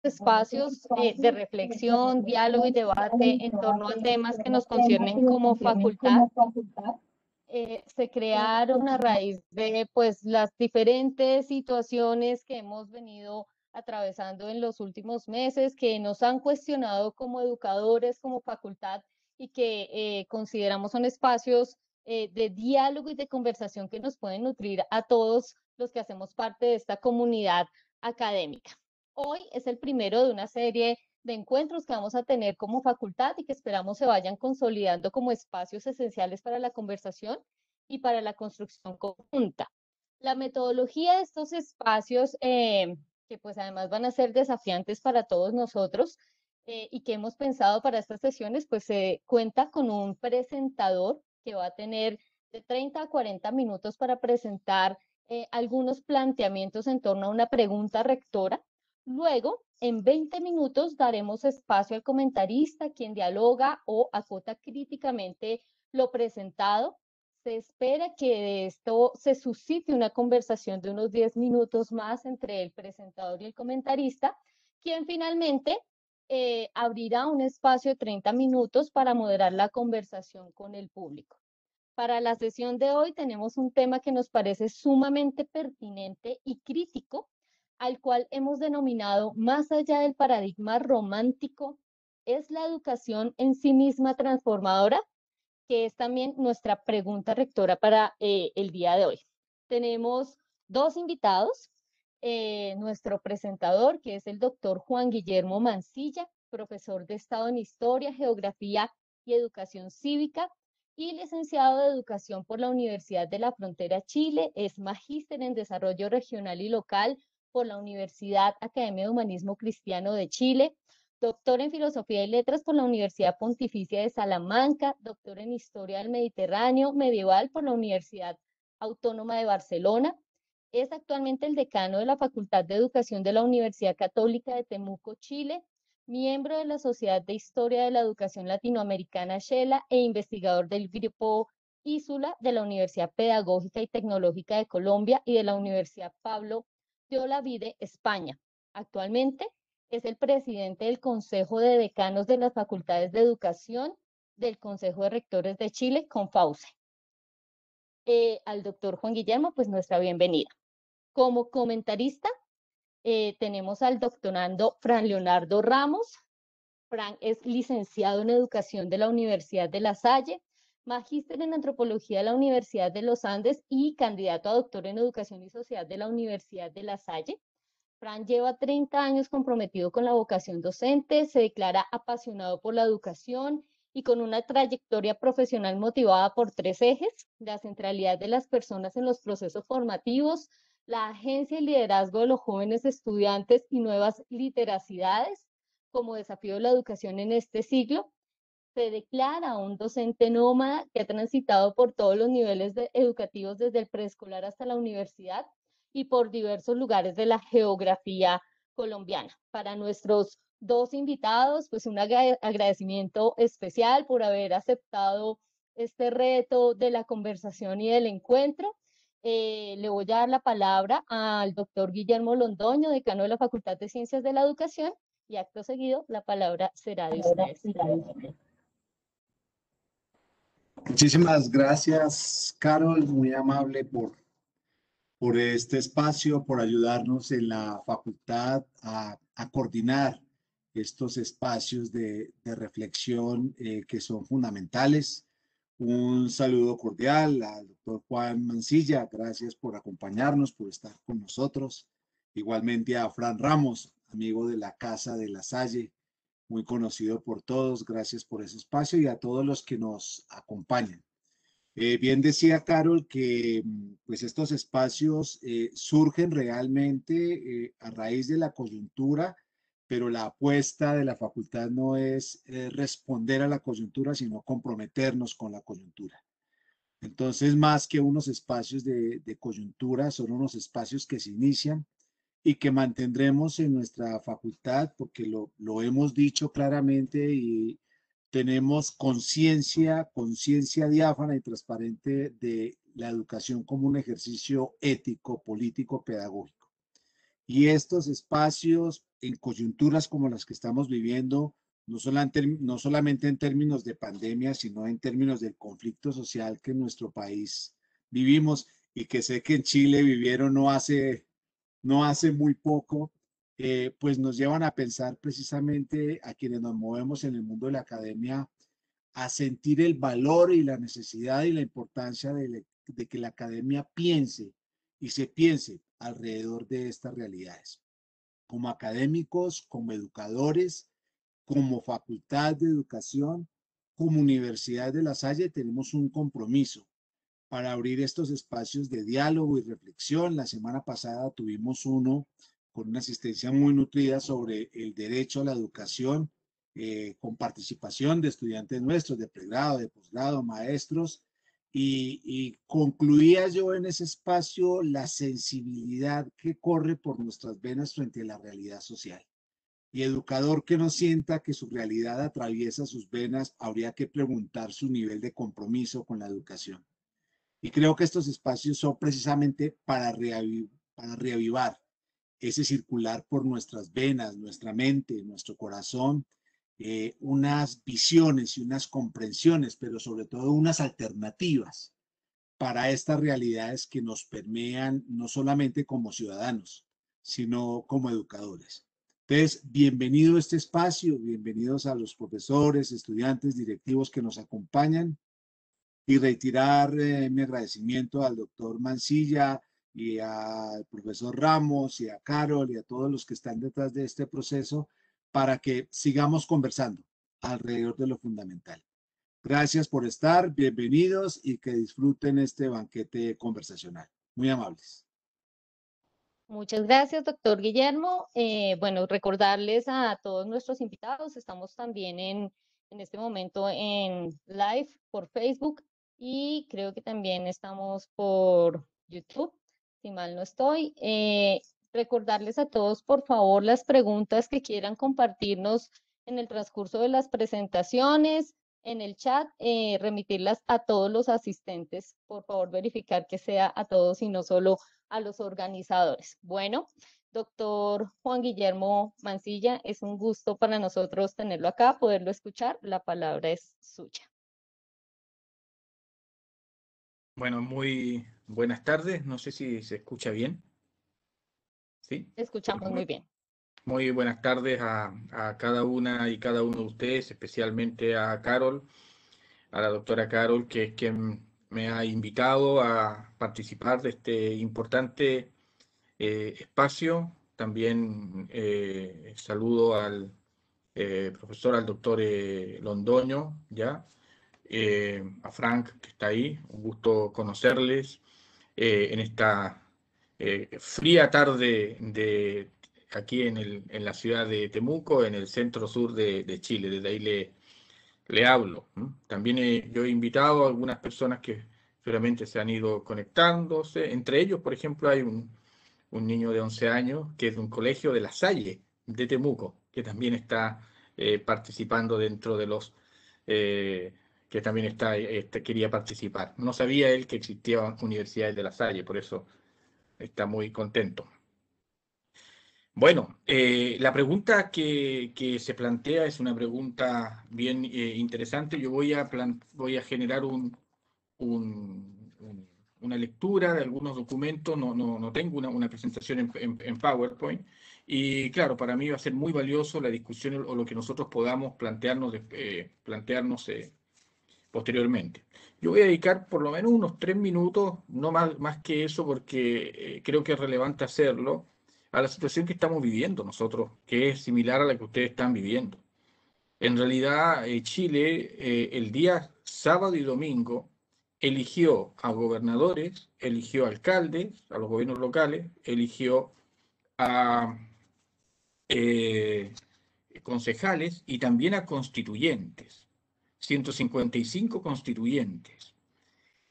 espacios de reflexión, diálogo y debate en torno a temas que nos conciernen como facultad. Se crearon a raíz de pues las diferentes situaciones que hemos venido atravesando en los últimos meses, que nos han cuestionado como educadores, como facultad, y que consideramos son espacios de diálogo y de conversación que nos pueden nutrir a todos los que hacemos parte de esta comunidad académica. Hoy es el primero de una serie de encuentros que vamos a tener como facultad y que esperamos se vayan consolidando como espacios esenciales para la conversación y para la construcción conjunta. La metodología de estos espacios, que pues además van a ser desafiantes para todos nosotros y que hemos pensado para estas sesiones, pues se cuenta con un presentador que va a tener de 30 a 40 minutos para presentar algunos planteamientos en torno a una pregunta rectora. Luego, en 20 minutos daremos espacio al comentarista, quien dialoga o acota críticamente lo presentado. Se espera que de esto se suscite una conversación de unos 10 minutos más entre el presentador y el comentarista, quien finalmente abrirá un espacio de 30 minutos para moderar la conversación con el público. Para la sesión de hoy tenemos un tema que nos parece sumamente pertinente y crítico, al cual hemos denominado más allá del paradigma romántico, ¿es la educación en sí misma transformadora? Que es también nuestra pregunta rectora para el día de hoy. Tenemos dos invitados, nuestro presentador, que es el doctor Juan Guillermo Mancilla, profesor de Estado en Historia, Geografía y Educación Cívica, y licenciado de Educación por la Universidad de la Frontera Chile, es magíster en Desarrollo Regional y Local por la Universidad Academia de Humanismo Cristiano de Chile, doctor en Filosofía y Letras por la Universidad Pontificia de Salamanca, doctor en Historia del Mediterráneo Medieval por la Universidad Autónoma de Barcelona. Es actualmente el decano de la Facultad de Educación de la Universidad Católica de Temuco, Chile, miembro de la Sociedad de Historia de la Educación Latinoamericana, SHELA, e investigador del Grupo Ísula de la Universidad Pedagógica y Tecnológica de Colombia y de la Universidad Pablo de Olavide, España. Actualmente es el presidente del Consejo de Decanos de las Facultades de Educación del Consejo de Rectores de Chile, CONFAUCE. Al doctor Juan Guillermo, pues nuestra bienvenida. Como comentarista, tenemos al doctorando Fran Leonardo Ramos. Fran es licenciado en Educación de la Universidad de La Salle, magíster en Antropología de la Universidad de los Andes y candidato a doctor en Educación y Sociedad de la Universidad de La Salle. Fran lleva 30 años comprometido con la vocación docente, se declara apasionado por la educación y con una trayectoria profesional motivada por tres ejes: la centralidad de las personas en los procesos formativos, la agencia y liderazgo de los jóvenes estudiantes y nuevas literacidades como desafío de la educación en este siglo. Se declara un docente nómada que ha transitado por todos los niveles educativos desde el preescolar hasta la universidad y por diversos lugares de la geografía colombiana. Para nuestros dos invitados, pues un agradecimiento especial por haber aceptado este reto de la conversación y del encuentro. Le voy a dar la palabra al doctor Guillermo Londoño, decano de la Facultad de Ciencias de la Educación, y acto seguido la palabra será de ustedes. Muchísimas gracias, Carol, muy amable por este espacio, por ayudarnos en la facultad a coordinar estos espacios de reflexión que son fundamentales. Un saludo cordial al doctor Juan Mancilla, gracias por acompañarnos, por estar con nosotros. Igualmente a Fran Ramos, amigo de la Casa de La Salle, muy conocido por todos, gracias por ese espacio y a todos los que nos acompañan. Bien decía Carol que pues estos espacios surgen realmente a raíz de la coyuntura, pero la apuesta de la facultad no es responder a la coyuntura, sino comprometernos con la coyuntura. Entonces, más que unos espacios de coyuntura, son unos espacios que se inician y que mantendremos en nuestra facultad, porque lo hemos dicho claramente y tenemos conciencia diáfana y transparente de la educación como un ejercicio ético, político, pedagógico. Y estos espacios en coyunturas como las que estamos viviendo, no solamente en términos de pandemia, sino en términos del conflicto social que en nuestro país vivimos y que sé que en Chile vivieron no hace muy poco, pues nos llevan a pensar precisamente a quienes nos movemos en el mundo de la academia, a sentir el valor y la necesidad y la importancia de que la academia piense y se piense alrededor de estas realidades. Como académicos, como educadores, como facultad de educación, como Universidad de La Salle, tenemos un compromiso para abrir estos espacios de diálogo y reflexión. La semana pasada tuvimos uno con una asistencia muy nutrida sobre el derecho a la educación, con participación de estudiantes nuestros, de pregrado, de posgrado, maestros, y concluía yo en ese espacio la sensibilidad que corre por nuestras venas frente a la realidad social. Y educador que no sienta que su realidad atraviesa sus venas, habría que preguntar su nivel de compromiso con la educación. Y creo que estos espacios son precisamente para reavivar ese circular por nuestras venas, nuestra mente, nuestro corazón, unas visiones y unas comprensiones, pero sobre todo unas alternativas para estas realidades que nos permean no solamente como ciudadanos, sino como educadores. Entonces, bienvenido a este espacio, bienvenidos a los profesores, estudiantes, directivos que nos acompañan y reiterar mi agradecimiento al doctor Mancilla y al profesor Ramos y a Carol y a todos los que están detrás de este proceso para que sigamos conversando alrededor de lo fundamental. Gracias por estar, bienvenidos y que disfruten este banquete conversacional. Muy amables. Muchas gracias, doctor Guillermo. Bueno, recordarles a todos nuestros invitados, estamos también en este momento en live por Facebook y creo que también estamos por YouTube, si mal no estoy. Recordarles a todos, por favor, las preguntas que quieran compartirnos en el transcurso de las presentaciones, en el chat, remitirlas a todos los asistentes. Por favor, verificar que sea a todos y no solo a los organizadores. Bueno, doctor Juan Guillermo Mancilla, es un gusto para nosotros tenerlo acá, poderlo escuchar. La palabra es suya. Bueno, muy buenas tardes. No sé si se escucha bien. ¿Sí? Escuchamos muy bien. Muy buenas tardes a cada una y cada uno de ustedes, especialmente a Carol, a la doctora Carol, que es quien me ha invitado a participar de este importante espacio. También saludo al profesor, al doctor Londoño, ¿ya? A Frank, que está ahí. Un gusto conocerles en esta fría tarde aquí en la ciudad de Temuco, en el centro sur de Chile. Desde ahí le hablo. También yo he invitado a algunas personas que seguramente se han ido conectándose. Entre ellos, por ejemplo, hay un niño de 11 años que es de un colegio de La Salle, de Temuco, que también está participando dentro de los... que también quería participar. No sabía él que existían universidades de La Salle, por eso está muy contento. Bueno, la pregunta que se plantea es una pregunta bien interesante. Yo voy a generar una lectura de algunos documentos, no tengo una presentación en PowerPoint, y claro, para mí va a ser muy valioso la discusión o lo que nosotros podamos plantearnos posteriormente. Yo voy a dedicar por lo menos unos 3 minutos, no más que eso, porque creo que es relevante hacerlo, a la situación que estamos viviendo nosotros, que es similar a la que ustedes están viviendo. En realidad, Chile, el día sábado y domingo, eligió a gobernadores, eligió a alcaldes, a los gobiernos locales, eligió a concejales y también a constituyentes, 155 constituyentes,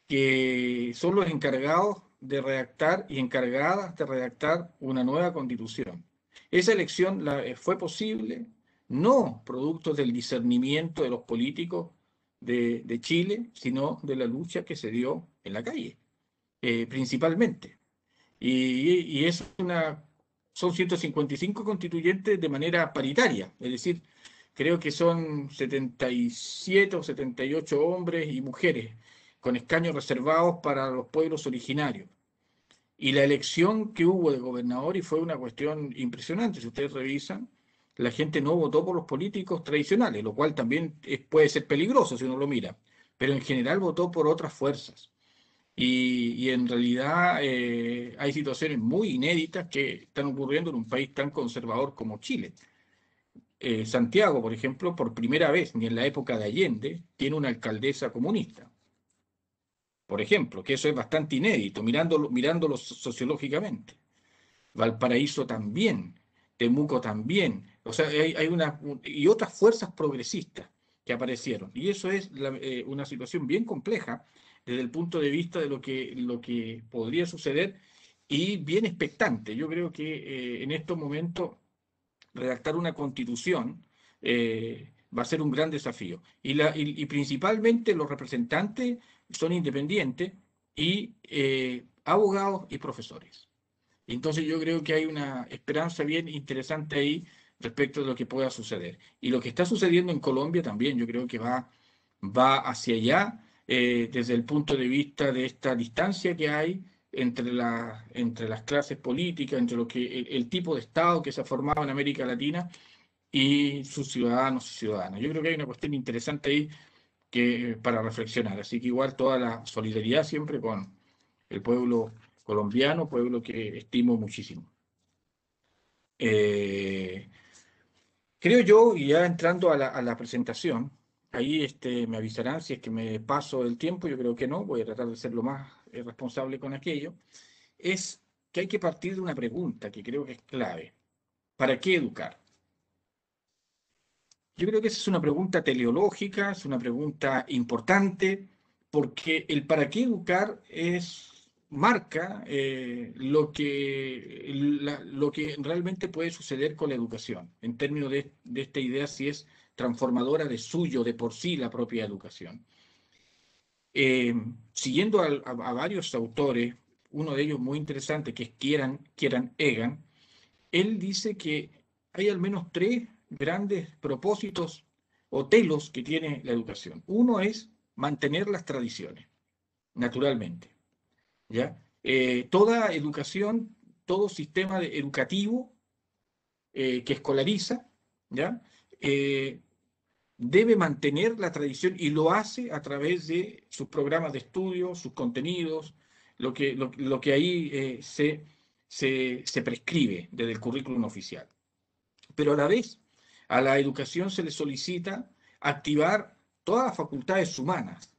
que son los encargados de redactar y encargadas de redactar una nueva constitución. Esa elección fue posible no producto del discernimiento de los políticos de Chile, sino de la lucha que se dio en la calle, principalmente. Y es son 155 constituyentes de manera paritaria, es decir, creo que son 77 o 78 hombres y mujeres con escaños reservados para los pueblos originarios. Y la elección que hubo de gobernador y fue una cuestión impresionante, si ustedes revisan, la gente no votó por los políticos tradicionales, lo cual también puede ser peligroso si uno lo mira, pero en general votó por otras fuerzas. Y en realidad hay situaciones muy inéditas que están ocurriendo en un país tan conservador como Chile. Santiago, por ejemplo, por primera vez, ni en la época de Allende, tiene una alcaldesa comunista. Por ejemplo, que eso es bastante inédito, mirándolo sociológicamente. Valparaíso también, Temuco también. O sea, y otras fuerzas progresistas que aparecieron. Y eso es una situación bien compleja desde el punto de vista de lo que podría suceder y bien expectante. Yo creo que en estos momentos redactar una constitución va a ser un gran desafío. Y principalmente los representantes son independientes y abogados y profesores. Entonces yo creo que hay una esperanza bien interesante ahí respecto de lo que pueda suceder. Y lo que está sucediendo en Colombia también, yo creo que va hacia allá desde el punto de vista de esta distancia que hay entre las clases políticas, entre el tipo de Estado que se ha formado en América Latina y sus ciudadanos y ciudadanas. Yo creo que hay una cuestión interesante ahí para reflexionar. Así que igual toda la solidaridad siempre con el pueblo colombiano, pueblo que estimo muchísimo. Creo yo, y ya entrando a la presentación, ahí me avisarán si es que me paso el tiempo, yo creo que no, voy a tratar de ser lo más responsable con aquello, es que hay que partir de una pregunta que creo que es clave. ¿Para qué educar? Yo creo que esa es una pregunta teleológica, es una pregunta importante, porque el para qué educar marca lo que realmente puede suceder con la educación, en términos de esta idea si es transformadora de suyo, de por sí, la propia educación. Siguiendo a varios autores, uno de ellos muy interesante, que es Kieran Egan, él dice que hay al menos tres grandes propósitos o telos que tiene la educación. Uno es mantener las tradiciones, naturalmente. ¿Ya? Toda educación, todo sistema educativo que escolariza, ¿ya? Debe mantener la tradición y lo hace a través de sus programas de estudio, sus contenidos, lo que ahí se prescribe desde el currículum oficial. Pero a la vez, a la educación se le solicita activar todas las facultades humanas.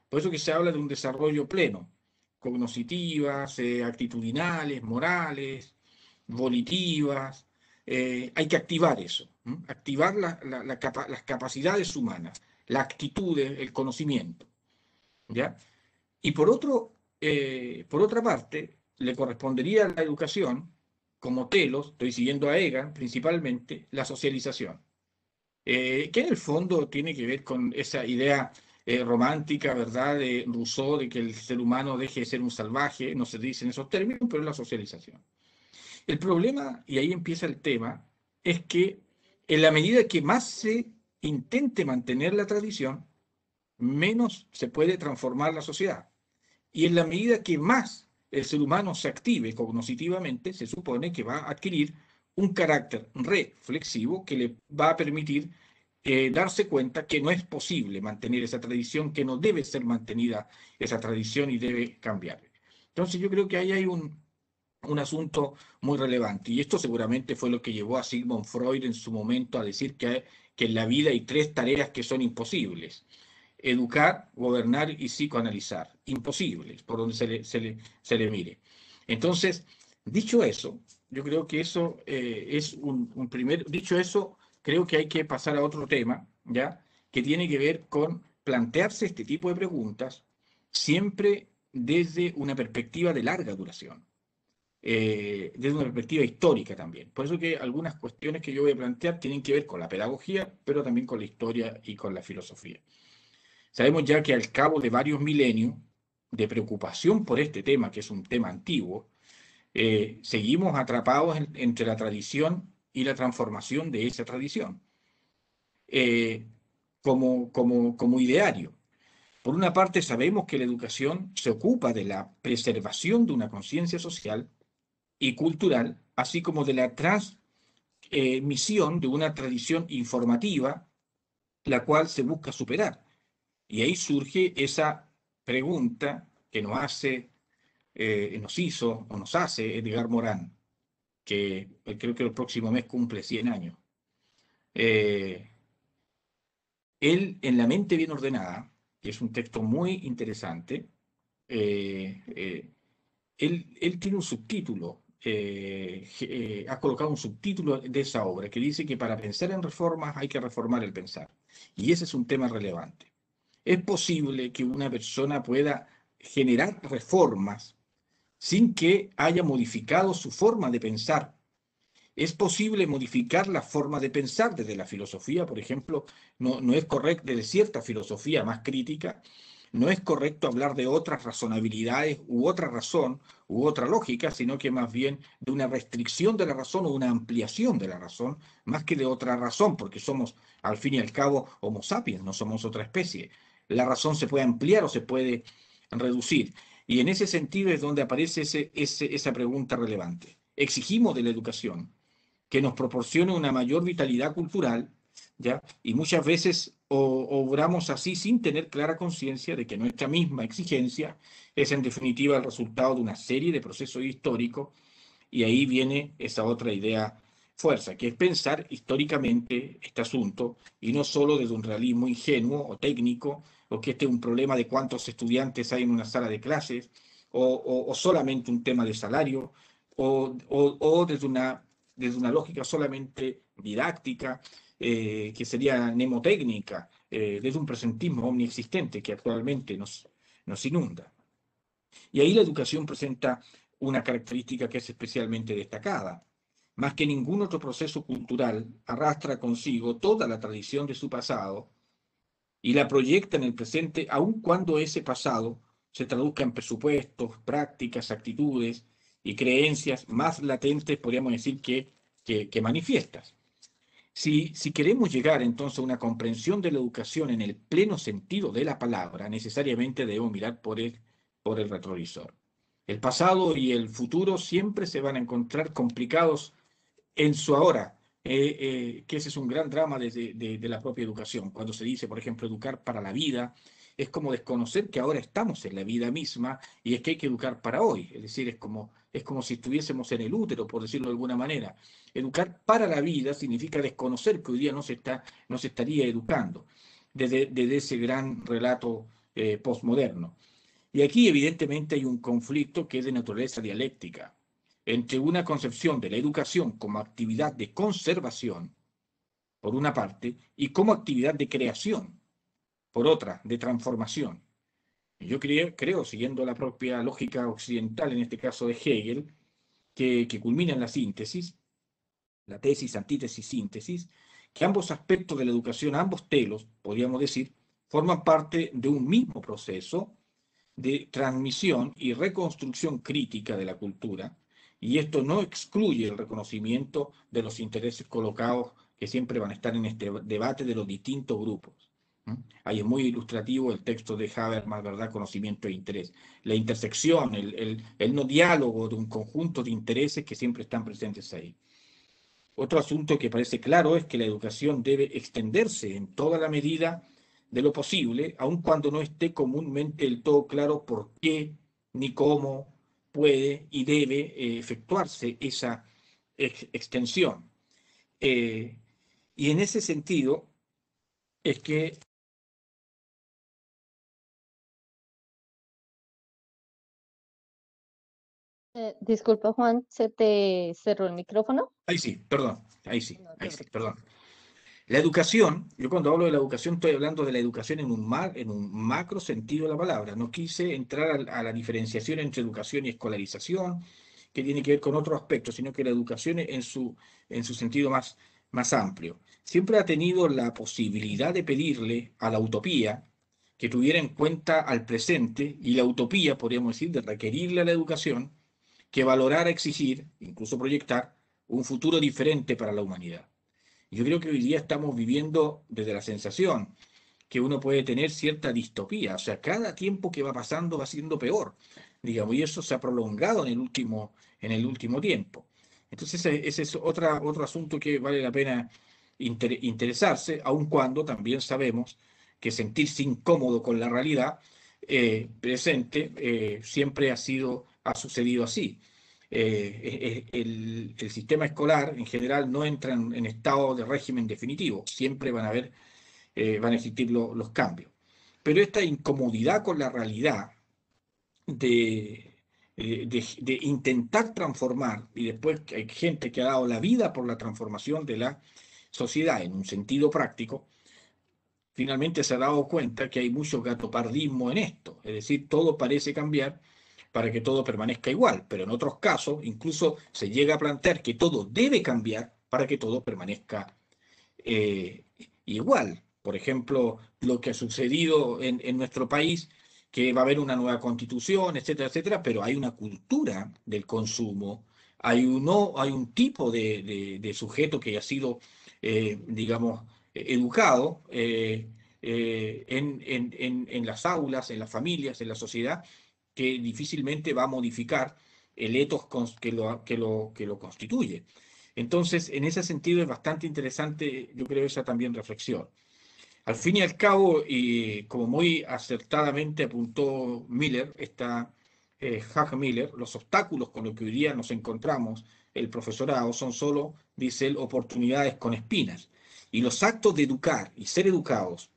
Por eso que se habla de un desarrollo pleno, cognitivas, actitudinales, morales, volitivas. Hay que activar eso, activar las capacidades humanas, la actitud, el conocimiento. ¿Ya? Y por otra parte, le correspondería a la educación, como telos, estoy siguiendo a Egan principalmente, la socialización, que en el fondo tiene que ver con esa idea romántica, ¿verdad?, de Rousseau, de que el ser humano deje de ser un salvaje, no se dice en esos términos, pero es la socialización. El problema, y ahí empieza el tema, es que en la medida que más se intente mantener la tradición, menos se puede transformar la sociedad. Y en la medida que más el ser humano se active cognitivamente, se supone que va a adquirir un carácter reflexivo que le va a permitir darse cuenta que no es posible mantener esa tradición, que no debe ser mantenida esa tradición y debe cambiar. Entonces yo creo que ahí hay un asunto muy relevante. Y esto seguramente fue lo que llevó a Sigmund Freud en su momento a decir que en la vida hay tres tareas que son imposibles: educar, gobernar y psicoanalizar. Imposibles, por donde se le mire. Entonces, dicho eso, yo creo que eso es un primer... Dicho eso, creo que hay que pasar a otro tema, ¿ya? Que tiene que ver con plantearse este tipo de preguntas siempre desde una perspectiva de larga duración. Desde una perspectiva histórica también. Por eso que algunas cuestiones que yo voy a plantear tienen que ver con la pedagogía, pero también con la historia y con la filosofía. Sabemos ya que al cabo de varios milenios de preocupación por este tema, que es un tema antiguo, seguimos atrapados entre la tradición y la transformación de esa tradición, como ideario. Por una parte, sabemos que la educación se ocupa de la preservación de una conciencia social y cultural, así como de la transmisión de una tradición informativa, la cual se busca superar. Y ahí surge esa pregunta que nos hizo o nos hace Edgar Morán, que creo que el próximo mes cumple 100 años. Él, en La mente bien ordenada, que es un texto muy interesante, él tiene un subtítulo, ha colocado un subtítulo de esa obra que dice que para pensar en reformas hay que reformar el pensar. Y ese es un tema relevante. ¿Es posible que una persona pueda generar reformas sin que haya modificado su forma de pensar? ¿Es posible modificar la forma de pensar desde la filosofía? Por ejemplo, no es correcto, desde cierta filosofía más crítica, no es correcto hablar de otras razonabilidades u otra razón u otra lógica, sino que más bien de una restricción de la razón o una ampliación de la razón, más que de otra razón, porque somos, al fin y al cabo, Homo sapiens, no somos otra especie. La razón se puede ampliar o se puede reducir. Y en ese sentido es donde aparece esa pregunta relevante. Exigimos de la educación que nos proporcione una mayor vitalidad cultural, ¿ya? Y muchas veces obramos así sin tener clara conciencia de que nuestra misma exigencia es en definitiva el resultado de una serie de procesos históricos, y ahí viene esa otra idea fuerza, que es pensar históricamente este asunto y no solo desde un realismo ingenuo o técnico, o que este es un problema de cuántos estudiantes hay en una sala de clases, o solamente un tema de salario, o desde una lógica solamente didáctica, que sería mnemotécnica, desde un presentismo omniexistente que actualmente nos inunda. Y ahí la educación presenta una característica que es especialmente destacada. Más que ningún otro proceso cultural, arrastra consigo toda la tradición de su pasado y la proyecta en el presente, aun cuando ese pasado se traduzca en presupuestos, prácticas, actitudes y creencias más latentes, podríamos decir, que manifiestas. Si queremos llegar entonces a una comprensión de la educación en el pleno sentido de la palabra, necesariamente debemos mirar por el retrovisor. El pasado y el futuro siempre se van a encontrar complicados en su ahora, que ese es un gran drama de la propia educación. Cuando se dice, por ejemplo, educar para la vida, es como desconocer que ahora estamos en la vida misma y es que hay que educar para hoy. Es decir, es como si estuviésemos en el útero, por decirlo de alguna manera. Educar para la vida significa desconocer que hoy día no se estaría educando desde ese gran relato postmoderno. Y aquí evidentemente hay un conflicto que es de naturaleza dialéctica entre una concepción de la educación como actividad de conservación, por una parte, y como actividad de creación, por otra, de transformación. Y yo creo, siguiendo la propia lógica occidental, en este caso de Hegel, que culmina en la síntesis, la tesis, antítesis, síntesis, que ambos aspectos de la educación, ambos telos, podríamos decir, forman parte de un mismo proceso de transmisión y reconstrucción crítica de la cultura, y esto no excluye el reconocimiento de los intereses colocados que siempre van a estar en este debate de los distintos grupos. Ahí es muy ilustrativo el texto de Habermas, ¿verdad? Conocimiento e interés. La intersección, el no diálogo de un conjunto de intereses que siempre están presentes ahí. Otro asunto que parece claro es que la educación debe extenderse en toda la medida de lo posible, aun cuando no esté comúnmente del todo claro por qué ni cómo puede y debe efectuarse esa extensión. Y en ese sentido es que... Disculpa, Juan, ¿se te cerró el micrófono? Ahí sí, perdón, No te ahí sí, preocupes. perdón. La educación, yo cuando hablo de la educación estoy hablando de la educación en un macro sentido de la palabra. No quise entrar a la diferenciación entre educación y escolarización, que tiene que ver con otros aspectos, sino que la educación en su sentido más amplio. Siempre ha tenido la posibilidad de pedirle a la utopía que tuviera en cuenta al presente, y la utopía, podríamos decir, de requerirle a la educación que valorar, exigir, incluso proyectar, un futuro diferente para la humanidad. Yo creo que hoy día estamos viviendo desde la sensación que uno puede tener cierta distopía, o sea, cada tiempo que va pasando va siendo peor, digamos, y eso se ha prolongado en el último tiempo. Entonces, ese es otro asunto que vale la pena interesarse, aun cuando también sabemos que sentirse incómodo con la realidad presente siempre ha sucedido así. El sistema escolar en general no entra en estado de régimen definitivo, siempre van a existir los cambios. Pero esta incomodidad con la realidad de intentar transformar, y después hay gente que ha dado la vida por la transformación de la sociedad en un sentido práctico, finalmente se ha dado cuenta que hay mucho gatopardismo en esto, es decir, todo parece cambiar para que todo permanezca igual, pero en otros casos incluso se llega a plantear que todo debe cambiar para que todo permanezca igual. Por ejemplo, lo que ha sucedido en nuestro país, que va a haber una nueva constitución, etcétera, etcétera, pero hay una cultura del consumo, hay un tipo de sujeto que ha sido, digamos, educado en las aulas, en las familias, en la sociedad, que difícilmente va a modificar el etos que lo constituye. Entonces, en ese sentido es bastante interesante, yo creo, esa también reflexión. Al fin y al cabo, y como muy acertadamente apuntó Miller, Hugh Miller, los obstáculos con los que hoy día nos encontramos, el profesorado, son solo, dice él, oportunidades con espinas. Y los actos de educar y ser educados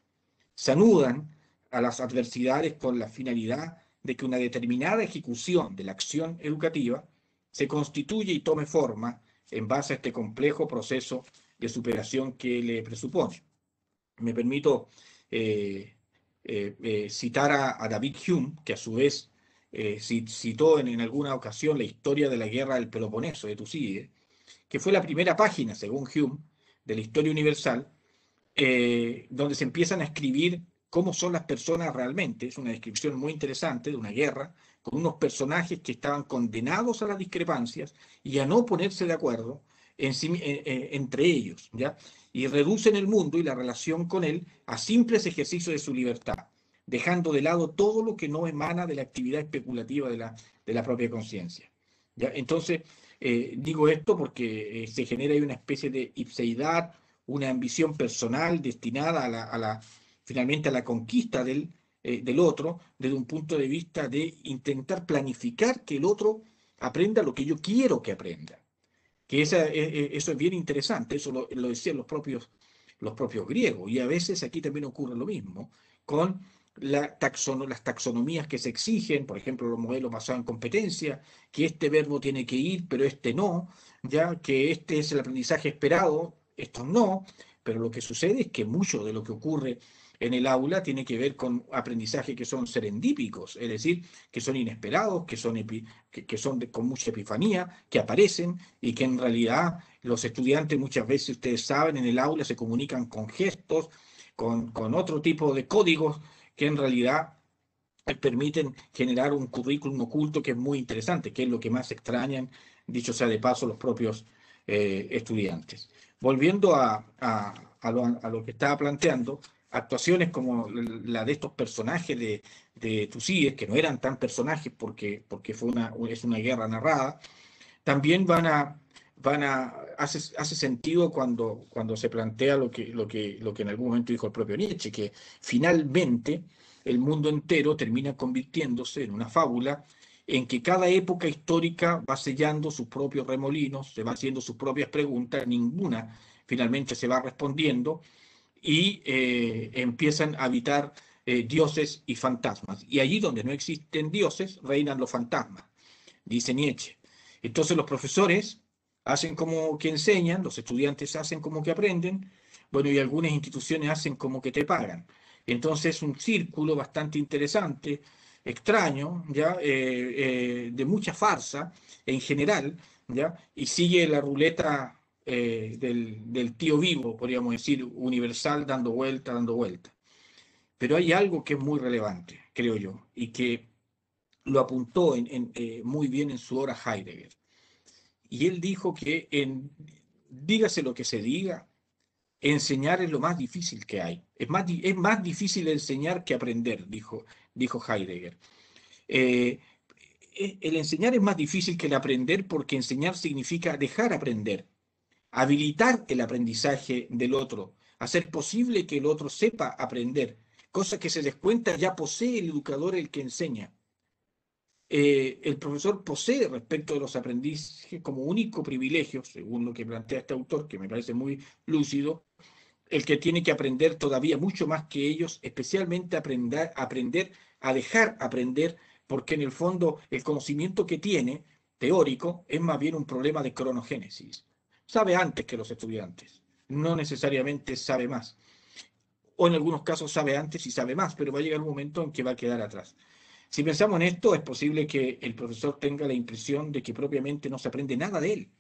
se anudan a las adversidades con la finalidad de que una determinada ejecución de la acción educativa se constituya y tome forma en base a este complejo proceso de superación que le presupone. Me permito citar a David Hume, que a su vez citó en alguna ocasión la historia de la guerra del Peloponeso de Tucídides, que fue la primera página, según Hume, de la historia universal, donde se empiezan a escribir cómo son las personas realmente. Es una descripción muy interesante de una guerra con unos personajes que estaban condenados a las discrepancias y a no ponerse de acuerdo entre ellos, ¿ya? Y reducen el mundo y la relación con él a simples ejercicios de su libertad, dejando de lado todo lo que no emana de la actividad especulativa de la propia conciencia. Entonces, digo esto porque se genera ahí una especie de ipseidad, una ambición personal destinada finalmente a la conquista del otro, desde un punto de vista de intentar planificar que el otro aprenda lo que yo quiero que aprenda. Que eso es bien interesante, eso lo decían los propios griegos, y a veces aquí también ocurre lo mismo, con las taxonomías que se exigen, por ejemplo, los modelos basados en competencia, que este verbo tiene que ir, pero este no, ya que este es el aprendizaje esperado, esto no, pero lo que sucede es que mucho de lo que ocurre en el aula tiene que ver con aprendizajes que son serendípicos, es decir, que son inesperados, que son con mucha epifanía, que aparecen y que en realidad los estudiantes muchas veces, ustedes saben, en el aula se comunican con gestos, con otro tipo de códigos que en realidad permiten generar un currículum oculto que es muy interesante, que es lo que más extrañan, dicho sea de paso, los propios estudiantes. Volviendo a lo que estaba planteando, actuaciones como la de estos personajes de Tucídides, que no eran tan personajes porque es una guerra narrada, también hace sentido cuando se plantea lo que en algún momento dijo el propio Nietzsche, que finalmente el mundo entero termina convirtiéndose en una fábula en que cada época histórica va sellando sus propios remolinos, se va haciendo sus propias preguntas, ninguna finalmente se va respondiendo, y empiezan a habitar dioses y fantasmas. Y allí donde no existen dioses, reinan los fantasmas, dice Nietzsche. Entonces los profesores hacen como que enseñan, los estudiantes hacen como que aprenden, bueno, y algunas instituciones hacen como que te pagan. Entonces es un círculo bastante interesante, extraño, ¿ya? De mucha farsa en general, ¿ya? Y sigue la ruleta del tío vivo, podríamos decir, universal, dando vuelta, dando vuelta. Pero hay algo que es muy relevante, creo yo, y que lo apuntó muy bien en su obra Heidegger. Y él dijo que, dígase lo que se diga, enseñar es lo más difícil que hay. Es más difícil enseñar que aprender, dijo Heidegger. El enseñar es más difícil que el aprender porque enseñar significa dejar aprender, habilitar el aprendizaje del otro, hacer posible que el otro sepa aprender, cosa que se les cuenta ya posee el educador el que enseña. El profesor posee respecto de los aprendices como único privilegio, según lo que plantea este autor, que me parece muy lúcido, el que tiene que aprender todavía mucho más que ellos, especialmente aprender a dejar aprender, porque en el fondo el conocimiento que tiene, teórico, es más bien un problema de cronogénesis. Sabe antes que los estudiantes, no necesariamente sabe más. O en algunos casos sabe antes y sabe más, pero va a llegar un momento en que va a quedar atrás. Si pensamos en esto, es posible que el profesor tenga la impresión de que propiamente no se aprende nada de él.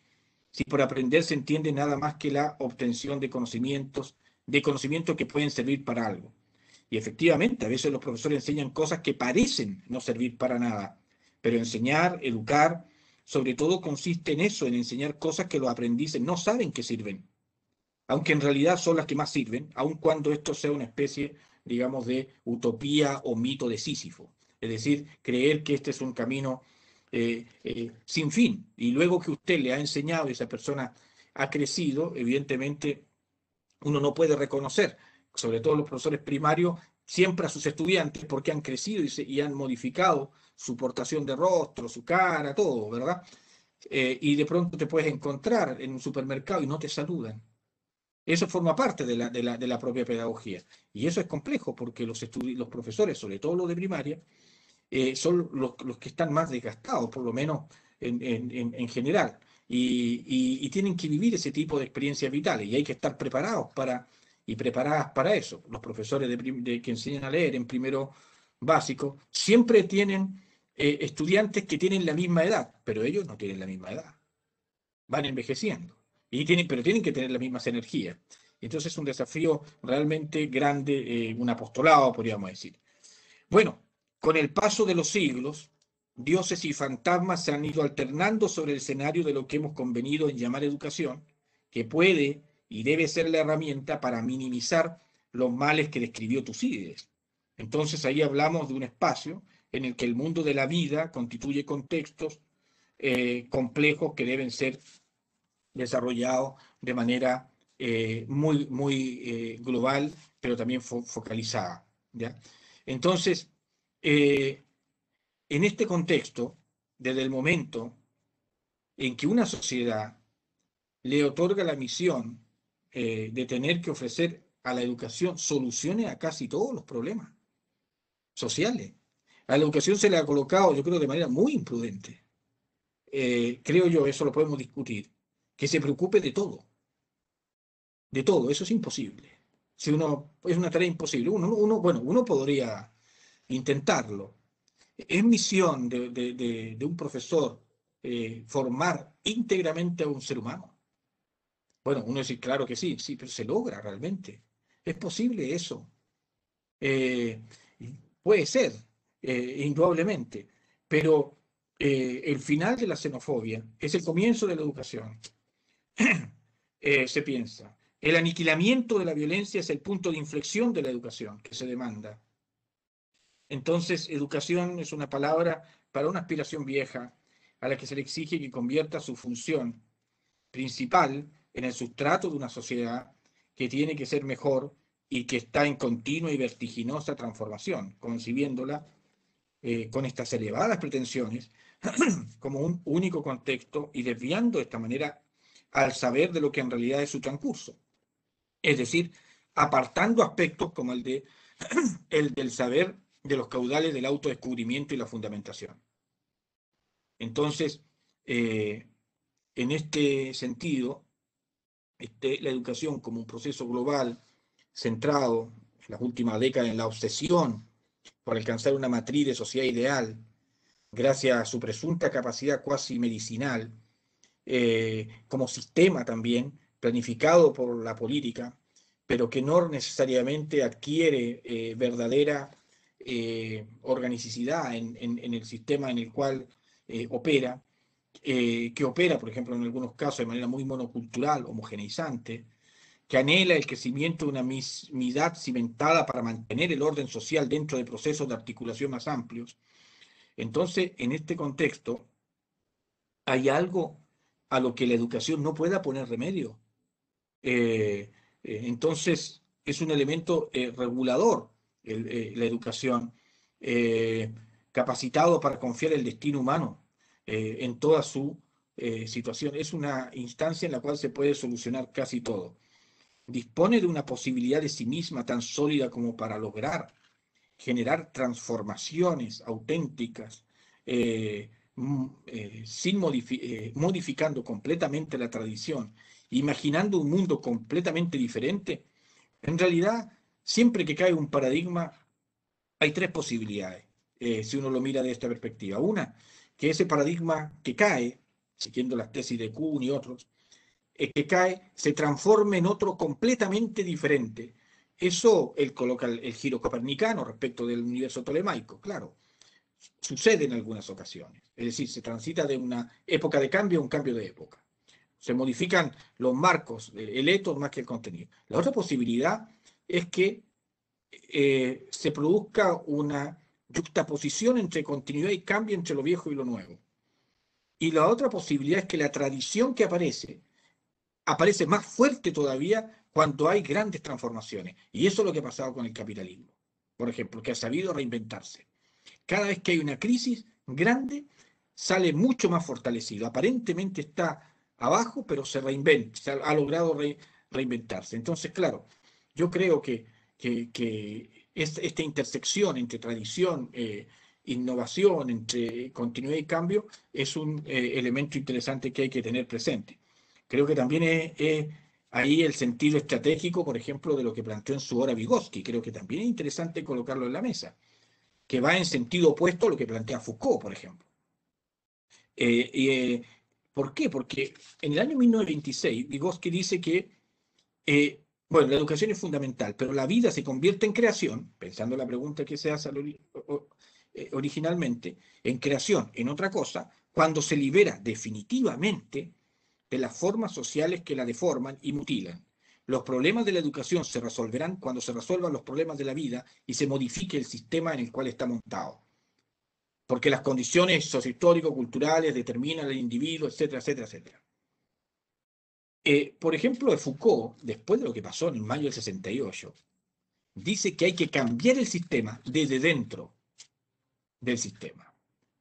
Si por aprender se entiende nada más que la obtención de conocimientos que pueden servir para algo. Y efectivamente, a veces los profesores enseñan cosas que parecen no servir para nada, pero enseñar, educar, sobre todo consiste en eso, en enseñar cosas que los aprendices no saben que sirven, aunque en realidad son las que más sirven, aun cuando esto sea una especie, digamos, de utopía o mito de Sísifo. Es decir, creer que este es un camino sin fin. Y luego que usted le ha enseñado y esa persona ha crecido, evidentemente uno no puede reconocer, sobre todo los profesores primarios, siempre a sus estudiantes porque han crecido y han modificado su portación de rostro, su cara, todo, ¿verdad? Y de pronto te puedes encontrar en un supermercado y no te saludan. Eso forma parte de la propia pedagogía. Y eso es complejo porque los profesores, sobre todo los de primaria, son los que están más desgastados, por lo menos en general. Y tienen que vivir ese tipo de experiencias vitales y hay que estar preparados y preparadas para eso. Los profesores que enseñan a leer en primero básico siempre tienen estudiantes que tienen la misma edad, pero ellos no tienen la misma edad. Van envejeciendo. Pero tienen que tener las mismas energías. Entonces es un desafío realmente grande, un apostolado, podríamos decir. Bueno, con el paso de los siglos, dioses y fantasmas se han ido alternando sobre el escenario de lo que hemos convenido en llamar educación, que puede y debe ser la herramienta para minimizar los males que describió Tucídides. Entonces ahí hablamos de un espacio en el que el mundo de la vida constituye contextos complejos que deben ser desarrollados de manera muy global, pero también focalizada, ¿ya? Entonces, en este contexto, desde el momento en que una sociedad le otorga la misión de tener que ofrecer a la educación soluciones a casi todos los problemas sociales, a la educación se le ha colocado, yo creo, de manera muy imprudente. Creo yo, eso lo podemos discutir, que se preocupe de todo, eso es imposible. Si es una tarea imposible. Uno podría intentarlo. ¿Es misión de un profesor formar íntegramente a un ser humano? Bueno, uno dice, claro que sí, pero se logra realmente. ¿Es posible eso? Eh, Puede ser, indudablemente, pero el final de la xenofobia es el comienzo de la educación. Se piensa. El aniquilamiento de la violencia es el punto de inflexión de la educación que se demanda. Entonces, educación es una palabra para una aspiración vieja a la que se le exige que convierta su función principal en el sustrato de una sociedad que tiene que ser mejor y que está en continua y vertiginosa transformación, concibiéndola con estas elevadas pretensiones como un único contexto y desviando de esta manera al saber de lo que en realidad es su transcurso. Es decir, apartando aspectos como el del saber de los caudales del autodescubrimiento y la fundamentación. Entonces, en este sentido, la educación como un proceso global centrado en las últimas décadas en la obsesión por alcanzar una matriz de sociedad ideal, gracias a su presunta capacidad cuasi medicinal, como sistema también, planificado por la política, pero que no necesariamente adquiere verdadera organicidad en el sistema en el cual opera, que opera, por ejemplo, en algunos casos de manera muy monocultural, homogeneizante, que anhela el crecimiento de una mismidad cimentada para mantener el orden social dentro de procesos de articulación más amplios. Entonces, en este contexto, hay algo a lo que la educación no pueda poner remedio. Entonces, es un elemento regulador la educación, capacitado para confiar el destino humano en toda su situación. Es una instancia en la cual se puede solucionar casi todo. Dispone de una posibilidad de sí misma tan sólida como para lograr generar transformaciones auténticas, sin modificando completamente la tradición, imaginando un mundo completamente diferente. En realidad, siempre que cae un paradigma, hay tres posibilidades, si uno lo mira de esta perspectiva. Una, que ese paradigma que cae, siguiendo las tesis de Kuhn y otros, que cae, se transforme en otro completamente diferente. Eso él coloca el giro copernicano respecto del universo tolemaico, claro. Sucede en algunas ocasiones. Es decir, se transita de una época de cambio a un cambio de época. Se modifican los marcos, el etos más que el contenido. La otra posibilidad es que se produzca una yuxtaposición entre continuidad y cambio entre lo viejo y lo nuevo. Y la otra posibilidad es que la tradición que aparece más fuerte todavía cuando hay grandes transformaciones. Y eso es lo que ha pasado con el capitalismo, por ejemplo, que ha sabido reinventarse. Cada vez que hay una crisis grande, sale mucho más fortalecido. Aparentemente está abajo, pero se reinventa, ha logrado reinventarse. Entonces, claro, yo creo que esta intersección entre tradición, innovación, entre continuidad y cambio, es un elemento interesante que hay que tener presente. Creo que también es ahí el sentido estratégico, por ejemplo, de lo que planteó en su hora Vygotsky. Creo que también es interesante colocarlo en la mesa, que va en sentido opuesto a lo que plantea Foucault, por ejemplo. ¿Por qué? Porque en el año 1926, Vygotsky dice que, bueno, la educación es fundamental, pero la vida se convierte en creación, pensando en la pregunta que se hace originalmente, en creación, en otra cosa, cuando se libera definitivamente de las formas sociales que la deforman y mutilan. Los problemas de la educación se resolverán cuando se resuelvan los problemas de la vida y se modifique el sistema en el cual está montado. Porque las condiciones sociohistórico-culturales determinan al individuo, etcétera, etcétera, etcétera. Por ejemplo, Foucault, después de lo que pasó en mayo del 68, dice que hay que cambiar el sistema desde dentro del sistema,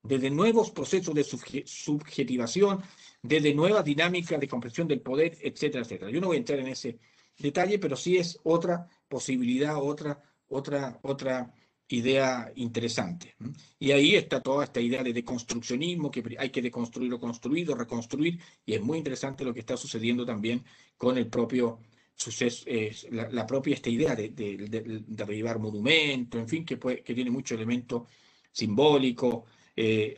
desde nuevos procesos de subjetivación, desde nuevas dinámicas de comprensión del poder, etcétera, etcétera. Yo no voy a entrar en ese detalle, pero sí es otra posibilidad, otra idea interesante. Y ahí está toda esta idea de deconstruccionismo, que hay que deconstruir lo construido, reconstruir, y es muy interesante lo que está sucediendo también con el propio suceso, la propia esta idea de derribar monumentos, en fin, que tiene mucho elemento simbólico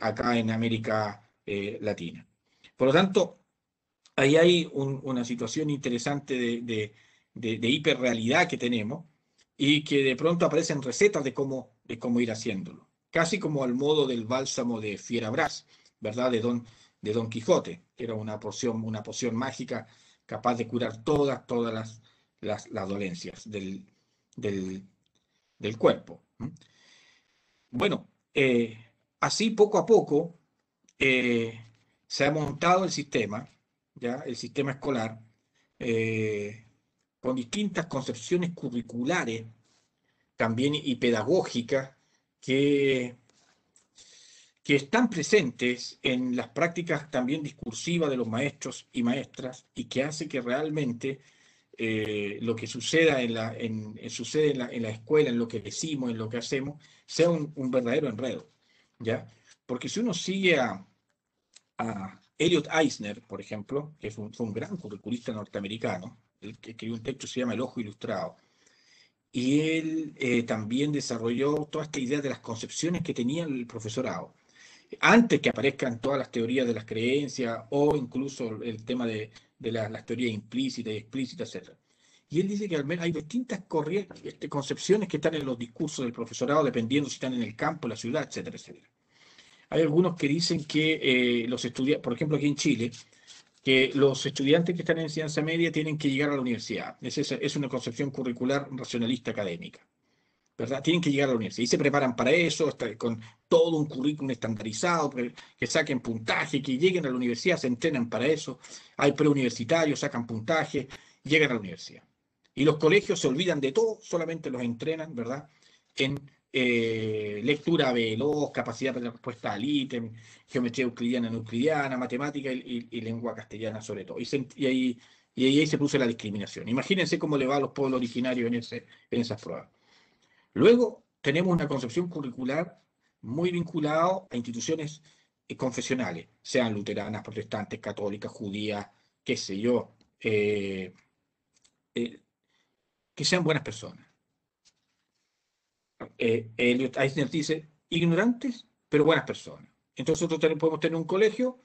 acá en América Latina. Por lo tanto, ahí hay una situación interesante de hiperrealidad que tenemos y que de pronto aparecen recetas de cómo ir haciéndolo. Casi como al modo del bálsamo de Fierabras, ¿verdad? De Don Quijote, que era una poción mágica capaz de curar todas las dolencias del cuerpo. Bueno, así poco a poco se ha montado el sistema, ¿ya? El sistema escolar, con distintas concepciones curriculares también y pedagógicas que están presentes en las prácticas también discursivas de los maestros y maestras y que hace que realmente lo que suceda sucede en la escuela, en lo que decimos, en lo que hacemos, sea un verdadero enredo, ¿ya? Porque si uno sigue a Elliot Eisner, por ejemplo, que fue un gran curriculista norteamericano, el que escribió un texto que se llama El Ojo Ilustrado, y él también desarrolló toda esta idea de las concepciones que tenía el profesorado, antes que aparezcan todas las teorías de las creencias o incluso el tema de las teorías implícitas y explícitas, etc. y él dice que al menos hay distintas corrientes, concepciones que están en los discursos del profesorado, dependiendo si están en el campo, en la ciudad, etcétera, etcétera. Hay algunos que dicen que los estudiantes, por ejemplo aquí en Chile, que los estudiantes que están en enseñanza media tienen que llegar a la universidad. Es una concepción curricular racionalista académica, ¿verdad? Tienen que llegar a la universidad y se preparan para eso, con todo un currículum estandarizado, que saquen puntaje, que lleguen a la universidad, se entrenan para eso. Hay preuniversitarios, sacan puntaje, llegan a la universidad. Y los colegios se olvidan de todo, solamente los entrenan, ¿verdad? En lectura veloz, capacidad de respuesta al ítem, geometría euclidiana, matemática y lengua castellana sobre todo. Y ahí se produce la discriminación. Imagínense cómo le va a los pueblos originarios en esas pruebas. Luego tenemos una concepción curricular muy vinculada a instituciones confesionales, sean luteranas, protestantes, católicas, judías, qué sé yo, que sean buenas personas. Elliot Eisner dice, ignorantes, pero buenas personas. Entonces nosotros podemos tener un colegio,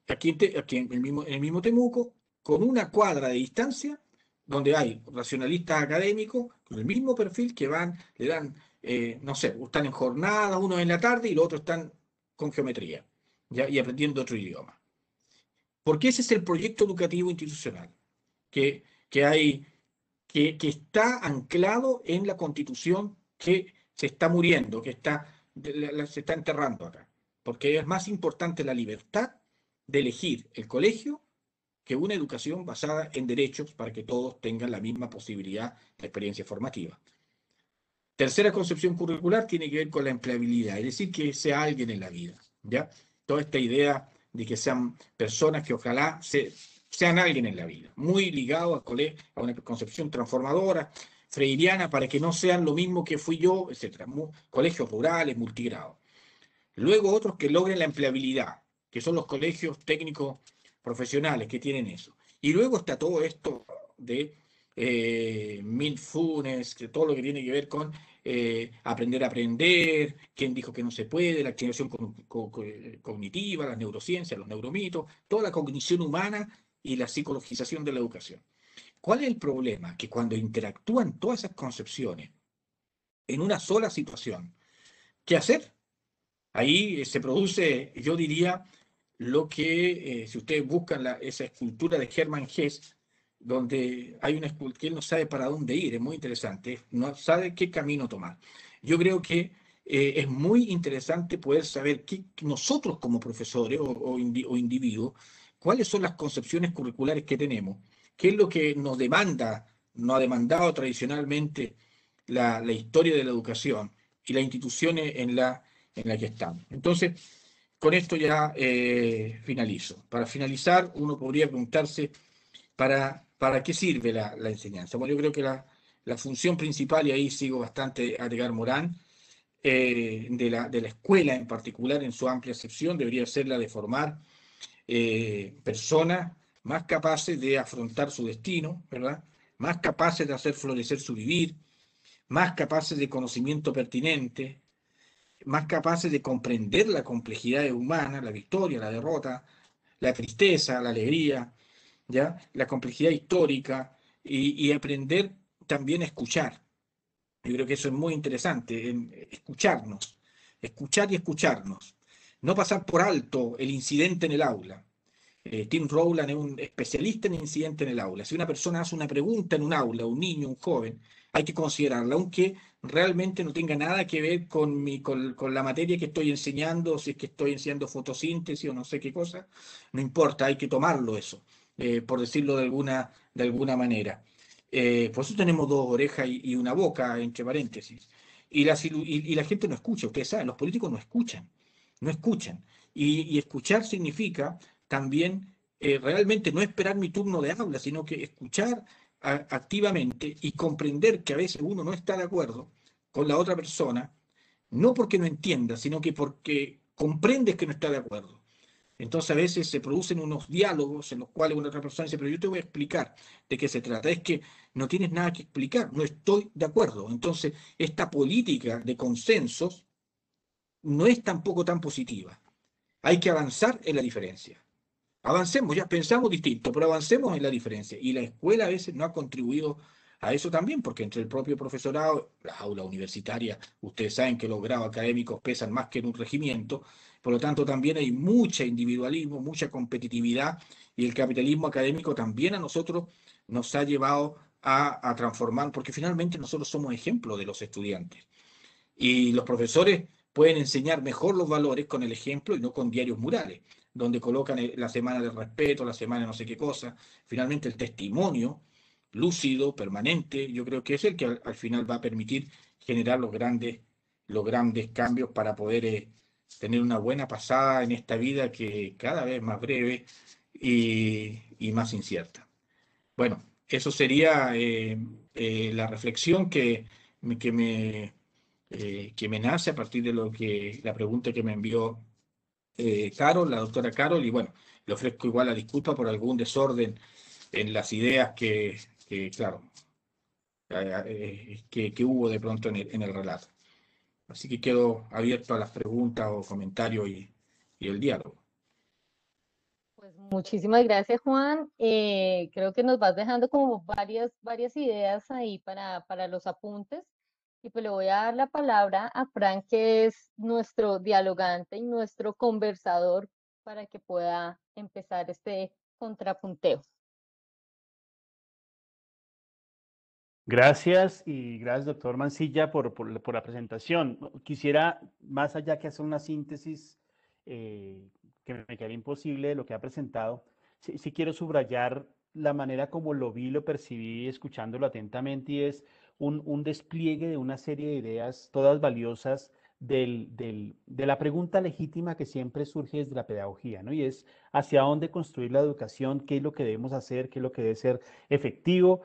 aquí en el mismo Temuco, con una cuadra de distancia, donde hay racionalistas académicos, con el mismo perfil que le dan, no sé, están en jornada, unos en la tarde y los otros están con geometría, ¿ya? Y aprendiendo otro idioma. Porque ese es el proyecto educativo institucional, que hay, que está anclado en la Constitución que se está muriendo, se está enterrando acá. Porque es más importante la libertad de elegir el colegio que una educación basada en derechos para que todos tengan la misma posibilidad de experiencia formativa. Tercera concepción curricular tiene que ver con la empleabilidad, es decir, que sea alguien en la vida, ¿ya? Toda esta idea de que sean personas que ojalá sean alguien en la vida, muy ligado a una concepción transformadora, freiriana, para que no sean lo mismo que fui yo, etc. Colegios rurales, multigrados. Luego otros que logren la empleabilidad, que son los colegios técnicos profesionales que tienen eso. Y luego está todo esto de mindfulness, que todo lo que tiene que ver con aprender a aprender, quién dijo que no se puede, la activación cognitiva, las neurociencias, los neuromitos, toda la cognición humana y la psicologización de la educación. ¿Cuál es el problema? Que cuando interactúan todas esas concepciones en una sola situación, ¿qué hacer? Ahí se produce, yo diría, lo que, si ustedes buscan esa escultura de Hermann Hesse, donde hay una escultura que él no sabe para dónde ir, es muy interesante, no sabe qué camino tomar. Yo creo que es muy interesante poder saber nosotros como profesores o individuos, cuáles son las concepciones curriculares que tenemos, qué es lo que nos ha demandado tradicionalmente la historia de la educación y las instituciones en la que estamos. Entonces, con esto ya finalizo. Para finalizar, uno podría preguntarse ¿para qué sirve la enseñanza? Bueno, yo creo que la función principal, y ahí sigo bastante a Edgar Morán, de la escuela en particular, en su amplia acepción, debería ser la de formar personas más capaces de afrontar su destino, ¿verdad? Más capaces de hacer florecer su vivir, más capaces de conocimiento pertinente, más capaces de comprender la complejidad humana, la victoria, la derrota, la tristeza, la alegría, ¿ya? La complejidad histórica y aprender también a escuchar. Yo creo que eso es muy interesante, escucharnos, escuchar y escucharnos. No pasar por alto el incidente en el aula. Tim Rowland es un especialista en incidentes en el aula. Si una persona hace una pregunta en un aula, un niño, un joven, hay que considerarla, aunque realmente no tenga nada que ver con la materia que estoy enseñando, si es que estoy enseñando fotosíntesis o no sé qué cosa, no importa, hay que tomarlo eso, por decirlo de alguna manera. Por eso tenemos dos orejas y una boca, entre paréntesis. Y la gente no escucha, ustedes saben, los políticos no escuchan, no escuchan. Y escuchar significa también realmente no esperar mi turno de habla, sino que escuchar activamente y comprender que a veces uno no está de acuerdo con la otra persona, no porque no entienda, sino que porque comprendes que no está de acuerdo. Entonces a veces se producen unos diálogos en los cuales una otra persona dice, pero yo te voy a explicar de qué se trata. Es que no tienes nada que explicar, no estoy de acuerdo. Entonces esta política de consensos no es tampoco tan positiva. Hay que avanzar en la diferencia. Avancemos, ya pensamos distinto, pero avancemos en la diferencia. Y la escuela a veces no ha contribuido a eso también, porque entre el propio profesorado, las aulas universitarias, ustedes saben que los grados académicos pesan más que en un regimiento, por lo tanto también hay mucho individualismo, mucha competitividad, y el capitalismo académico también a nosotros nos ha llevado a transformar, porque finalmente nosotros somos ejemplo de los estudiantes. Y los profesores pueden enseñar mejor los valores con el ejemplo y no con diarios murales, donde colocan la semana del respeto, la semana de no sé qué cosa. Finalmente el testimonio lúcido, permanente, yo creo que es el que al final va a permitir generar los grandes cambios para poder tener una buena pasada en esta vida que cada vez más breve y más incierta. Bueno, eso sería la reflexión que me, que me nace a partir de la pregunta que me envió Carol, la doctora Carol, y bueno, le ofrezco igual la disculpa por algún desorden en las ideas claro, que hubo de pronto en el relato. Así que quedo abierto a las preguntas o comentarios y el diálogo. Pues muchísimas gracias, Juan. Creo que nos vas dejando como varias ideas ahí para los apuntes. Y pues le voy a dar la palabra a Frank, que es nuestro dialogante y nuestro conversador, para que pueda empezar este contrapunteo. Gracias y gracias, doctor Mancilla, por la presentación. Quisiera, más allá que hacer una síntesis que me queda imposible de lo que ha presentado, sí quiero subrayar la manera como lo vi, lo percibí, escuchándolo atentamente, y es un despliegue de una serie de ideas, todas valiosas, de la pregunta legítima que siempre surge desde la pedagogía, ¿no? Y es hacia dónde construir la educación, qué es lo que debemos hacer, qué es lo que debe ser efectivo,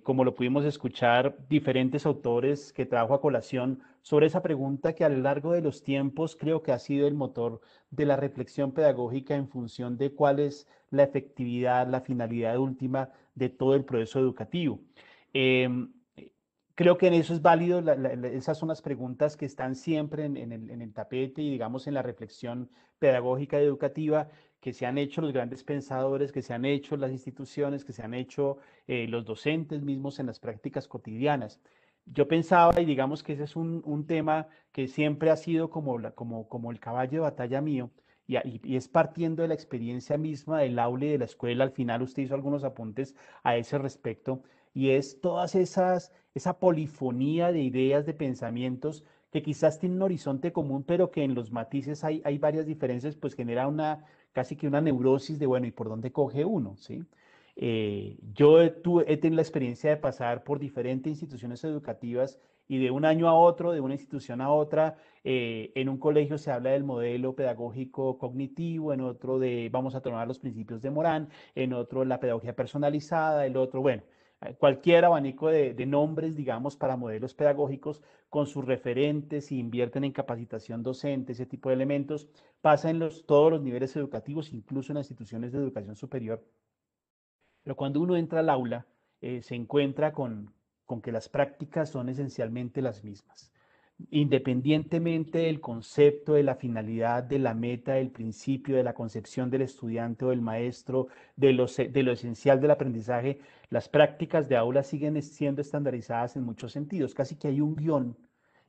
como lo pudimos escuchar, diferentes autores que trajo a colación sobre esa pregunta que a lo largo de los tiempos creo que ha sido el motor de la reflexión pedagógica en función de cuál es la efectividad, la finalidad última de todo el proceso educativo. Creo que en eso es válido, esas son las preguntas que están siempre en el tapete y digamos en la reflexión pedagógica y educativa que se han hecho los grandes pensadores, que se han hecho las instituciones, que se han hecho los docentes mismos en las prácticas cotidianas. Yo pensaba, y digamos que ese es un tema que siempre ha sido como el caballo de batalla mío, y es partiendo de la experiencia misma del aula y de la escuela. Al final usted hizo algunos apuntes a ese respecto, y es esa polifonía de ideas, de pensamientos que quizás tienen un horizonte común, pero que en los matices hay varias diferencias, pues genera casi que una neurosis de, bueno, ¿y por dónde coge uno? ¿Sí? Yo he tenido la experiencia de pasar por diferentes instituciones educativas, y de un año a otro, de una institución a otra, en un colegio se habla del modelo pedagógico cognitivo, en otro vamos a tomar los principios de Morán, en otro la pedagogía personalizada, el otro, bueno, cualquier abanico de nombres, digamos, para modelos pedagógicos con sus referentes, y invierten en capacitación docente, ese tipo de elementos, pasa en todos los niveles educativos, incluso en las instituciones de educación superior. Pero cuando uno entra al aula, se encuentra con que las prácticas son esencialmente las mismas. Independientemente del concepto, de la finalidad, de la meta, del principio, de la concepción del estudiante o del maestro, de lo esencial del aprendizaje, las prácticas de aula siguen siendo estandarizadas en muchos sentidos. Casi que hay un guión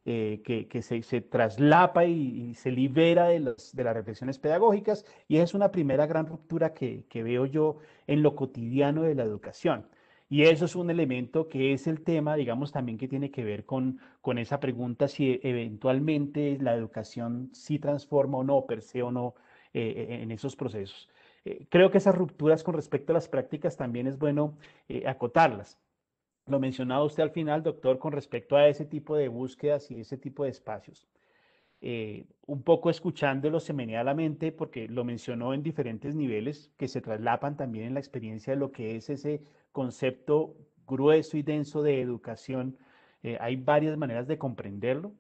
que se traslapa y se libera de las reflexiones pedagógicas, y es una primera gran ruptura que veo yo en lo cotidiano de la educación. Y eso es un elemento que es el tema, digamos, también que tiene que ver con esa pregunta si eventualmente la educación sí transforma o no, per se o no, en esos procesos. Creo que esas rupturas con respecto a las prácticas también es bueno acotarlas. Lo mencionaba usted al final, doctor, con respecto a ese tipo de búsquedas y ese tipo de espacios. Un poco escuchándolo se me venía a la mente, porque lo mencionó en diferentes niveles que se traslapan también en la experiencia de lo que es ese concepto grueso y denso de educación. Hay varias maneras de comprenderlo.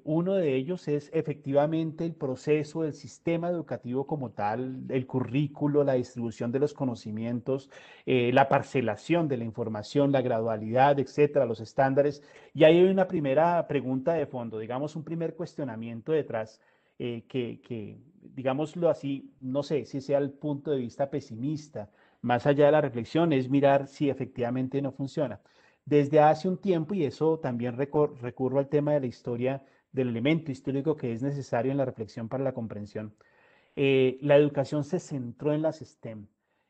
Uno de ellos es efectivamente el proceso del sistema educativo como tal, el currículo, la distribución de los conocimientos, la parcelación de la información, la gradualidad, etcétera, los estándares. Y ahí hay una primera pregunta de fondo, digamos, un primer cuestionamiento detrás, digámoslo así, no sé si sea el punto de vista pesimista, más allá de la reflexión, es mirar si efectivamente no funciona. desde hace un tiempo, y eso también recurro al tema de la historia, del elemento histórico que es necesario en la reflexión para la comprensión. La educación se centró en las STEM,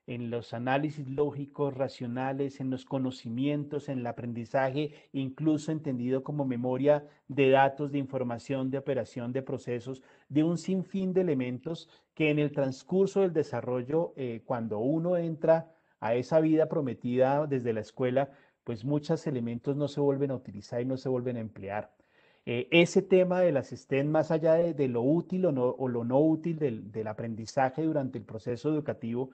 en los análisis lógicos, racionales, en los conocimientos, en el aprendizaje, incluso entendido como memoria de datos, de información, de operación, de procesos, de un sinfín de elementos que en el transcurso del desarrollo, cuando uno entra a esa vida prometida desde la escuela, pues muchos elementos no se vuelven a utilizar y no se vuelven a emplear. Ese tema de las STEM, más allá de lo útil o lo no útil del aprendizaje durante el proceso educativo,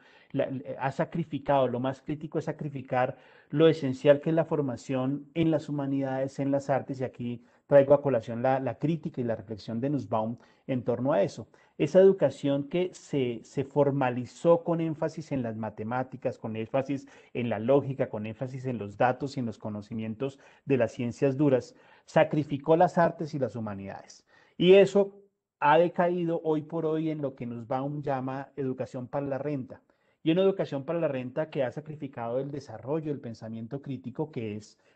ha sacrificado, lo más crítico es sacrificar lo esencial que es la formación en las humanidades, en las artes, y aquí traigo a colación la crítica y la reflexión de Nussbaum en torno a eso. Esa educación que se formalizó con énfasis en las matemáticas, con énfasis en la lógica, con énfasis en los datos y en los conocimientos de las ciencias duras, sacrificó las artes y las humanidades. Y eso ha decaído hoy por hoy en lo que Nussbaum llama educación para la renta. Y una educación para la renta que ha sacrificado el desarrollo del pensamiento crítico,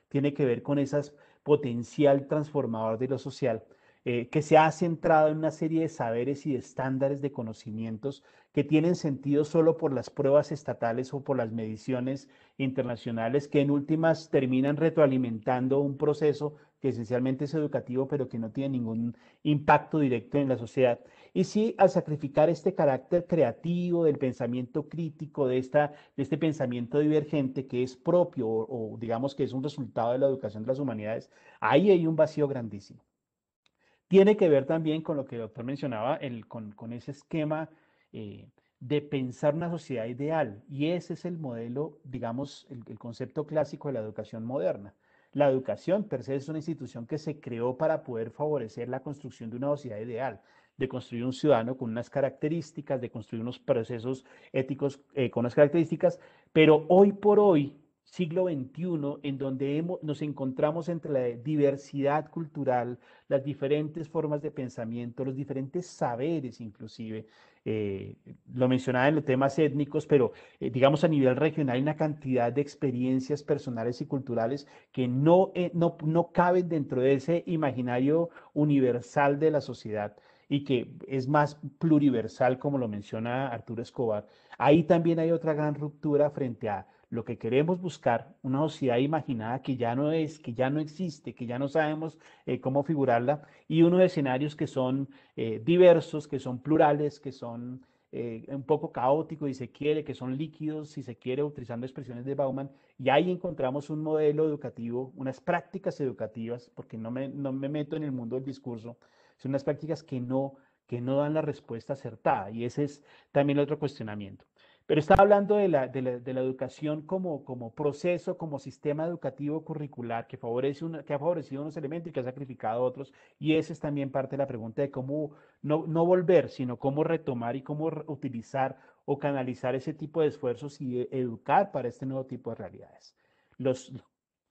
tiene que ver con ese potencial transformador de lo social, que se ha centrado en una serie de saberes y de estándares de conocimientos que tienen sentido solo por las pruebas estatales o por las mediciones internacionales, que en últimas terminan retroalimentando un proceso que esencialmente es educativo, pero que no tiene ningún impacto directo en la sociedad. Y sí, al sacrificar este carácter creativo del pensamiento crítico, de este pensamiento divergente que es propio o digamos que es un resultado de la educación de las humanidades, ahí hay un vacío grandísimo. Tiene que ver también con lo que el doctor mencionaba, con ese esquema de pensar una sociedad ideal. Y ese es el modelo, digamos, el concepto clásico de la educación moderna. La educación per se es una institución que se creó para poder favorecer la construcción de una sociedad ideal, de construir un ciudadano con unas características, de construir unos procesos éticos con unas características, pero hoy por hoy, siglo XXI, en donde nos encontramos entre la diversidad cultural, las diferentes formas de pensamiento, los diferentes saberes inclusive. Lo mencionaba en los temas étnicos, pero digamos a nivel regional hay una cantidad de experiencias personales y culturales que no caben dentro de ese imaginario universal de la sociedad y que es más pluriversal, como lo menciona Arturo Escobar. Ahí también hay otra gran ruptura frente a lo que queremos buscar, una sociedad imaginada que ya no es, que ya no existe, que ya no sabemos cómo figurarla, y unos escenarios que son diversos, que son plurales, que son un poco caóticos, si se quiere, que son líquidos, si se quiere, utilizando expresiones de Bauman, y ahí encontramos un modelo educativo, unas prácticas educativas, porque no me meto en el mundo del discurso, son unas prácticas que no dan la respuesta acertada, y ese es también otro cuestionamiento. Pero estaba hablando de la educación como proceso, como sistema educativo curricular que ha favorecido unos elementos y que ha sacrificado otros. Y esa es también parte de la pregunta de cómo no volver, sino cómo retomar y cómo utilizar o canalizar ese tipo de esfuerzos y educar para este nuevo tipo de realidades. Los,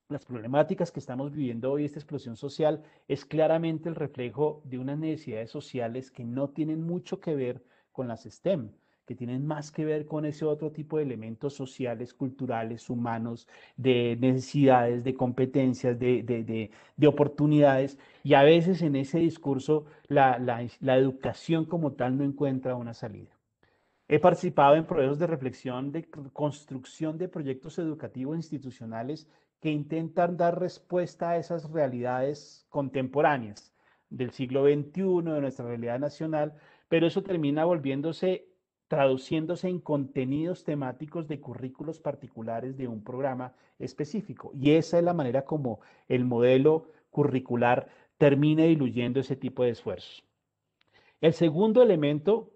las problemáticas que estamos viviendo hoy, esta explosión social, es claramente el reflejo de unas necesidades sociales que no tienen mucho que ver con las STEM, que tienen más que ver con ese otro tipo de elementos sociales, culturales, humanos, de necesidades, de competencias, de oportunidades. Y a veces en ese discurso la educación como tal no encuentra una salida. He participado en procesos de reflexión, de construcción de proyectos educativos institucionales que intentan dar respuesta a esas realidades contemporáneas del siglo XXI, de nuestra realidad nacional, pero eso termina traduciéndose en contenidos temáticos de currículos particulares de un programa específico. Y esa es la manera como el modelo curricular termina diluyendo ese tipo de esfuerzos. El segundo elemento,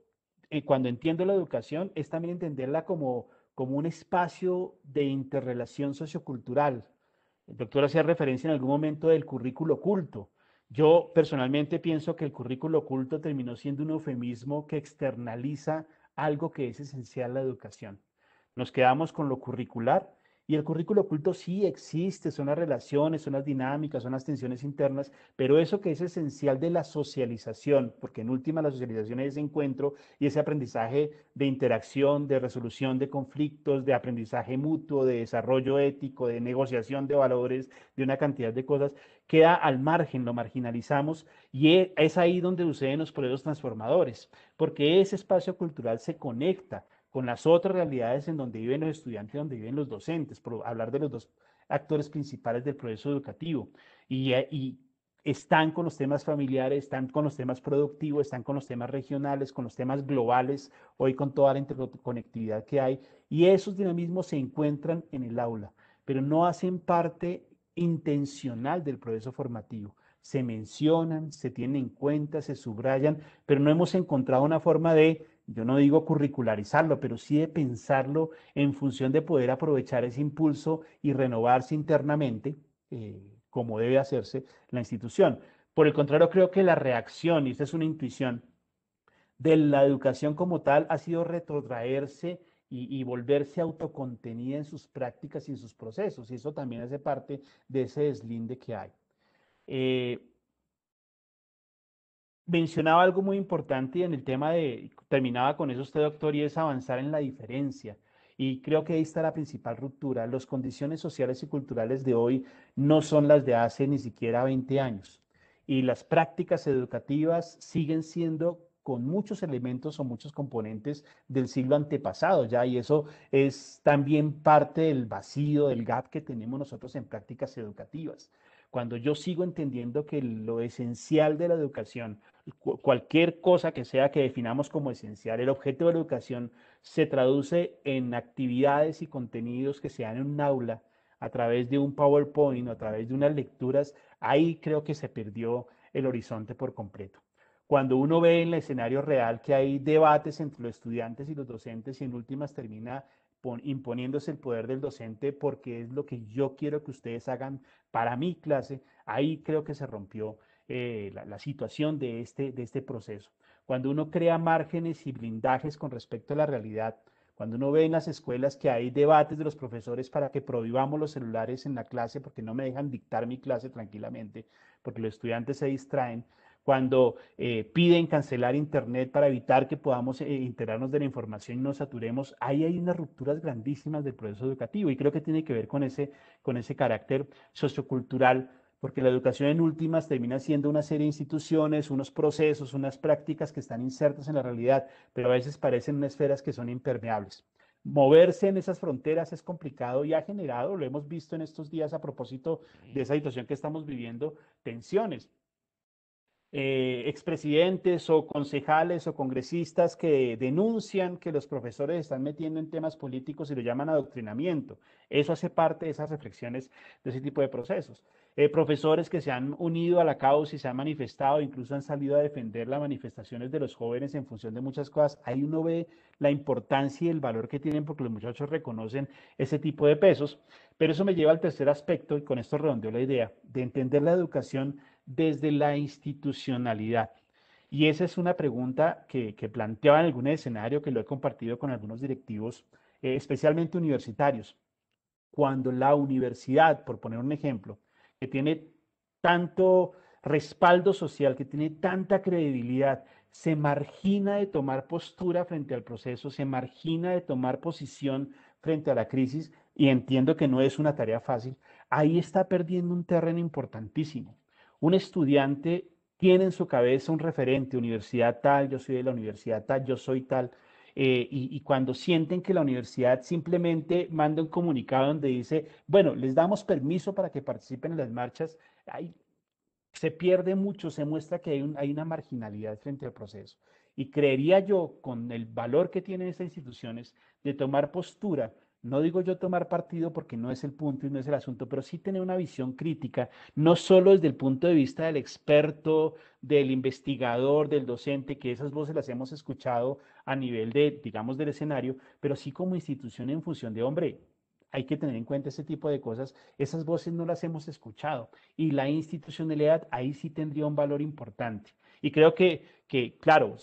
cuando entiendo la educación, es también entenderla como un espacio de interrelación sociocultural. El doctor hacía referencia en algún momento del currículo oculto. Yo personalmente pienso que el currículo oculto terminó siendo un eufemismo que externaliza algo que es esencial a la educación. Nos quedamos con lo curricular Y el currículo oculto sí existe, son las relaciones, son las dinámicas, son las tensiones internas, pero eso que es esencial de la socialización, porque en última la socialización es ese encuentro y ese aprendizaje de interacción, de resolución de conflictos, de aprendizaje mutuo, de desarrollo ético, de negociación de valores, de una cantidad de cosas, queda al margen, lo marginalizamos y es ahí donde suceden los procesos transformadores, porque ese espacio cultural se conecta con las otras realidades en donde viven los estudiantes, donde viven los docentes, por hablar de los dos actores principales del proceso educativo. Y están con los temas familiares, están con los temas productivos, están con los temas regionales, con los temas globales, hoy con toda la interconectividad que hay. Y esos dinamismos se encuentran en el aula, pero no hacen parte intencional del proceso formativo. Se mencionan, se tienen en cuenta, se subrayan, pero no hemos encontrado una forma de, yo no digo curricularizarlo, pero sí de pensarlo en función de poder aprovechar ese impulso y renovarse internamente, como debe hacerse la institución. Por el contrario, creo que la reacción, y esta es una intuición, de la educación como tal ha sido retrotraerse y volverse autocontenida en sus prácticas y en sus procesos, y eso también hace parte de ese deslinde que hay. Eh, Mencionaba algo muy importante en el tema de, terminaba con eso usted, doctor, y es avanzar en la diferencia. Y creo que ahí está la principal ruptura. Las condiciones sociales y culturales de hoy no son las de hace ni siquiera 20 años. Y las prácticas educativas siguen siendo con muchos elementos o muchos componentes del siglo antepasado ya, y eso es también parte del vacío, del gap que tenemos nosotros en prácticas educativas. Cuando yo sigo entendiendo que lo esencial de la educación, cualquier cosa que sea que definamos como esencial, el objeto de la educación se traduce en actividades y contenidos que se dan en un aula a través de un PowerPoint o a través de unas lecturas, ahí creo que se perdió el horizonte por completo. Cuando uno ve en el escenario real que hay debates entre los estudiantes y los docentes y en últimas termina imponiéndose el poder del docente porque es lo que yo quiero que ustedes hagan para mi clase, ahí creo que se rompió la situación de este proceso. Cuando uno crea márgenes y blindajes con respecto a la realidad, cuando uno ve en las escuelas que hay debates de los profesores para que prohibamos los celulares en la clase porque no me dejan dictar mi clase tranquilamente, porque los estudiantes se distraen, cuando piden cancelar internet para evitar que podamos enterarnos de la información y nos saturemos, ahí hay unas rupturas grandísimas del proceso educativo y creo que tiene que ver con ese carácter sociocultural, porque la educación en últimas termina siendo una serie de instituciones, unos procesos, unas prácticas que están insertas en la realidad, pero a veces parecen unas esferas que son impermeables. Moverse en esas fronteras es complicado y ha generado, lo hemos visto en estos días a propósito de esa situación que estamos viviendo, tensiones. Expresidentes o concejales o congresistas que denuncian que los profesores están metiendo en temas políticos y lo llaman adoctrinamiento. Eso hace parte de esas reflexiones de ese tipo de procesos. Profesores que se han unido a la causa y se han manifestado, incluso han salido a defender las manifestaciones de los jóvenes en función de muchas cosas. Ahí uno ve la importancia y el valor que tienen porque los muchachos reconocen ese tipo de pesos. Pero eso me lleva al tercer aspecto, y con esto redondeo la idea, de entender la educación desde la institucionalidad. Y esa es una pregunta que planteaba en algún escenario que lo he compartido con algunos directivos, especialmente universitarios. Cuando la universidad, por poner un ejemplo, que tiene tanto respaldo social, que tiene tanta credibilidad, se margina de tomar postura frente al proceso, se margina de tomar posición frente a la crisis, y entiendo que no es una tarea fácil, ahí está perdiendo un terreno importantísimo. Un estudiante tiene en su cabeza un referente, universidad tal, yo soy de la universidad tal, yo soy tal, y cuando sienten que la universidad simplemente manda un comunicado donde dice, bueno, les damos permiso para que participen en las marchas, ahí se pierde mucho, se muestra que hay una marginalidad frente al proceso. Y creería yo, con el valor que tienen estas instituciones, de tomar postura, no digo yo tomar partido porque no es el punto y no es el asunto, pero sí tener una visión crítica, no solo desde el punto de vista del experto, del investigador, del docente, que esas voces las hemos escuchado a nivel de, digamos, del escenario, pero sí como institución en función de, hombre, hay que tener en cuenta ese tipo de cosas, esas voces no las hemos escuchado y la institucionalidad ahí sí tendría un valor importante. Y creo que claro,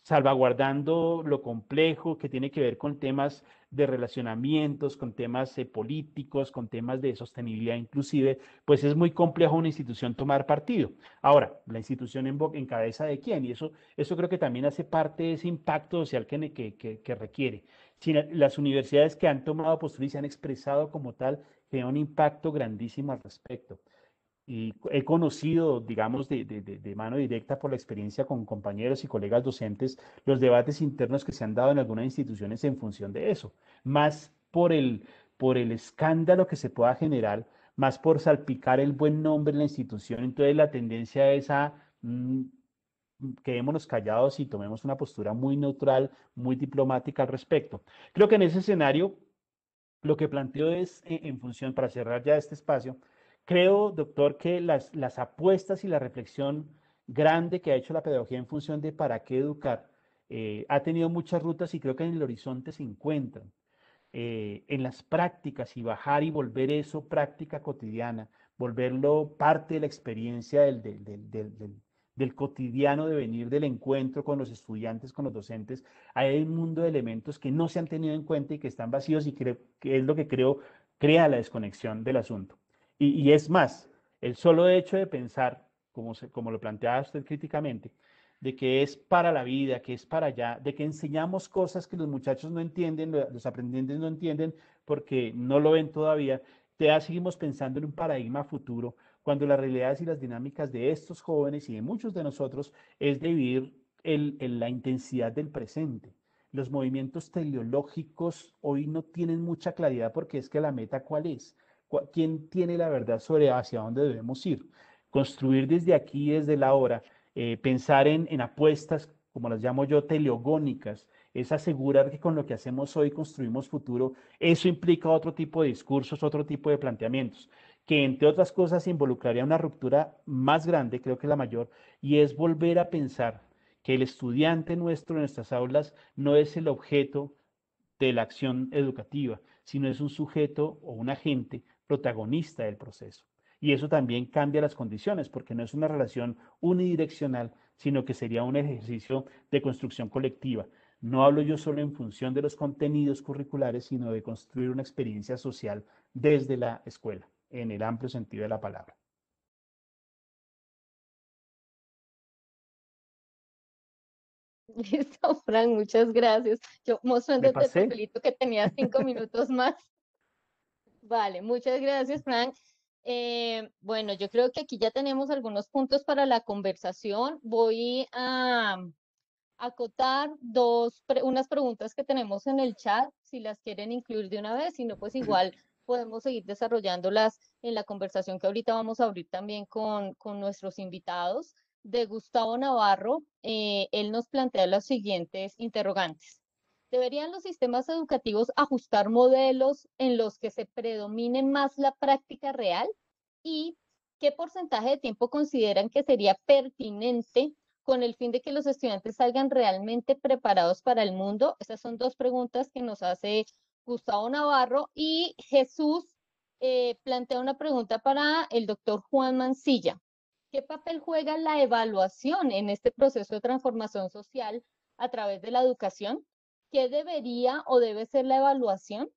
salvaguardando lo complejo que tiene que ver con temas de relacionamientos, con temas políticos, con temas de sostenibilidad inclusive, pues es muy complejo una institución tomar partido. Ahora, la institución en cabeza de quién, y eso creo que también hace parte de ese impacto social que requiere. Si las universidades que han tomado postura y se han expresado como tal, tienen un impacto grandísimo al respecto. Y he conocido, digamos, de mano directa por la experiencia con compañeros y colegas docentes, los debates internos que se han dado en algunas instituciones en función de eso, más por el escándalo que se pueda generar, más por salpicar el buen nombre en la institución. Entonces la tendencia es a quedémonos callados y tomemos una postura muy neutral, muy diplomática al respecto. Creo que en ese escenario lo que planteo es, en función, para cerrar ya este espacio, creo, doctor, que las apuestas y la reflexión grande que ha hecho la pedagogía en función de para qué educar, ha tenido muchas rutas y creo que en el horizonte se encuentran. En las prácticas y bajar y volver eso práctica cotidiana, volverlo parte de la experiencia del cotidiano de venir del encuentro con los estudiantes, con los docentes. Hay un mundo de elementos que no se han tenido en cuenta y que están vacíos y creo que es lo que creo crea la desconexión del asunto. Y es más, el solo hecho de pensar, como lo planteaba usted críticamente, de que es para la vida, que es para allá, de que enseñamos cosas que los muchachos no entienden, los aprendientes no entienden porque no lo ven todavía, ya seguimos pensando en un paradigma futuro, cuando las realidades y las dinámicas de estos jóvenes y de muchos de nosotros es de vivir la intensidad del presente. Los movimientos teleológicos hoy no tienen mucha claridad porque es que la meta ¿cuál es? ¿Quién tiene la verdad sobre hacia dónde debemos ir? Construir desde aquí, desde la hora, pensar en apuestas, como las llamo yo, teleogónicas, es asegurar que con lo que hacemos hoy construimos futuro. Eso implica otro tipo de discursos, otro tipo de planteamientos, que entre otras cosas involucraría una ruptura más grande, creo que la mayor, y es volver a pensar que el estudiante nuestro en nuestras aulas no es el objeto de la acción educativa, sino es un sujeto o un agente protagonista del proceso. Y eso también cambia las condiciones, porque no es una relación unidireccional, sino que sería un ejercicio de construcción colectiva. No hablo yo solo en función de los contenidos curriculares, sino de construir una experiencia social desde la escuela, en el amplio sentido de la palabra. Listo, Frank, muchas gracias. Yo ¿Me mostrándote el pasé? papelito que tenía 5 minutos más. Vale, muchas gracias, Frank. Bueno, yo creo que aquí ya tenemos algunos puntos para la conversación. Voy a acotar unas preguntas que tenemos en el chat, si las quieren incluir de una vez, si no, pues igual podemos seguir desarrollándolas en la conversación que ahorita vamos a abrir también con nuestros invitados. De Gustavo Navarro, él nos plantea los siguientes interrogantes. ¿Deberían los sistemas educativos ajustar modelos en los que se predomine más la práctica real? ¿Y qué porcentaje de tiempo consideran que sería pertinente con el fin de que los estudiantes salgan realmente preparados para el mundo? Esas son dos preguntas que nos hace Gustavo Navarro, y Jesús plantea una pregunta para el doctor Juan Mancilla. ¿Qué papel juega la evaluación en este proceso de transformación social a través de la educación? ¿Qué debería o debe ser la evaluación?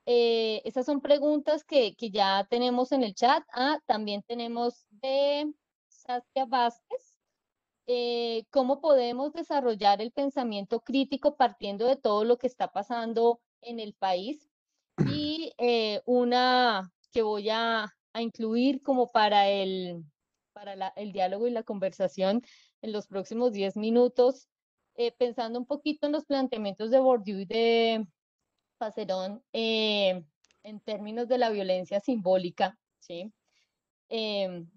Esas son preguntas que ya tenemos en el chat. También tenemos de Saskia Vázquez. ¿Cómo podemos desarrollar el pensamiento crítico partiendo de todo lo que está pasando en el país? Y una que voy a incluir como para el diálogo y la conversación en los próximos 10 minutos, pensando un poquito en los planteamientos de Bourdieu y de Passerón, en términos de la violencia simbólica, ¿sí? Em,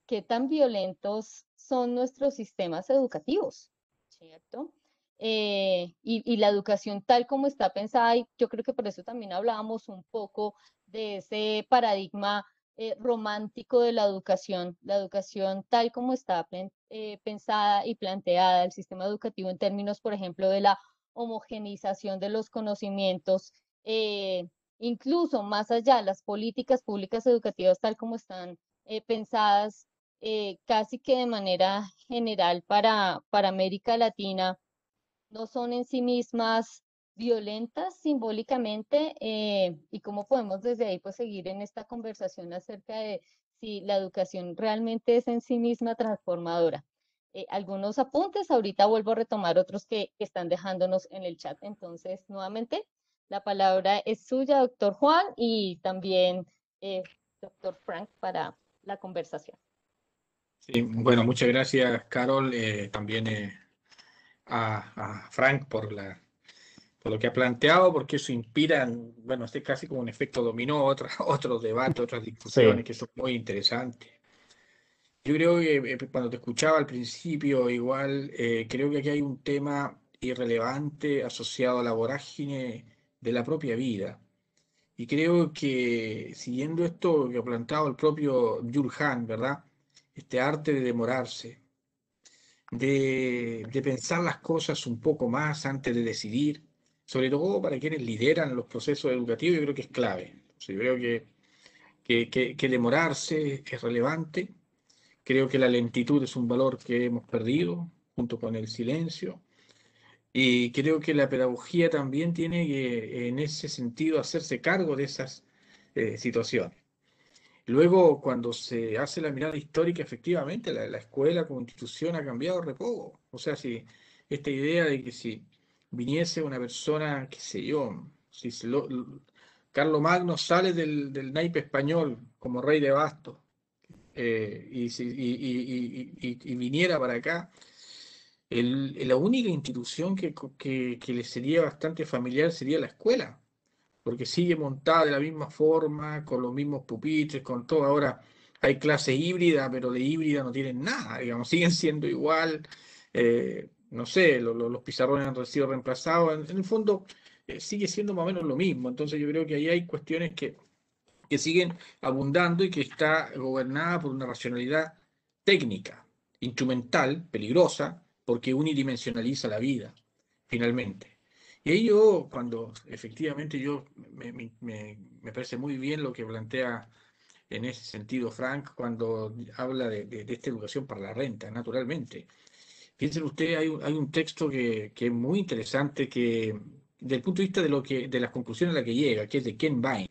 ¿Qué tan violentos son nuestros sistemas educativos? ¿Cierto? Y la educación tal como está pensada, y yo creo que por eso también hablábamos un poco de ese paradigma romántico de la educación tal como está pensada y planteada, el sistema educativo en términos, por ejemplo, de la homogeneización de los conocimientos, incluso más allá, las políticas públicas educativas tal como están pensadas, casi que de manera general para América Latina no son en sí mismas violentas simbólicamente, y cómo podemos desde ahí pues seguir en esta conversación acerca de si la educación realmente es en sí misma transformadora. Algunos apuntes, ahorita vuelvo a retomar otros que están dejándonos en el chat. Entonces, nuevamente, la palabra es suya, doctor Juan, y también doctor Frank para la conversación. Sí, bueno, muchas gracias, Carol, también a Frank por lo que ha planteado, porque eso inspira, bueno, este casi como un efecto dominó, otros debates, otras discusiones Sí. que son muy interesantes. Yo creo que cuando te escuchaba al principio, igual, creo que aquí hay un tema irrelevante asociado a la vorágine de la propia vida. Y creo que siguiendo esto que ha planteado el propio Jules Han, ¿verdad? Este arte de demorarse, de pensar las cosas un poco más antes de decidir, sobre todo para quienes lideran los procesos educativos, yo creo que es clave. O sea, yo creo que demorarse es relevante. Creo que la lentitud es un valor que hemos perdido junto con el silencio. Y creo que la pedagogía también tiene que, en ese sentido, hacerse cargo de esas situaciones. Luego, cuando se hace la mirada histórica, efectivamente, la escuela como institución ha cambiado re poco. O sea, si esta idea de que si viniese una persona, qué sé yo, si Carlos Magno sale del naipe español como rey de bastos, y viniera para acá, la única institución que le sería bastante familiar sería la escuela, porque sigue montada de la misma forma, con los mismos pupitres, con todo. Ahora hay clase híbrida, pero de híbrida no tienen nada, digamos, siguen siendo igual. No sé, los pizarrones han sido reemplazados. En el fondo, sigue siendo más o menos lo mismo. Entonces yo creo que ahí hay cuestiones que siguen abundando y que está gobernada por una racionalidad técnica, instrumental, peligrosa, porque unidimensionaliza la vida, finalmente. Y ahí yo, cuando efectivamente me parece muy bien lo que plantea en ese sentido Frank, cuando habla de esta educación para la renta, naturalmente. Piensen ustedes, hay un texto que es muy interesante, que desde el punto de vista de las conclusiones a las que llega, que es de Ken Vine.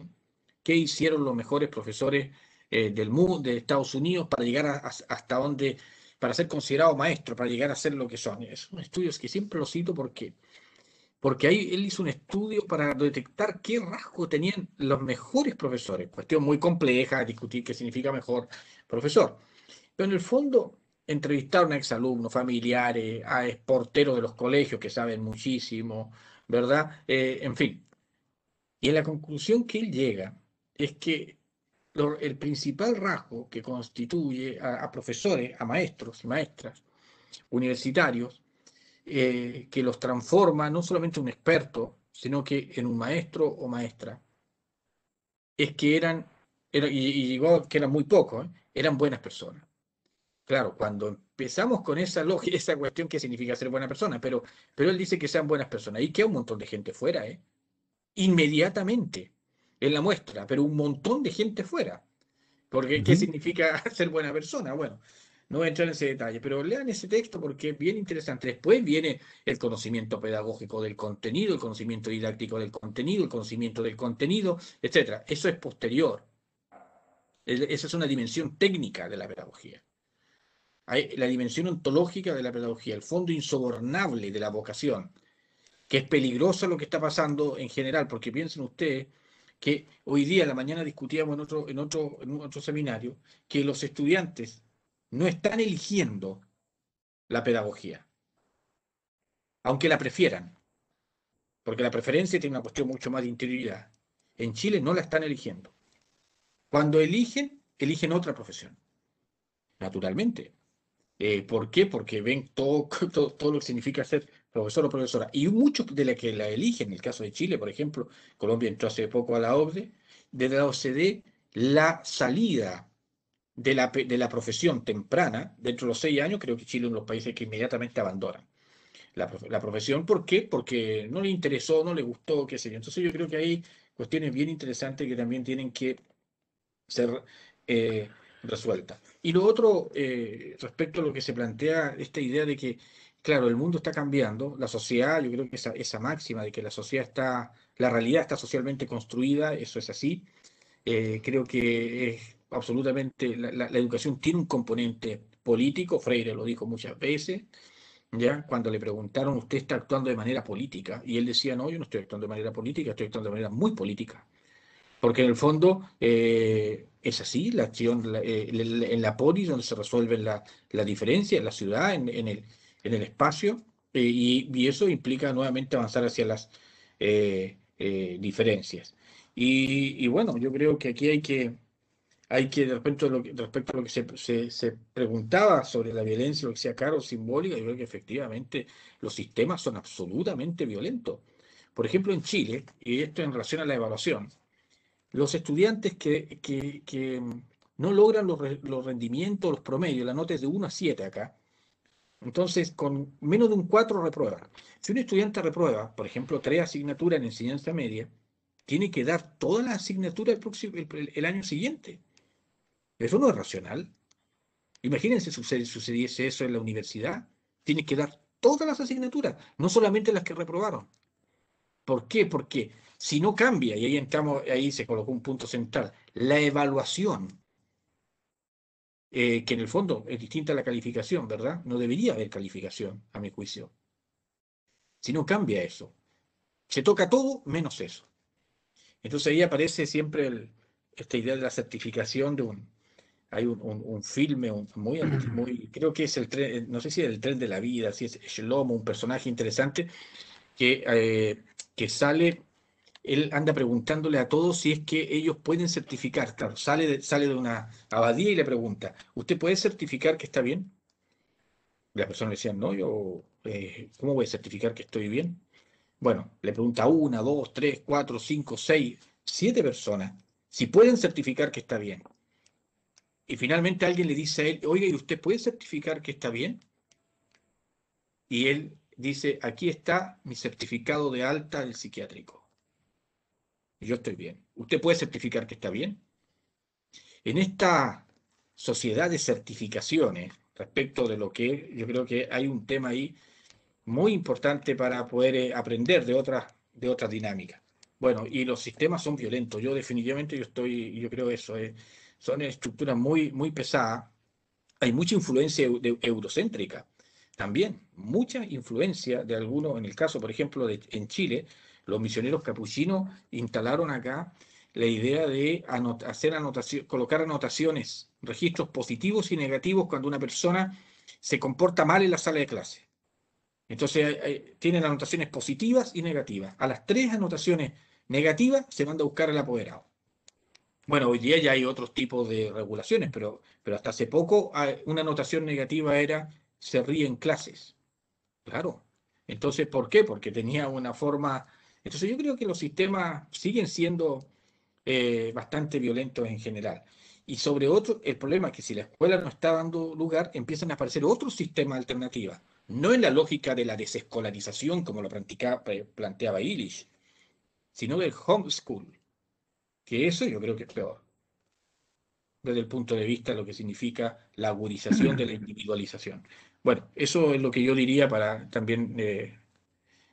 ¿Qué hicieron los mejores profesores del mundo, de Estados Unidos, para llegar hasta donde, para ser considerados maestros, para llegar a ser lo que son? Es un estudio que siempre lo cito porque ahí él hizo un estudio para detectar qué rasgo tenían los mejores profesores. Cuestión muy compleja, discutir qué significa mejor profesor. Pero en el fondo, entrevistaron a exalumnos, familiares, a porteros de los colegios que saben muchísimo, ¿verdad? En fin. Y en la conclusión que él llega es que el principal rasgo que constituye a profesores, a maestros y maestras universitarios, que los transforma no solamente en un experto, sino que en un maestro o maestra, es que y digo que eran muy pocos, eran buenas personas. Claro, cuando empezamos con esa lógica, esa cuestión, ¿qué significa ser buena persona? Pero él dice que sean buenas personas. Y queda un montón de gente fuera, inmediatamente en la muestra, pero un montón de gente fuera. Porque, ¿qué significa ser buena persona? Bueno, no voy a entrar en ese detalle, pero lean ese texto porque es bien interesante. Después viene el conocimiento pedagógico del contenido, el conocimiento didáctico del contenido, el conocimiento del contenido, etc. Eso es posterior. Esa es una dimensión técnica de la pedagogía. Hay la dimensión ontológica de la pedagogía, el fondo insobornable de la vocación, que es peligroso lo que está pasando en general, porque piensen ustedes que hoy día, en la mañana discutíamos en otro seminario, que los estudiantes no están eligiendo la pedagogía, aunque la prefieran, porque la preferencia tiene una cuestión mucho más de interioridad. En Chile no la están eligiendo. Cuando eligen otra profesión, naturalmente. ¿Por qué? Porque ven todo lo que significa ser profesor o profesora. Y muchos de los que la eligen, en el caso de Chile, por ejemplo, Colombia entró hace poco a la OCDE, desde la OCDE, la salida de la profesión temprana, dentro de los 6 años, creo que Chile es uno de los países que inmediatamente abandonan la profesión. ¿Por qué? Porque no le interesó, no le gustó, qué sé yo. Entonces yo creo que hay cuestiones bien interesantes que también tienen que ser resuelta. Y lo otro, respecto a lo que se plantea, esta idea de que, claro, el mundo está cambiando, la sociedad, yo creo que esa máxima de que la realidad está socialmente construida, eso es así. Creo que es absolutamente, la educación tiene un componente político, Freire lo dijo muchas veces, ¿ya? Cuando le preguntaron, ¿usted está actuando de manera política? Y él decía, no, yo no estoy actuando de manera política, estoy actuando de manera muy política. Porque en el fondo es así, la acción en la polis donde se resuelven la diferencia, en la ciudad, en el espacio, y eso implica nuevamente avanzar hacia las diferencias. Y bueno, yo creo que aquí respecto a lo que se preguntaba sobre la violencia, lo que sea caro, simbólica, yo creo que efectivamente los sistemas son absolutamente violentos. Por ejemplo, en Chile, y esto en relación a la evaluación, los estudiantes que no logran los rendimientos, los promedios, la nota es de 1 a 7 acá, entonces con menos de un 4 reprueba. Si un estudiante reprueba, por ejemplo, 3 asignaturas en enseñanza media, tiene que dar todas las asignaturas el año siguiente. Eso no es racional. Imagínense si sucediese eso en la universidad. Tiene que dar todas las asignaturas, no solamente las que reprobaron. ¿Por qué? Porque si no cambia, y ahí entramos, ahí se colocó un punto central, la evaluación, que en el fondo es distinta a la calificación, ¿verdad? No debería haber calificación, a mi juicio. Si no cambia eso, se toca todo menos eso. Entonces ahí aparece siempre esta idea de la certificación hay un filme creo que es el tren, no sé si es el tren de la vida, si es Shlomo, un personaje interesante que sale. Él anda preguntándole a todos si es que ellos pueden certificar. Claro, sale de una abadía y le pregunta, ¿usted puede certificar que está bien? La persona le decía, no, ¿cómo voy a certificar que estoy bien? Bueno, le pregunta a 1, 2, 3, 4, 5, 6, 7 personas si pueden certificar que está bien. Y finalmente alguien le dice a él, oiga, ¿y usted puede certificar que está bien? Y él dice, aquí está mi certificado de alta del psiquiátrico. Y yo estoy bien. ¿Usted puede certificar que está bien? En esta sociedad de certificaciones, respecto de lo que yo creo que hay un tema ahí muy importante para poder aprender de otras dinámicas. Bueno, y los sistemas son violentos. Yo creo eso, son estructuras muy pesadas. Hay mucha influencia eurocéntrica también, mucha influencia de algunos, en el caso, por ejemplo, en Chile, los misioneros capuchinos instalaron acá la idea de colocar anotaciones, registros positivos y negativos cuando una persona se comporta mal en la sala de clase. Entonces, tienen anotaciones positivas y negativas. A las 3 anotaciones negativas se manda a buscar al apoderado. Bueno, hoy día ya hay otros tipos de regulaciones, pero hasta hace poco una anotación negativa era se ríe en clases. Claro. Entonces, ¿por qué? Porque tenía una forma. Entonces, yo creo que los sistemas siguen siendo bastante violentos en general. Y sobre otro, el problema es que si la escuela no está dando lugar, empiezan a aparecer otros sistemas alternativos. No en la lógica de la desescolarización, como lo planteaba Illich, sino del homeschool, que eso yo creo que es peor desde el punto de vista de lo que significa la agudización de la individualización. Bueno, eso es lo que yo diría para también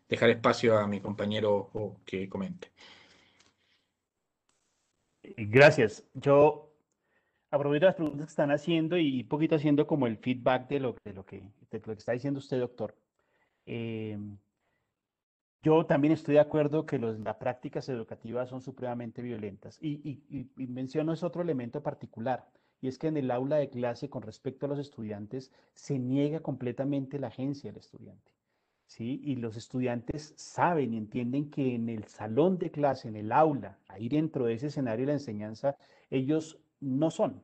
dejar espacio a mi compañero que comente. Gracias. Yo aprovecho las preguntas que están haciendo y un poquito haciendo como el feedback de lo que está diciendo usted, doctor. Yo también estoy de acuerdo que las prácticas educativas son supremamente violentas. Y menciono ese otro elemento particular, y es que en el aula de clase, con respecto a los estudiantes, se niega completamente la agencia del estudiante. ¿Sí? Y los estudiantes saben y entienden que en el salón de clase, en el aula, ahí dentro de ese escenario de la enseñanza, ellos no son.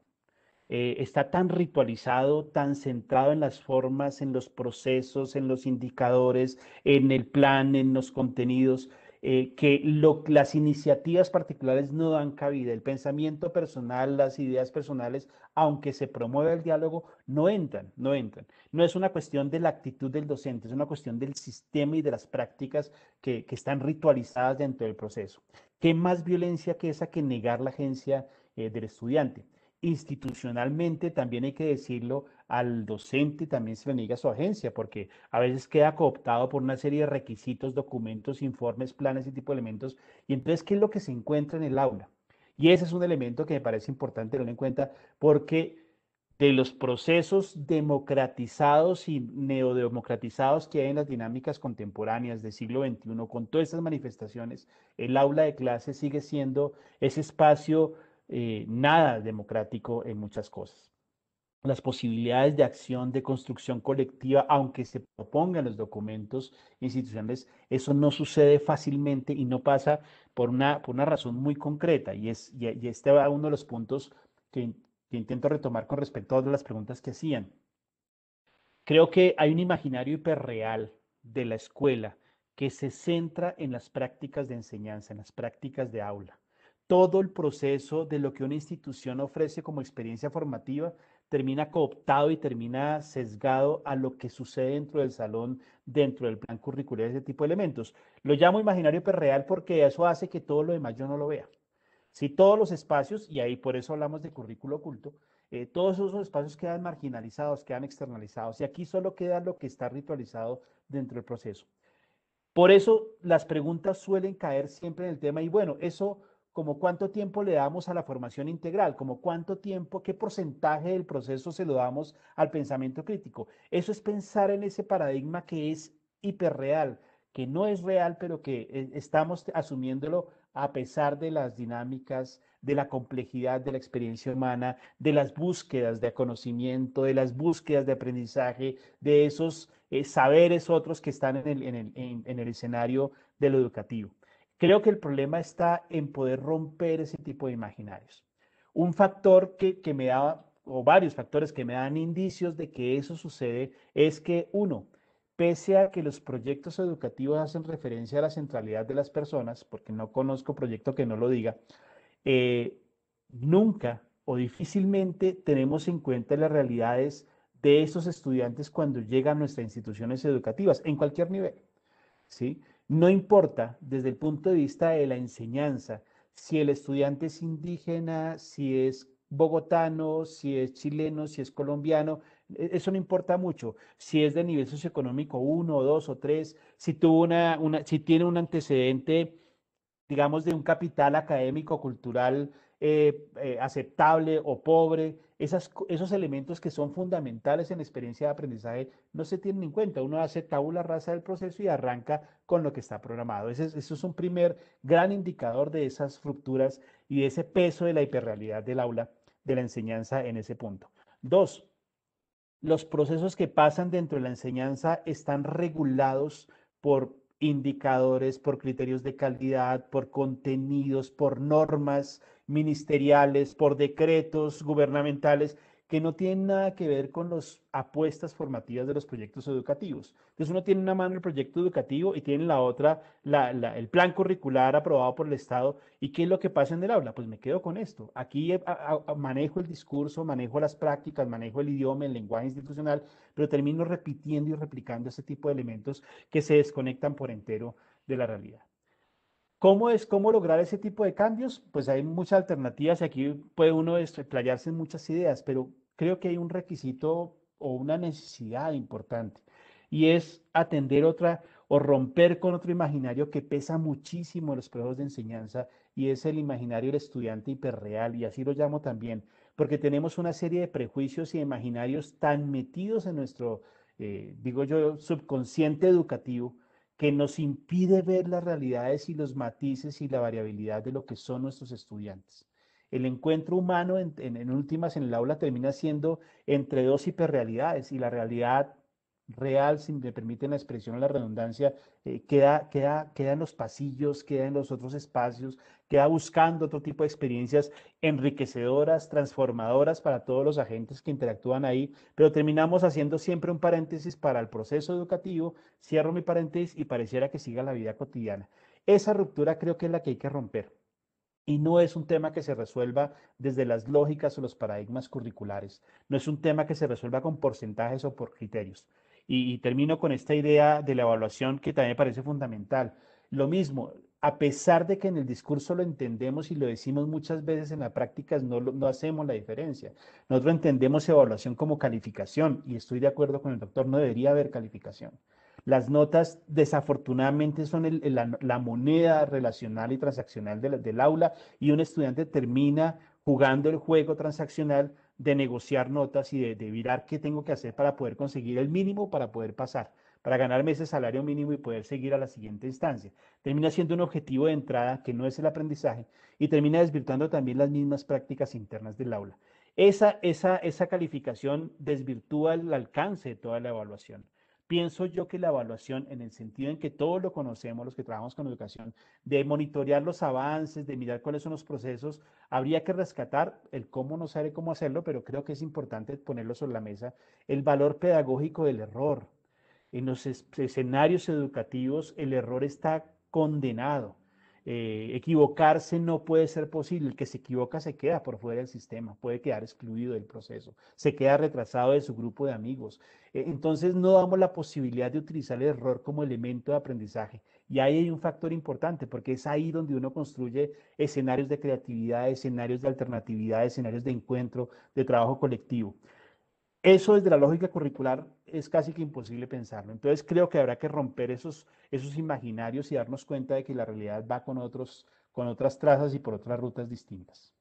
Está tan ritualizado, tan centrado en las formas, en los procesos, en los indicadores, en el plan, en los contenidos, que las iniciativas particulares no dan cabida. El pensamiento personal, las ideas personales, aunque se promueve el diálogo, no entran, no entran. No es una cuestión de la actitud del docente, es una cuestión del sistema y de las prácticas que están ritualizadas dentro del proceso. ¿Qué más violencia que esa que negar la agencia del estudiante? institucionalmente también hay que decirlo, al docente también se le niega su agencia, porque a veces queda cooptado por una serie de requisitos, documentos, informes, planes y tipo de elementos. Y entonces, ¿qué es lo que se encuentra en el aula? Y ese es un elemento que me parece importante tener en cuenta, porque de los procesos democratizados y neodemocratizados que hay en las dinámicas contemporáneas del siglo XXI, con todas estas manifestaciones, el aula de clase sigue siendo ese espacio nada democrático en muchas cosas. Las posibilidades de acción, de construcción colectiva, aunque se propongan los documentos institucionales, eso no sucede fácilmente y no pasa por una razón muy concreta. Y este va uno de los puntos que, que intento retomar con respecto a las preguntas que hacían. Creo que hay un imaginario hiperreal de la escuela que se centra en las prácticas de enseñanza, en las prácticas de aula. Todo el proceso de lo que una institución ofrece como experiencia formativa termina cooptado y termina sesgado a lo que sucede dentro del salón, dentro del plan curricular, ese tipo de elementos. Lo llamo imaginario hiperreal porque eso hace que todo lo demás yo no lo vea. Si todos los espacios, y ahí por eso hablamos de currículo oculto, todos esos espacios quedan marginalizados, quedan externalizados, y aquí solo queda lo que está ritualizado dentro del proceso. Por eso las preguntas suelen caer siempre en el tema, y bueno, eso como cuánto tiempo le damos a la formación integral, como cuánto tiempo, qué porcentaje del proceso se lo damos al pensamiento crítico. Eso es pensar en ese paradigma que es hiperreal, que no es real, pero que estamos asumiéndolo a pesar de las dinámicas, de la complejidad de la experiencia humana, de las búsquedas de conocimiento, de las búsquedas de aprendizaje, de esos saberes otros que están en el escenario de lo educativo. Creo que el problema está en poder romper ese tipo de imaginarios. Un factor que me da, o varios factores que me dan indicios de que eso sucede, es que uno, pese a que los proyectos educativos hacen referencia a la centralidad de las personas, porque no conozco proyecto que no lo diga, eh, nunca o difícilmente tenemos en cuenta las realidades de esos estudiantes cuando llegan a nuestras instituciones educativas, en cualquier nivel, ¿sí? No importa desde el punto de vista de la enseñanza, si el estudiante es indígena, si es bogotano, si es chileno, si es colombiano, eso no importa mucho. Si es de nivel socioeconómico 1, 2 o 3, si tuvo si tiene un antecedente, digamos, de un capital académico, cultural aceptable o pobre, esos elementos que son fundamentales en la experiencia de aprendizaje no se tienen en cuenta. Uno hace tabula rasa del proceso y arranca con lo que está programado. Eso es un primer gran indicador de esas rupturas y de ese peso de la hiperrealidad del aula, de la enseñanza en ese punto. Dos, los procesos que pasan dentro de la enseñanza están regulados por indicadores, por criterios de calidad, por contenidos, por normas ministeriales, por decretos gubernamentales que no tienen nada que ver con las apuestas formativas de los proyectos educativos. Entonces uno tiene una mano el proyecto educativo y tiene la otra el plan curricular aprobado por el Estado. ¿Y qué es lo que pasa en el aula? Pues me quedo con esto. Aquí manejo el discurso, manejo las prácticas, manejo el idioma, el lenguaje institucional, pero termino repitiendo y replicando ese tipo de elementos que se desconectan por entero de la realidad. ¿Cómo lograr ese tipo de cambios? Pues hay muchas alternativas y aquí puede uno explayarse en muchas ideas, pero creo que hay un requisito o una necesidad importante y es atender otra o romper con otro imaginario que pesa muchísimo en los procesos de enseñanza y es el imaginario del estudiante hiperreal y así lo llamo también, porque tenemos una serie de prejuicios y imaginarios tan metidos en nuestro, digo yo, subconsciente educativo que nos impide ver las realidades y los matices y la variabilidad de lo que son nuestros estudiantes. El encuentro humano, en últimas, en el aula termina siendo entre dos hiperrealidades y la realidad real, si me permiten la expresión o la redundancia, queda en los pasillos, queda en los otros espacios, queda buscando otro tipo de experiencias enriquecedoras, transformadoras para todos los agentes que interactúan ahí, pero terminamos haciendo siempre un paréntesis para el proceso educativo, cierro mi paréntesis y pareciera que siga la vida cotidiana. Esa ruptura creo que es la que hay que romper. Y no es un tema que se resuelva desde las lógicas o los paradigmas curriculares. No es un tema que se resuelva con porcentajes o por criterios. Y termino con esta idea de la evaluación que también me parece fundamental. Lo mismo, a pesar de que en el discurso lo entendemos y lo decimos muchas veces, en la práctica no hacemos la diferencia. Nosotros entendemos evaluación como calificación y estoy de acuerdo con el doctor, no debería haber calificación. Las notas desafortunadamente son la moneda relacional y transaccional del aula, y un estudiante termina jugando el juego transaccional de negociar notas y de mirar qué tengo que hacer para poder conseguir el mínimo para poder pasar, para ganarme ese salario mínimo y poder seguir a la siguiente instancia. Termina siendo un objetivo de entrada que no es el aprendizaje y termina desvirtuando también las mismas prácticas internas del aula. Esa calificación desvirtúa el alcance de toda la evaluación. Pienso yo que la evaluación, en el sentido en que todos lo conocemos, los que trabajamos con educación, de monitorear los avances, de mirar cuáles son los procesos, habría que rescatar el cómo, no sabe cómo hacerlo, pero creo que es importante ponerlo sobre la mesa, el valor pedagógico del error. En los escenarios educativos el error está condenado. Equivocarse no puede ser posible. El que se equivoca se queda por fuera del sistema, puede quedar excluido del proceso, se queda retrasado de su grupo de amigos. Entonces no damos la posibilidad de utilizar el error como elemento de aprendizaje. Y ahí hay un factor importante, porque es ahí donde uno construye escenarios de creatividad, escenarios de alternatividad, escenarios de encuentro, de trabajo colectivo. Eso desde la lógica curricular es casi que imposible pensarlo. Entonces creo que habrá que romper esos imaginarios y darnos cuenta de que la realidad va con otras trazas y por otras rutas distintas.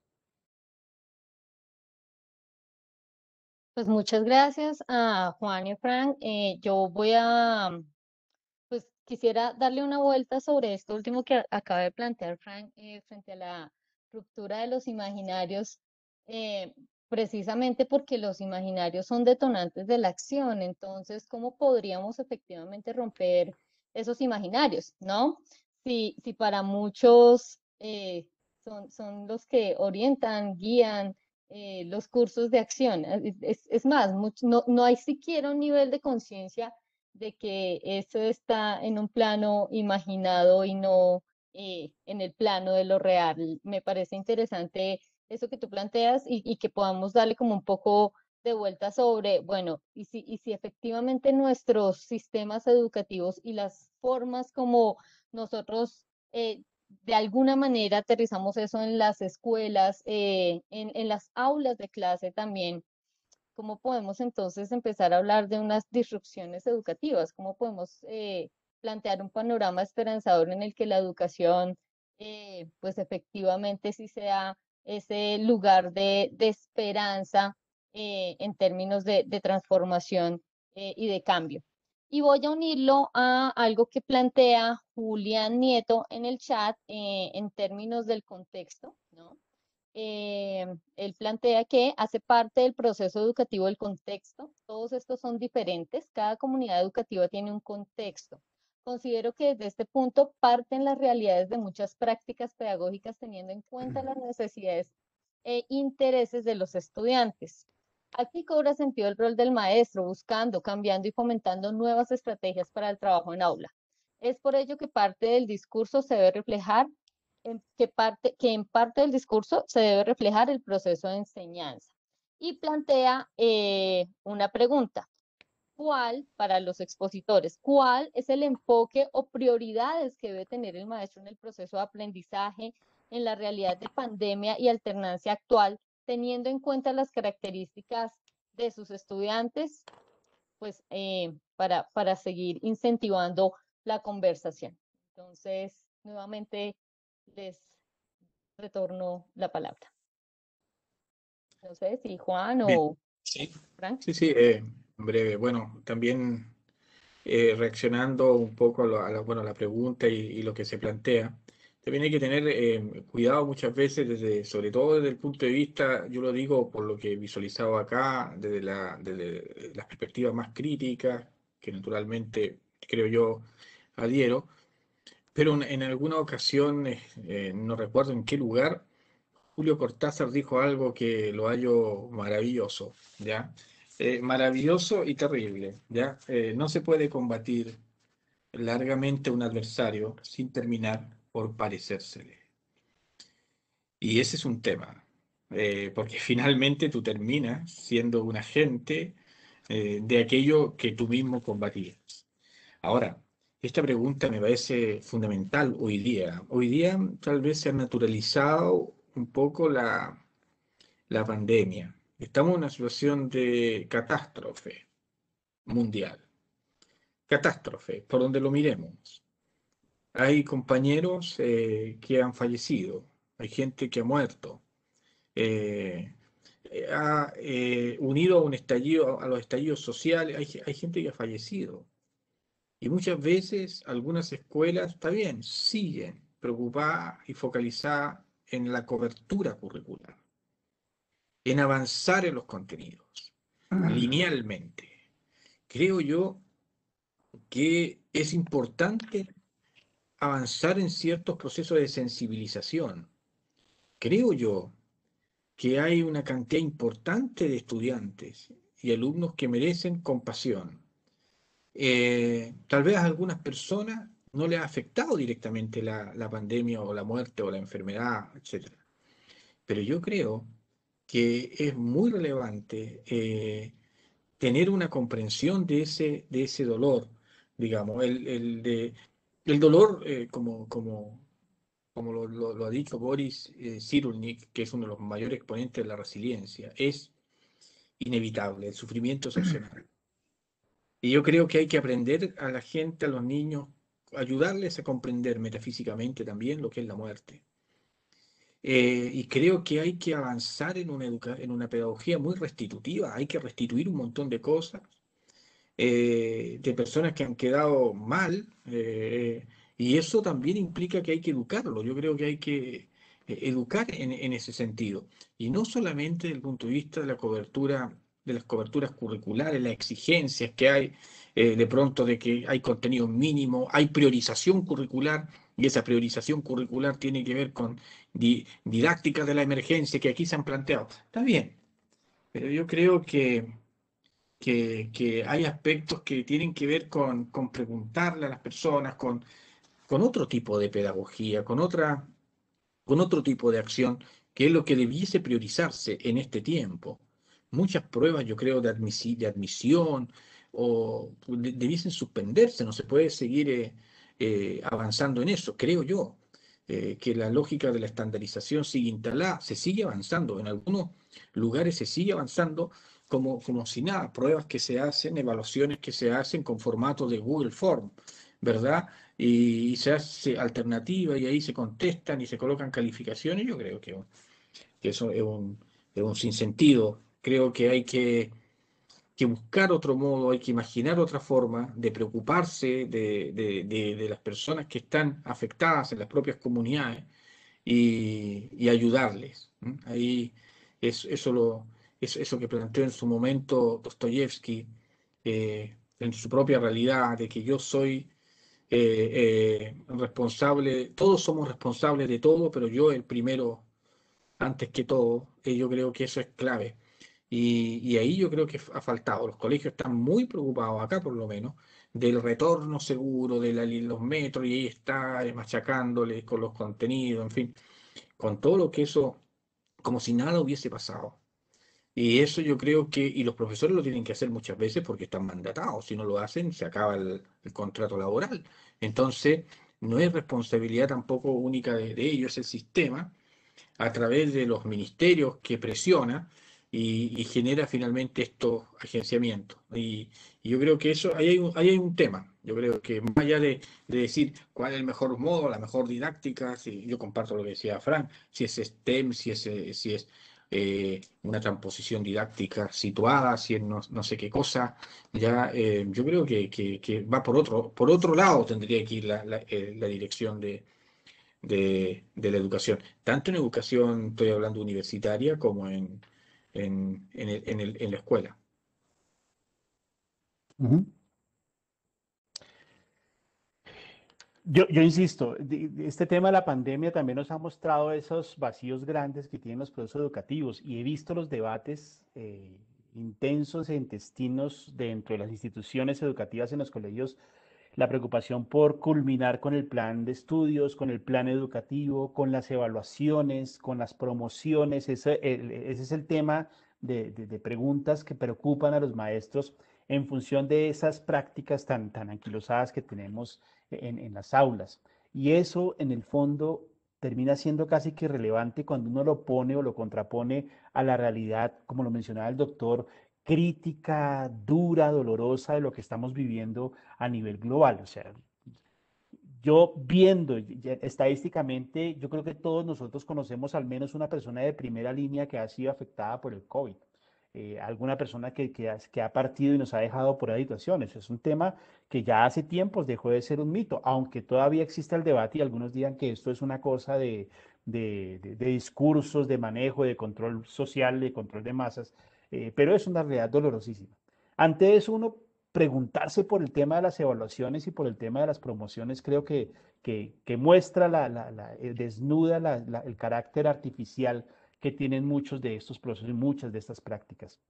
Pues muchas gracias a Juan y a Frank. Yo voy a, pues quisiera darle una vuelta sobre esto último que acaba de plantear Frank, frente a la ruptura de los imaginarios, eh, precisamente porque los imaginarios son detonantes de la acción. Entonces, ¿cómo podríamos efectivamente romper esos imaginarios, no? Si para muchos son los que orientan, guían los cursos de acción. Es más, no hay siquiera un nivel de conciencia de que eso está en un plano imaginado y no en el plano de lo real. Me parece interesante eso que tú planteas y que podamos darle como un poco de vuelta sobre, bueno, y si efectivamente nuestros sistemas educativos y las formas como nosotros de alguna manera aterrizamos eso en las escuelas, en las aulas de clase también. ¿Cómo podemos entonces empezar a hablar de unas disrupciones educativas? ¿Cómo podemos plantear un panorama esperanzador en el que la educación, pues efectivamente sí sea ese lugar de esperanza en términos de transformación y de cambio? Y voy a unirlo a algo que plantea Julián Nieto en el chat en términos del contexto, ¿no? Él plantea que hace parte del proceso educativo el contexto. Todos estos son diferentes. Cada comunidad educativa tiene un contexto. Considero que desde este punto parten las realidades de muchas prácticas pedagógicas teniendo en cuenta las necesidades e intereses de los estudiantes. Aquí cobra sentido el rol del maestro, buscando, cambiando y fomentando nuevas estrategias para el trabajo en aula. Es por ello que parte del discurso se debe reflejar que en parte del discurso se debe reflejar el proceso de enseñanza. Y plantea una pregunta. ¿Cuál, para los expositores, cuál es el enfoque o prioridades que debe tener el maestro en el proceso de aprendizaje en la realidad de pandemia y alternancia actual, teniendo en cuenta las características de sus estudiantes, pues para seguir incentivando la conversación? Entonces, nuevamente les retorno la palabra. No sé si Juan Bien, o sí, Frank. sí, en breve. Bueno, también reaccionando un poco bueno, a la pregunta y lo que se plantea, también hay que tener cuidado muchas veces, sobre todo desde el punto de vista, yo lo digo por lo que he visualizado acá, desde las perspectivas más críticas, que naturalmente creo yo adhiero, pero en alguna ocasión, no recuerdo en qué lugar, Julio Cortázar dijo algo que lo hallo maravilloso, ¿ya? Maravilloso y terrible, ¿ya? No se puede combatir largamente a un adversario sin terminar por parecérsele. Y ese es un tema, porque finalmente tú terminas siendo un agente de aquello que tú mismo combatías. Ahora, esta pregunta me parece fundamental hoy día. Hoy día tal vez se ha naturalizado un poco la pandemia. Estamos en una situación de catástrofe mundial. Catástrofe, por donde lo miremos. Hay compañeros que han fallecido, hay gente que ha muerto. eh, Unido a un estallido, a los estallidos sociales, hay gente que ha fallecido. Y muchas veces algunas escuelas, está bien, siguen preocupadas y focalizadas en la cobertura curricular, en avanzar en los contenidos, linealmente. Creo yo que es importante avanzar en ciertos procesos de sensibilización. Creo yo que hay una cantidad importante de estudiantes y alumnos que merecen compasión. Tal vez a algunas personas no les ha afectado directamente la pandemia o la muerte o la enfermedad, etcétera. Pero yo creo que es muy relevante tener una comprensión de ese dolor, digamos, el dolor como lo ha dicho Boris Cyrulnik, que es uno de los mayores exponentes de la resiliencia, es inevitable, el sufrimiento es opcional. Y yo creo que hay que aprender a la gente, a los niños, ayudarles a comprender metafísicamente también lo que es la muerte. Y creo que hay que avanzar en una pedagogía muy restitutiva, hay que restituir un montón de cosas de personas que han quedado mal, y eso también implica que hay que educarlo. Yo creo que hay que educar en ese sentido, y no solamente desde el punto de vista de la cobertura, de las coberturas curriculares, las exigencias que hay, de pronto de que hay contenido mínimo, hay priorización curricular, y esa priorización curricular tiene que ver con didácticas de la emergencia que aquí se han planteado. Está bien, pero yo creo que hay aspectos que tienen que ver con preguntarle a las personas, con otro tipo de pedagogía, con otro tipo de acción, que es lo que debiese priorizarse en este tiempo. Muchas pruebas, yo creo, de admisión o debiesen suspenderse, no se puede seguir avanzando en eso, creo yo. Que la lógica de la estandarización sigue instalada, se sigue avanzando, en algunos lugares se sigue avanzando como si nada, pruebas que se hacen, evaluaciones que se hacen con formato de Google Form, ¿verdad? Y se hace alternativa y ahí se contestan y se colocan calificaciones. Yo creo que eso es un sinsentido. Creo que hay que buscar otro modo, hay que imaginar otra forma de preocuparse de las personas que están afectadas en las propias comunidades y ayudarles. Ahí eso que planteó en su momento Dostoyevsky, en su propia realidad, de que yo soy responsable, todos somos responsables de todo, pero yo el primero antes que todo, yo creo que eso es clave. Y ahí yo creo que ha faltado. Los colegios están muy preocupados, acá por lo menos, del retorno seguro, de los metros, y ahí está machacándoles con los contenidos, en fin, con todo lo que eso, como si nada hubiese pasado. Y eso yo creo que, y los profesores lo tienen que hacer muchas veces porque están mandatados, si no lo hacen se acaba el contrato laboral. Entonces, no es responsabilidad tampoco única de ellos el sistema, a través de los ministerios que presiona y genera finalmente estos agenciamientos. Y yo creo que eso, ahí hay un tema. Yo creo que más allá de decir cuál es el mejor modo, la mejor didáctica, si yo comparto lo que decía Frank, si es STEM, si es una transposición didáctica situada, si es no sé qué cosa, ya yo creo que va por otro lado tendría que ir la dirección de la educación, tanto en educación, estoy hablando universitaria, como en la escuela. Ujú. Yo insisto, este tema de la pandemia también nos ha mostrado esos vacíos grandes que tienen los procesos educativos y he visto los debates intensos e intestinos dentro de las instituciones educativas en los colegios, la preocupación por culminar con el plan de estudios, con el plan educativo, con las evaluaciones, con las promociones. Ese es el tema de preguntas que preocupan a los maestros en función de esas prácticas tan anquilosadas que tenemos en las aulas. Y eso, en el fondo, termina siendo casi que irrelevante cuando uno lo pone o lo contrapone a la realidad, como lo mencionaba el doctor, crítica, dura, dolorosa de lo que estamos viviendo a nivel global. O sea, yo viendo estadísticamente, yo creo que todos nosotros conocemos al menos una persona de primera línea que ha sido afectada por el COVID. Alguna persona que ha partido y nos ha dejado por ahí situaciones. Es un tema que ya hace tiempos dejó de ser un mito, aunque todavía existe el debate y algunos digan que esto es una cosa de discursos, de manejo, de control social, de control de masas, pero es una realidad dolorosísima. Ante eso, uno preguntarse por el tema de las evaluaciones y por el tema de las promociones, creo que muestra, desnuda el carácter artificial que tienen muchos de estos procesos y muchas de estas prácticas.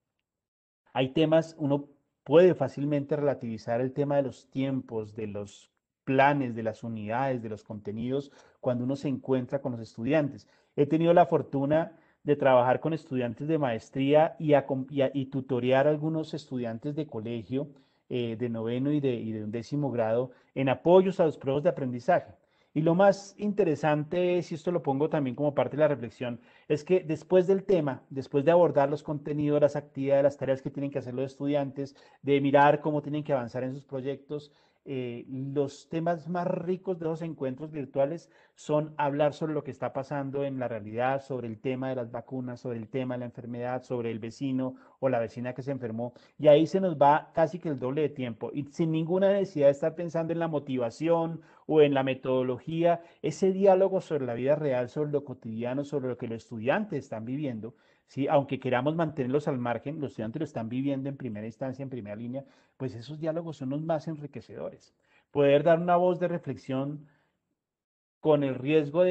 Hay temas, uno puede fácilmente relativizar el tema de los tiempos, de los planes, de las unidades, de los contenidos, cuando uno se encuentra con los estudiantes. He tenido la fortuna de trabajar con estudiantes de maestría y tutorear a algunos estudiantes de colegio, de noveno y de undécimo grado, en apoyos a los pruebas de aprendizaje. Y lo más interesante es, y esto lo pongo también como parte de la reflexión, es que después del tema, después de abordar los contenidos, las actividades, las tareas que tienen que hacer los estudiantes, de mirar cómo tienen que avanzar en sus proyectos, los temas más ricos de los encuentros virtuales son hablar sobre lo que está pasando en la realidad, sobre el tema de las vacunas, sobre el tema de la enfermedad, sobre el vecino o la vecina que se enfermó. Y ahí se nos va casi que el doble de tiempo y sin ninguna necesidad de estar pensando en la motivación o en la metodología, ese diálogo sobre la vida real, sobre lo cotidiano, sobre lo que los estudiantes están viviendo, ¿sí? Aunque queramos mantenerlos al margen, los estudiantes lo están viviendo en primera instancia, en primera línea, pues esos diálogos son los más enriquecedores. Poder dar una voz de reflexión con el riesgo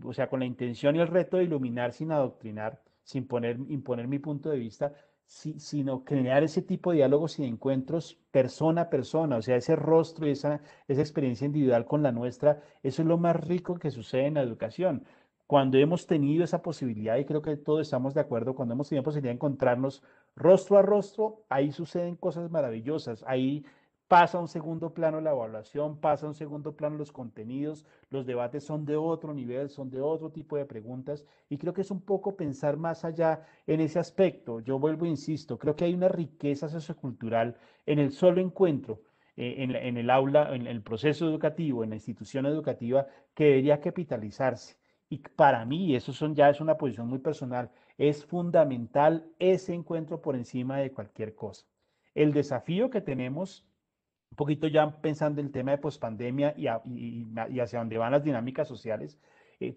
o sea, con la intención y el reto de iluminar sin adoctrinar, sin imponer mi punto de vista, sino crear ese tipo de diálogos y encuentros persona a persona, o sea, ese rostro y esa experiencia individual con la nuestra, eso es lo más rico que sucede en la educación. Cuando hemos tenido esa posibilidad, y creo que todos estamos de acuerdo, cuando hemos tenido posibilidad de encontrarnos rostro a rostro, ahí suceden cosas maravillosas, ahí pasa a un segundo plano la evaluación, pasa a un segundo plano los contenidos, los debates son de otro nivel, son de otro tipo de preguntas y creo que es un poco pensar más allá en ese aspecto. Yo vuelvo e insisto, creo que hay una riqueza sociocultural en el solo encuentro, en el aula, en el proceso educativo, en la institución educativa que debería capitalizarse. Y para mí, ya es una posición muy personal, es fundamental ese encuentro por encima de cualquier cosa. El desafío que tenemos un poquito ya pensando en el tema de pospandemia y hacia dónde van las dinámicas sociales,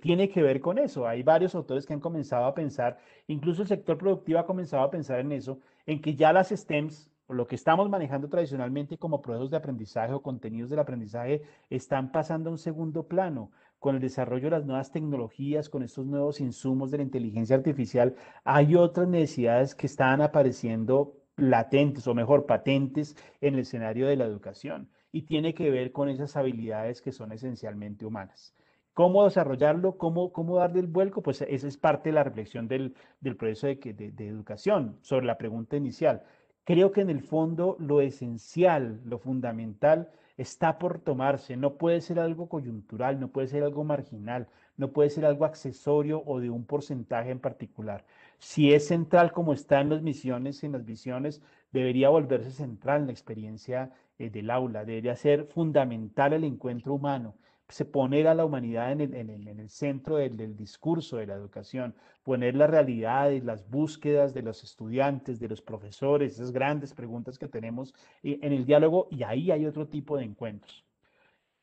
tiene que ver con eso. Hay varios autores que han comenzado a pensar, incluso el sector productivo ha comenzado a pensar en eso, en que ya las STEMs, o lo que estamos manejando tradicionalmente como procesos de aprendizaje o contenidos del aprendizaje, están pasando a un segundo plano. Con el desarrollo de las nuevas tecnologías, con estos nuevos insumos de la inteligencia artificial, hay otras necesidades que están apareciendo latentes o mejor patentes en el escenario de la educación y tiene que ver con esas habilidades que son esencialmente humanas. ¿Cómo desarrollarlo? ¿Cómo darle el vuelco? Pues esa es parte de la reflexión del proceso de educación sobre la pregunta inicial. Creo que en el fondo lo esencial, lo fundamental, está por tomarse. No puede ser algo coyuntural, no puede ser algo marginal, no puede ser algo accesorio o de un porcentaje en particular. Si es central como está en las misiones, en las visiones, debería volverse central en la experiencia del aula, debería ser fundamental el encuentro humano, poner a la humanidad en el centro del discurso de la educación, poner las realidades, las búsquedas de los estudiantes, de los profesores, esas grandes preguntas que tenemos en el diálogo y ahí hay otro tipo de encuentros.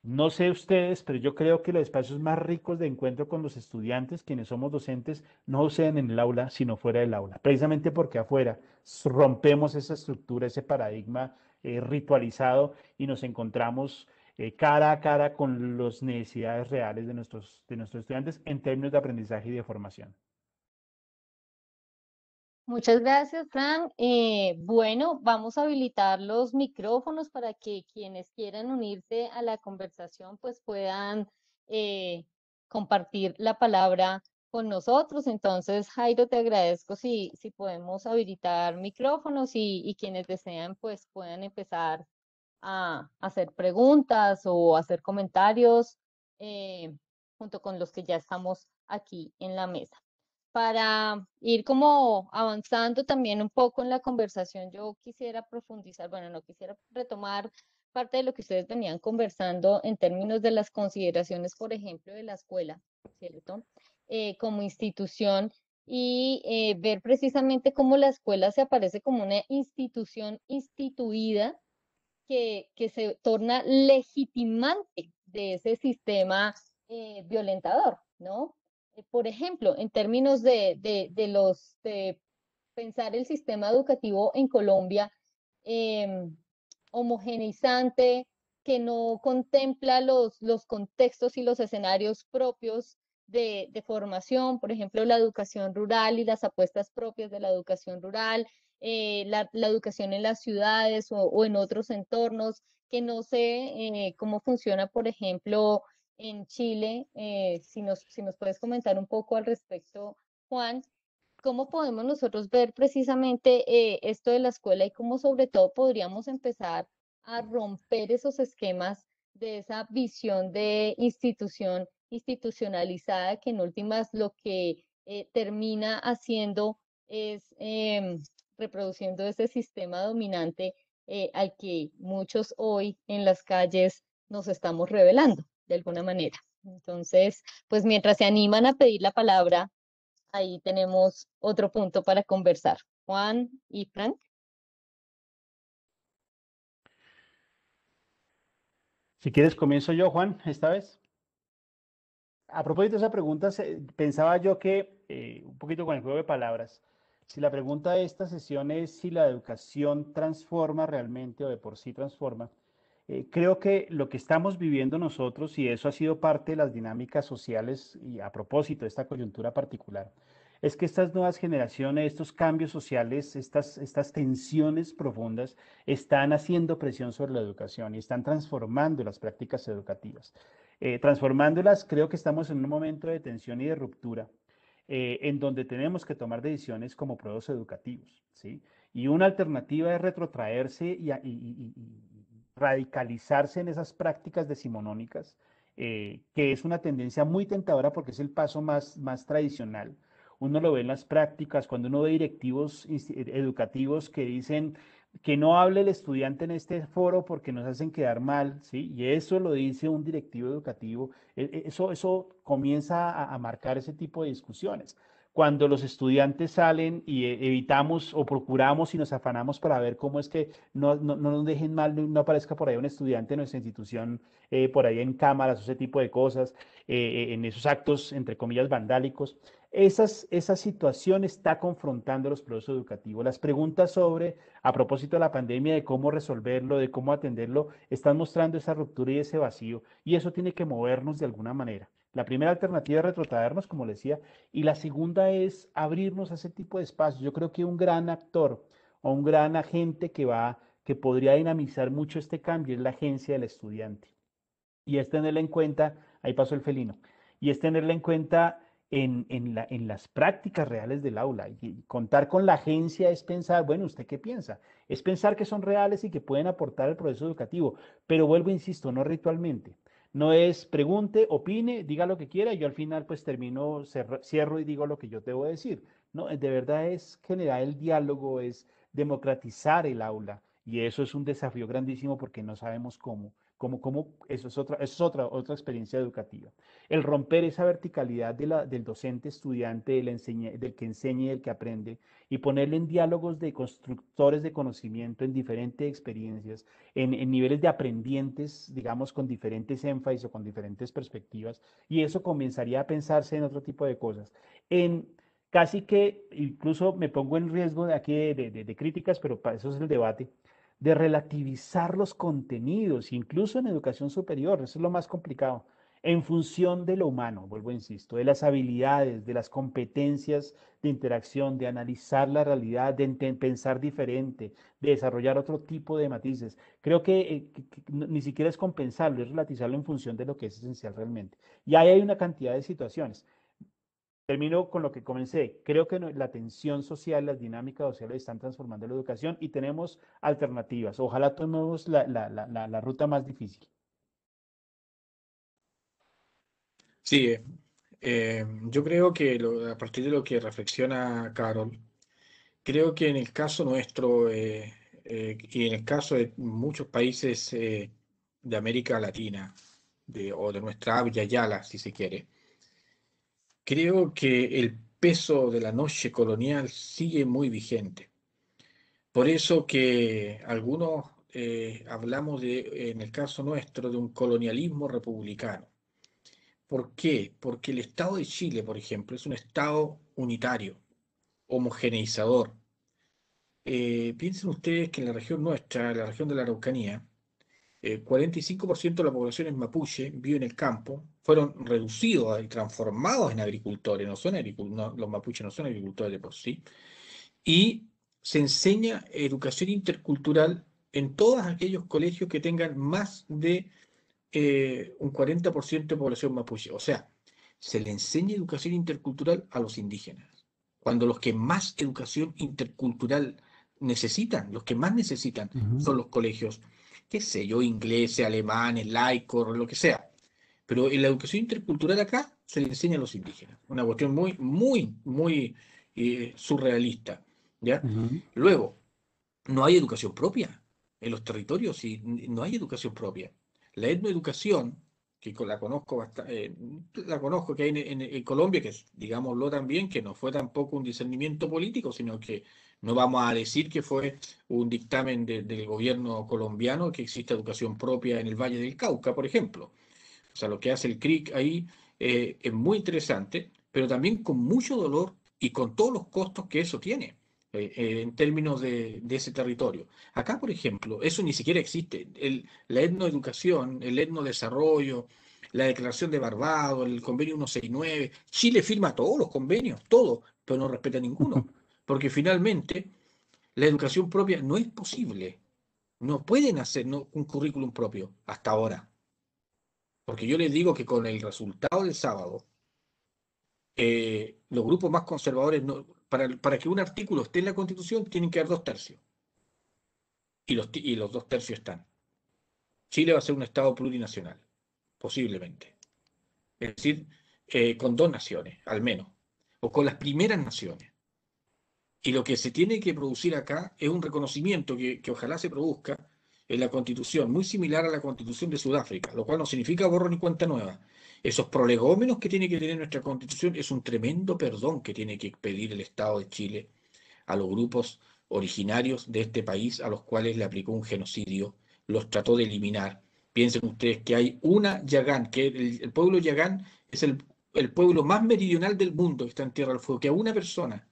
No sé ustedes, pero yo creo que los espacios más ricos de encuentro con los estudiantes, quienes somos docentes, no suceden en el aula, sino fuera del aula, precisamente porque afuera rompemos esa estructura, ese paradigma ritualizado y nos encontramos cara a cara con las necesidades reales de nuestros estudiantes en términos de aprendizaje y de formación. Muchas gracias, Fran. Bueno, vamos a habilitar los micrófonos para que quienes quieran unirse a la conversación pues puedan compartir la palabra con nosotros. Entonces, Jairo, te agradezco si podemos habilitar micrófonos y quienes desean, pues puedan empezar a hacer preguntas o hacer comentarios junto con los que ya estamos aquí en la mesa. Para ir como avanzando también un poco en la conversación, yo quisiera profundizar, bueno, no quisiera retomar parte de lo que ustedes venían conversando en términos de las consideraciones, por ejemplo, de la escuela, ¿cierto? Como institución y ver precisamente cómo la escuela se aparece como una institución instituida que se torna legitimante de ese sistema violentador, ¿no? Por ejemplo, en términos de pensar el sistema educativo en Colombia, homogeneizante, que no contempla los contextos y los escenarios propios de formación, por ejemplo, la educación rural y las apuestas propias de la educación rural, la educación en las ciudades o en otros entornos, que no sé cómo funciona, por ejemplo, en Chile. Si nos puedes comentar un poco al respecto, Juan, ¿cómo podemos nosotros ver precisamente esto de la escuela y cómo sobre todo podríamos empezar a romper esos esquemas de esa visión de institución institucionalizada que en últimas lo que termina haciendo es reproduciendo ese sistema dominante al que muchos hoy en las calles nos estamos revelando de alguna manera? Entonces, pues mientras se animan a pedir la palabra, ahí tenemos otro punto para conversar. Juan y Frank. Si quieres, comienzo yo, Juan, esta vez. A propósito de esa pregunta, pensaba yo que, un poquito con el juego de palabras, si la pregunta de esta sesión es si la educación transforma realmente o de por sí transforma, creo que lo que estamos viviendo nosotros, y eso ha sido parte de las dinámicas sociales, y a propósito de esta coyuntura particular, es que estas nuevas generaciones, estos cambios sociales, estas tensiones profundas, están haciendo presión sobre la educación y están transformando las prácticas educativas. Transformándolas, creo que estamos en un momento de tensión y de ruptura, en donde tenemos que tomar decisiones como procesos educativos, ¿sí? Y una alternativa es retrotraerse y radicalizarse en esas prácticas decimonónicas, que es una tendencia muy tentadora porque es el paso más tradicional. Uno lo ve en las prácticas, cuando uno ve directivos educativos que dicen que no hable el estudiante en este foro porque nos hacen quedar mal, ¿sí? Y eso lo dice un directivo educativo. Eso comienza a marcar ese tipo de discusiones. Cuando los estudiantes salen y evitamos o procuramos y nos afanamos para ver cómo es que no nos dejen mal, no aparezca por ahí un estudiante de nuestra institución, por ahí en cámaras o ese tipo de cosas, en esos actos, entre comillas, vandálicos. Esa situación está confrontando los procesos educativos. Las preguntas sobre, a propósito de la pandemia, de cómo resolverlo, de cómo atenderlo, están mostrando esa ruptura y ese vacío, y eso tiene que movernos de alguna manera. La primera alternativa es retrotraernos, como le decía, y la segunda es abrirnos a ese tipo de espacios. Yo creo que un gran actor o un gran agente que podría dinamizar mucho este cambio es la agencia del estudiante. Y es tenerla en cuenta, ahí pasó el felino, y es tenerla en cuenta en las prácticas reales del aula. Y contar con la agencia es pensar, bueno, ¿usted qué piensa? Es pensar que son reales y que pueden aportar al proceso educativo, pero vuelvo, insisto, no ritualmente. No es pregunte, opine, diga lo que quiera, y yo al final pues termino, cierro y digo lo que yo debo decir. No, de verdad es generar el diálogo, es democratizar el aula, y eso es un desafío grandísimo porque no sabemos cómo. Eso es otra experiencia educativa. El romper esa verticalidad del docente estudiante, del que enseña y del que aprende, y ponerle en diálogos de constructores de conocimiento en diferentes experiencias, en niveles de aprendientes, digamos, con diferentes énfasis o con diferentes perspectivas, y eso comenzaría a pensarse en otro tipo de cosas. En casi que, incluso me pongo en riesgo de aquí de críticas, pero para eso es el debate, de relativizar los contenidos, incluso en educación superior, eso es lo más complicado, en función de lo humano, vuelvo a insisto, de las habilidades, de las competencias de interacción, de analizar la realidad, de pensar diferente, de desarrollar otro tipo de matices. Creo que ni siquiera es compensarlo, es relativizarlo en función de lo que es esencial realmente. Y ahí hay una cantidad de situaciones. Termino con lo que comencé. Creo que la tensión social, las dinámicas sociales están transformando la educación y tenemos alternativas. Ojalá tomemos la ruta más difícil. Sí, yo creo que a partir de lo que reflexiona Carol, creo que en el caso nuestro y en el caso de muchos países de América Latina, o de nuestra habya yala, si se quiere, creo que el peso de la noche colonial sigue muy vigente. Por eso que algunos hablamos en el caso nuestro, de un colonialismo republicano. ¿Por qué? Porque el Estado de Chile, por ejemplo, es un Estado unitario, homogeneizador. Piensen ustedes que en la región nuestra, la región de la Araucanía, 45% de la población es mapuche, vive en el campo, fueron reducidos y transformados en agricultores, no son los mapuches no son agricultores de por sí, y se enseña educación intercultural en todos aquellos colegios que tengan más de un 40% de población mapuche. O sea, se le enseña educación intercultural a los indígenas, cuando los que más educación intercultural necesitan, los que más necesitan son los colegios, qué sé yo, ingleses, alemanes, laicos, lo que sea. Pero en la educación intercultural acá se le enseña a los indígenas. Una cuestión muy surrealista. ¿Ya? Ujú. Luego, no hay educación propia en los territorios y no hay educación propia. La etnoeducación, que la conozco que hay en Colombia, que es, digámoslo también, que no fue tampoco un discernimiento político, sino que no vamos a decir que fue un dictamen del gobierno colombiano que existe educación propia en el Valle del Cauca, por ejemplo. O sea, lo que hace el CRIC ahí es muy interesante, pero también con mucho dolor y con todos los costos que eso tiene en términos de ese territorio. Acá, por ejemplo, eso ni siquiera existe. La etnoeducación, el etnodesarrollo, la Declaración de Barbados, el Convenio 169, Chile firma todos los convenios, todos, pero no respeta ninguno, porque finalmente la educación propia no es posible. No pueden hacer un currículum propio hasta ahora. Porque yo les digo que con el resultado del sábado, los grupos más conservadores, para que un artículo esté en la Constitución, tienen que haber 2/3. Y los 2/3 están. Chile va a ser un Estado plurinacional, posiblemente. Es decir, con 2 naciones, al menos. O con las primeras naciones. Y lo que se tiene que producir acá es un reconocimiento que ojalá se produzca en la Constitución, muy similar a la Constitución de Sudáfrica, lo cual no significa borrón ni cuenta nueva. Esos prolegómenos que tiene que tener nuestra Constitución es un tremendo perdón que tiene que pedir el Estado de Chile a los grupos originarios de este país a los cuales le aplicó un genocidio, los trató de eliminar. Piensen ustedes que hay una Yagán, que el pueblo Yagán es el pueblo más meridional del mundo que está en Tierra del Fuego, que a una persona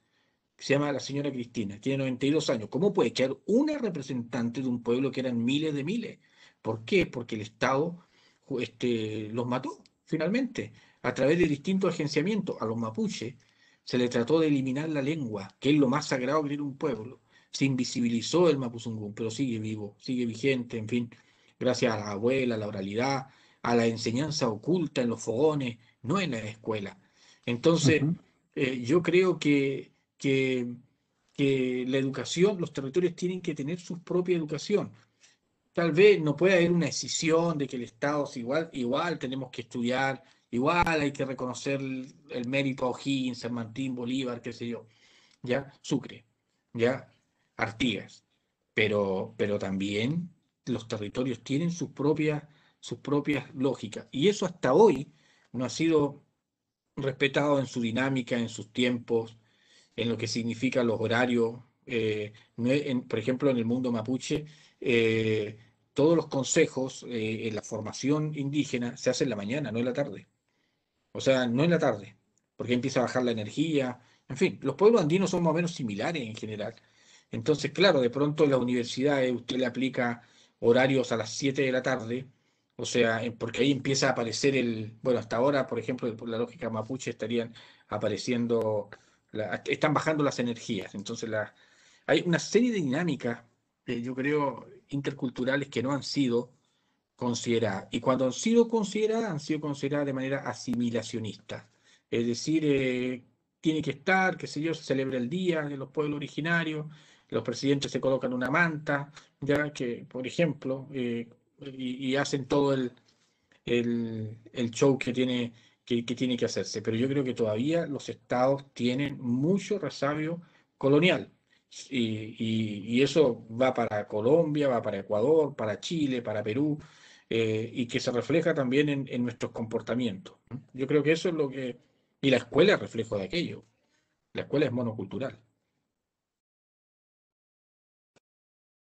que se llama la señora Cristina, tiene 92 años. ¿Cómo puede quedar una representante de un pueblo que eran miles de miles? ¿Por qué? Porque el Estado los mató, finalmente, a través de distintos agenciamientos. A los mapuches se le trató de eliminar la lengua, que es lo más sagrado que tiene un pueblo. Se invisibilizó el mapuzungún, pero sigue vivo, sigue vigente, en fin, gracias a la abuela, a la oralidad, a la enseñanza oculta en los fogones, no en la escuela. Entonces, Ujú. yo creo que, que la educación, los territorios tienen que tener su propia educación. Tal vez no puede haber una decisión de que el Estado es igual tenemos que estudiar, igual hay que reconocer el mérito a O'Higgins, San Martín, Bolívar, qué sé yo, ya, Sucre, ya, Artigas. Pero también los territorios tienen sus propias lógicas. Y eso hasta hoy no ha sido respetado en su dinámica, en sus tiempos, en lo que significan los horarios. Por ejemplo, en el mundo mapuche, eh, todos los consejos en la formación indígena se hacen en la mañana, no en la tarde. O sea, no en la tarde, porque empieza a bajar la energía. En fin, los pueblos andinos son más o menos similares en general. Entonces, claro, de pronto en la universidad usted le aplica horarios a las 7 de la tarde, o sea, porque ahí empieza a aparecer bueno, hasta ahora, por ejemplo, por la lógica mapuche estarían apareciendo, están bajando las energías. Entonces, hay una serie de dinámicas, yo creo, interculturales que no han sido consideradas. Y cuando han sido consideradas de manera asimilacionista. Es decir, tiene que estar, qué sé yo, se celebra el Día de los Pueblos Originarios, los presidentes se colocan una manta, ya que, por ejemplo, y hacen todo el show que tiene que hacerse. Pero yo creo que todavía los estados tienen mucho resabio colonial. Y eso va para Colombia, va para Ecuador, para Chile, para Perú, y que se refleja también en nuestros comportamientos. Yo creo que eso es lo que... Y la escuela es reflejo de aquello. La escuela es monocultural.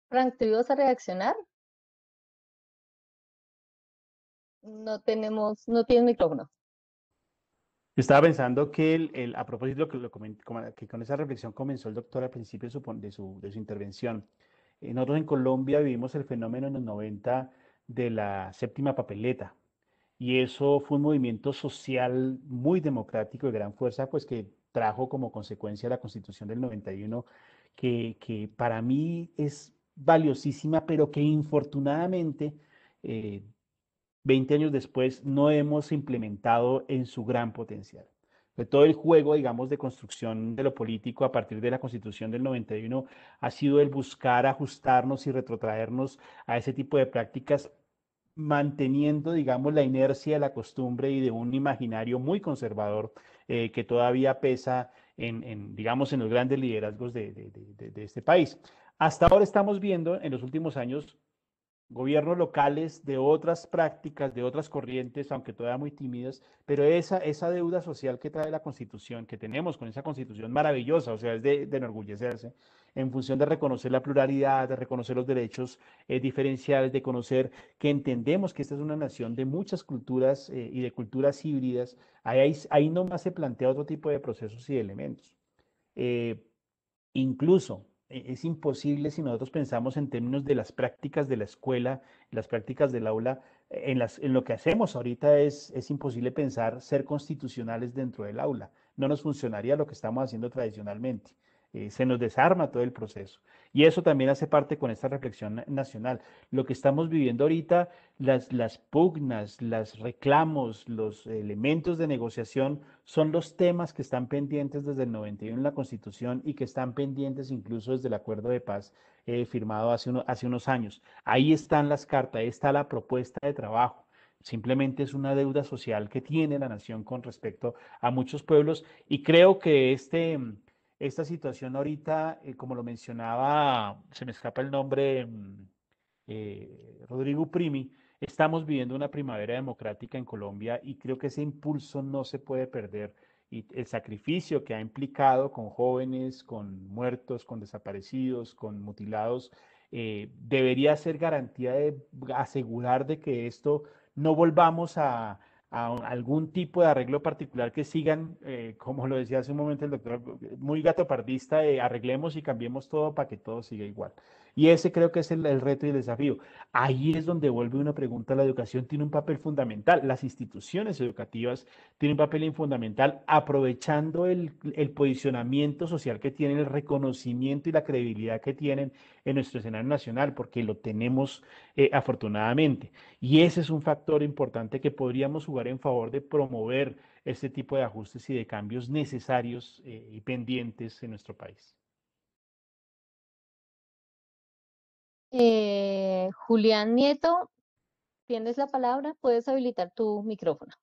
Frank, ¿tú ibas a reaccionar? No tienes micrófono. Yo estaba pensando que a propósito de lo que, que con esa reflexión comenzó el doctor al principio de su intervención. Nosotros en Colombia vivimos el fenómeno en los 90 de la séptima papeleta. Y eso fue un movimiento social muy democrático de gran fuerza, pues que trajo como consecuencia la Constitución del 91, que para mí es valiosísima, pero que infortunadamente eh, 20 años después no hemos implementado en su gran potencial. De todo el juego, digamos, de construcción de lo político a partir de la Constitución del 91 ha sido el buscar ajustarnos y retrotraernos a ese tipo de prácticas, manteniendo, digamos, la inercia de la costumbre y de un imaginario muy conservador que todavía pesa digamos, en los grandes liderazgos de este país. Hasta ahora estamos viendo en los últimos años gobiernos locales de otras prácticas, de otras corrientes, aunque todavía muy tímidas, pero esa deuda social que trae la Constitución, que tenemos con esa Constitución maravillosa, o sea, es de enorgullecerse, en función de reconocer la pluralidad, de reconocer los derechos diferenciales, de conocer que entendemos que esta es una nación de muchas culturas y de culturas híbridas, ahí nomás se plantea otro tipo de procesos y de elementos. Eh, Incluso es imposible si nosotros pensamos en términos de las prácticas de la escuela, las prácticas del aula, en lo que hacemos ahorita es imposible pensar ser constitucionales dentro del aula. No nos funcionaría lo que estamos haciendo tradicionalmente. Se nos desarma todo el proceso. Y eso también hace parte con esta reflexión nacional. Lo que estamos viviendo ahorita, las pugnas, los reclamos, los elementos de negociación son los temas que están pendientes desde el 91 en la Constitución y que están pendientes incluso desde el acuerdo de paz firmado hace unos años. Ahí están las cartas, ahí está la propuesta de trabajo. Simplemente es una deuda social que tiene la nación con respecto a muchos pueblos y creo que esta situación ahorita, como lo mencionaba, se me escapa el nombre, Rodrigo Primi, estamos viviendo una primavera democrática en Colombia y creo que ese impulso no se puede perder. Y el sacrificio que ha implicado con jóvenes, con muertos, con desaparecidos, con mutilados, debería ser garantía de asegurar de que esto no volvamos a algún tipo de arreglo particular que sigan, como lo decía hace un momento el doctor, muy gatopardista, arreglemos y cambiemos todo para que todo siga igual. Y ese creo que es el reto y el desafío. Ahí es donde vuelve una pregunta, la educación tiene un papel fundamental, las instituciones educativas tienen un papel fundamental aprovechando el posicionamiento social que tienen, el reconocimiento y la credibilidad que tienen en nuestro escenario nacional, porque lo tenemos afortunadamente. Y ese es un factor importante que podríamos jugar en favor de promover este tipo de ajustes y de cambios necesarios y pendientes en nuestro país. Julián Nieto, tienes la palabra, puedes habilitar tu micrófono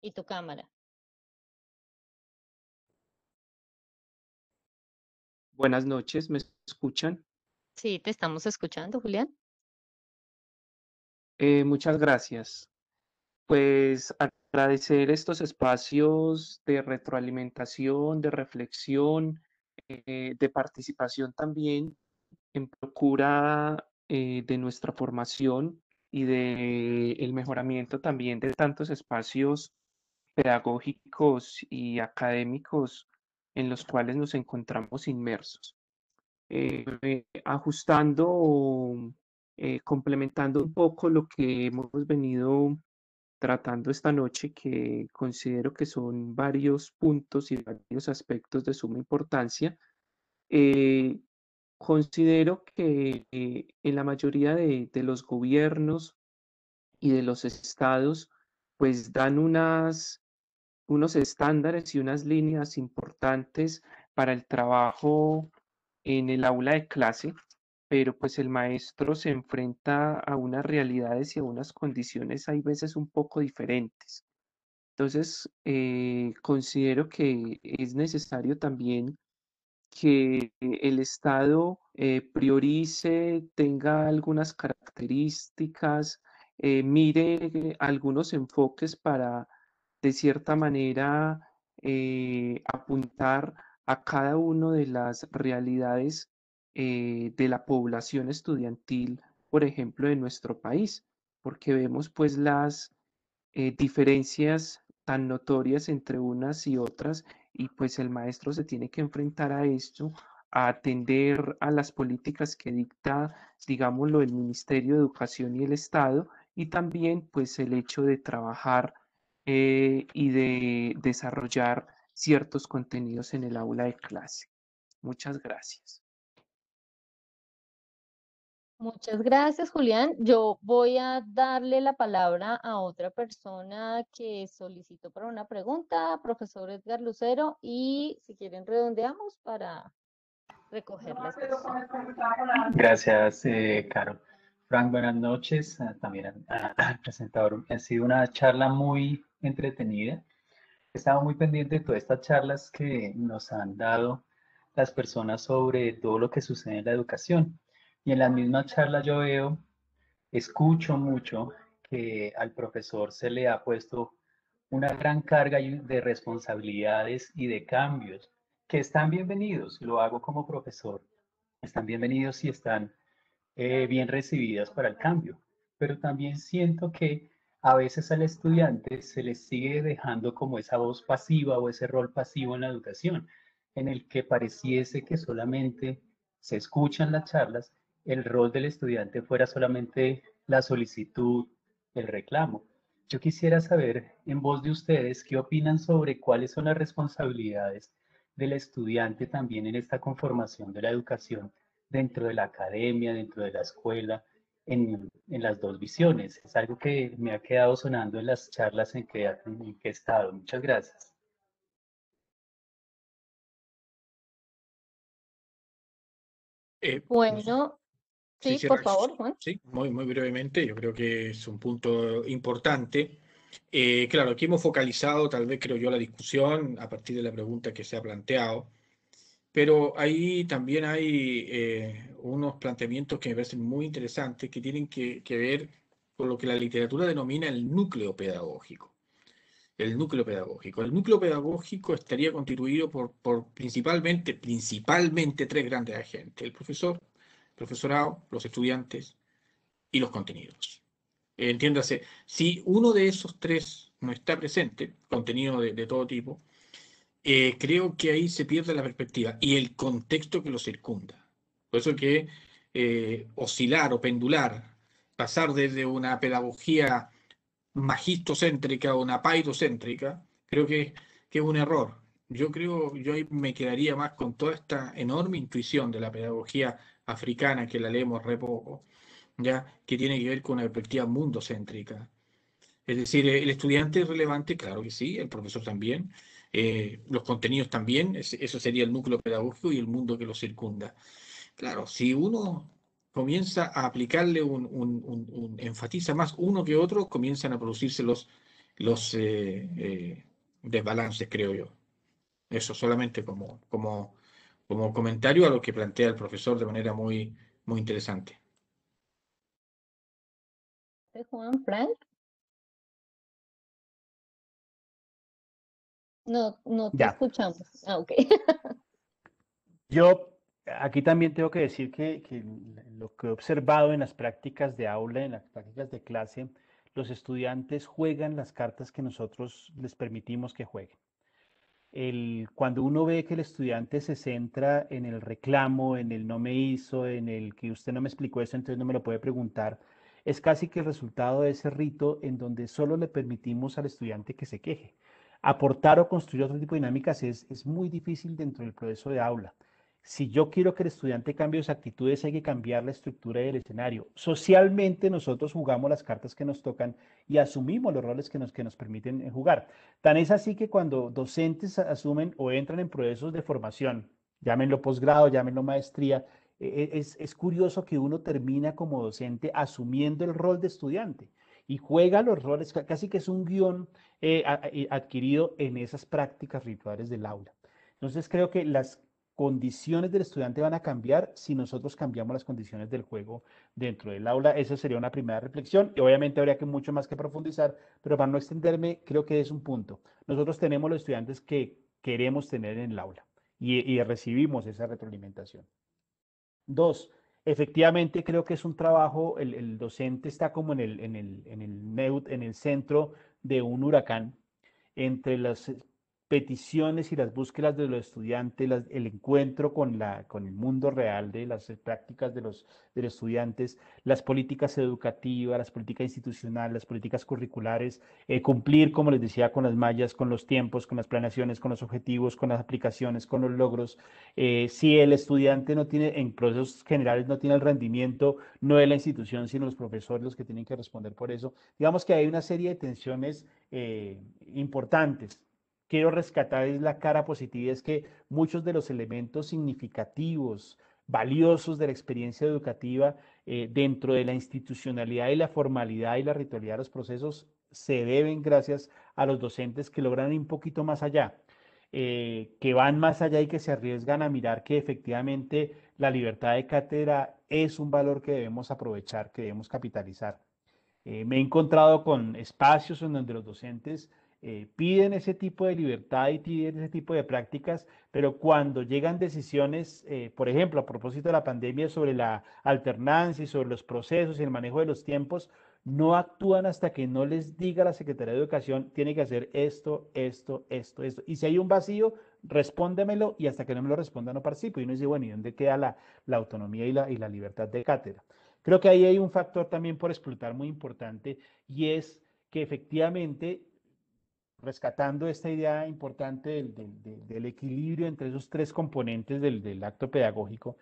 y tu cámara. Buenas noches, ¿me escuchan? Sí, te estamos escuchando, Julián. Muchas gracias. Pues agradecer estos espacios de retroalimentación, de reflexión, de participación también en procura de nuestra formación y de el mejoramiento también de tantos espacios pedagógicos y académicos en los cuales nos encontramos inmersos. Ajustando, complementando un poco lo que hemos venido tratando esta noche, que considero que son varios puntos y varios aspectos de suma importancia. eh, Considero que en la mayoría de los gobiernos y de los estados pues dan unos estándares y unas líneas importantes para el trabajo en el aula de clase, pero pues el maestro se enfrenta a unas realidades y a unas condiciones hay veces un poco diferentes. Entonces, considero que es necesario también que el Estado priorice, tenga algunas características, mire algunos enfoques para, de cierta manera, apuntar a cada una de las realidades de la población estudiantil, por ejemplo, de nuestro país, porque vemos pues las diferencias tan notorias entre unas y otras y pues el maestro se tiene que enfrentar a esto, a atender a las políticas que dicta, digámoslo, el Ministerio de Educación y el Estado y también pues el hecho de trabajar y de desarrollar ciertos contenidos en el aula de clase. Muchas gracias. Muchas gracias, Julián. Yo voy a darle la palabra a otra persona que solicitó para una pregunta, profesor Edgar Lucero, y si quieren redondeamos para recoger las questions. Gracias, Caro. Frank, buenas noches. También al presentador. Ha sido una charla muy entretenida. He estado muy pendiente de todas estas charlas que nos han dado las personas sobre todo lo que sucede en la educación. Y en las mismas charlas yo veo, escucho mucho que al profesor se le ha puesto una gran carga de responsabilidades y de cambios que están bienvenidos. Lo hago como profesor. Están bienvenidos y están bien recibidas para el cambio, pero también siento que a veces al estudiante se le sigue dejando como esa voz pasiva o ese rol pasivo en la educación, en el que pareciese que solamente se escuchan las charlas, el rol del estudiante fuera solamente la solicitud, el reclamo. Yo quisiera saber en voz de ustedes qué opinan sobre cuáles son las responsabilidades del estudiante también en esta conformación de la educación dentro de la academia, dentro de la escuela, en las dos visiones. Es algo que me ha quedado sonando en las charlas en que he estado. Muchas gracias. Bueno, sí, Sí, por favor, Juan. sí, muy brevemente, yo creo que es un punto importante. Claro, aquí hemos focalizado, tal vez creo yo, la discusión a partir de la pregunta que se ha planteado, pero ahí también hay unos planteamientos que me parecen muy interesantes que tienen que ver con lo que la literatura denomina el núcleo pedagógico. El núcleo pedagógico. El núcleo pedagógico estaría constituido por principalmente tres grandes agentes: el profesor, el profesorado, los estudiantes y los contenidos. Entiéndase, si uno de esos tres no está presente, contenido de todo tipo, creo que ahí se pierde la perspectiva y el contexto que lo circunda. Por eso que oscilar o pendular, pasar desde una pedagogía magistocéntrica o una paidocéntrica, creo que es un error. Yo ahí me quedaría más con toda esta enorme intuición de la pedagogía africana, que la leemos re poco, ya, que tiene que ver con una perspectiva mundocéntrica. Es decir, el estudiante es relevante, claro que sí, el profesor también, los contenidos también, eso sería el núcleo pedagógico y el mundo que lo circunda. Claro, si uno comienza a aplicarle enfatiza más uno que otro, comienzan a producirse los desbalances, creo yo. Eso solamente como comentario a lo que plantea el profesor de manera muy interesante. Juan, Frank. No te Ya. escuchamos. Ah, ok. Yo aquí también tengo que decir que lo que he observado en las prácticas de aula, en las prácticas de clase, los estudiantes juegan las cartas que nosotros les permitimos que jueguen. Cuando uno ve que el estudiante se centra en el reclamo, en el no me hizo, en el que usted no me explicó eso, entonces no me lo puede preguntar, es casi que el resultado de ese rito en donde solo le permitimos al estudiante que se queje. Aportar o construir otro tipo de dinámicas es muy difícil dentro del proceso de aula. Si yo quiero que el estudiante cambie sus actitudes, hay que cambiar la estructura del escenario. Socialmente nosotros jugamos las cartas que nos tocan y asumimos los roles que nos permiten jugar. Tan es así que cuando docentes asumen o entran en procesos de formación, llámenlo posgrado, llámenlo maestría, es curioso que uno termina como docente asumiendo el rol de estudiante y juega los roles, casi que es un guión adquirido en esas prácticas rituales del aula. Entonces creo que las condiciones del estudiante van a cambiar si nosotros cambiamos las condiciones del juego dentro del aula. Esa sería una primera reflexión y obviamente habría que mucho más que profundizar, pero para no extenderme, creo que es un punto. Nosotros tenemos los estudiantes que queremos tener en el aula y recibimos esa retroalimentación. Dos, efectivamente creo que es un trabajo, el docente está como en el centro de un huracán entre las peticiones y las búsquedas de los estudiantes, el encuentro con el mundo real de las prácticas de los estudiantes, las políticas educativas, las políticas institucionales, las políticas curriculares, cumplir, como les decía, con las mallas, con los tiempos, con las planeaciones, con los objetivos, con las aplicaciones, con los logros. Si el estudiante no tiene, en procesos generales, no tiene el rendimiento, no es la institución, sino los profesores los que tienen que responder por eso. Digamos que hay una serie de tensiones importantes. Quiero rescatar es la cara positiva, es que muchos de los elementos significativos, valiosos de la experiencia educativa dentro de la institucionalidad y la formalidad y la ritualidad de los procesos se deben gracias a los docentes que logran ir un poquito más allá, que van más allá y que se arriesgan a mirar que efectivamente la libertad de cátedra es un valor que debemos aprovechar, que debemos capitalizar. Me he encontrado con espacios en donde los docentes piden ese tipo de libertad y piden ese tipo de prácticas, pero cuando llegan decisiones, por ejemplo, a propósito de la pandemia, sobre la alternancia y sobre los procesos y el manejo de los tiempos, no actúan hasta que no les diga la Secretaría de Educación, tiene que hacer esto, esto, esto, esto. Y si hay un vacío, respóndemelo y hasta que no me lo responda no participo. Y uno dice, bueno, ¿y dónde queda la autonomía y la libertad de cátedra? Creo que ahí hay un factor también por explotar muy importante y es que efectivamente, rescatando esta idea importante del equilibrio entre esos tres componentes del acto pedagógico,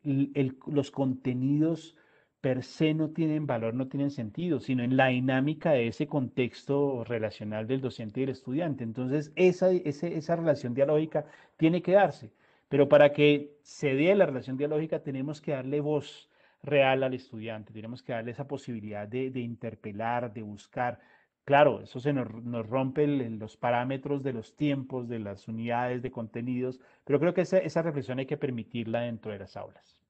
los contenidos per se no tienen valor, no tienen sentido, sino en la dinámica de ese contexto relacional del docente y del estudiante. Entonces, esa relación dialógica tiene que darse, pero para que se dé la relación dialógica tenemos que darle voz real al estudiante, tenemos que darle esa posibilidad de interpelar, de buscar. Claro, eso nos rompe los parámetros de los tiempos, de las unidades, de contenidos, pero creo que esa reflexión hay que permitirla dentro de las aulas.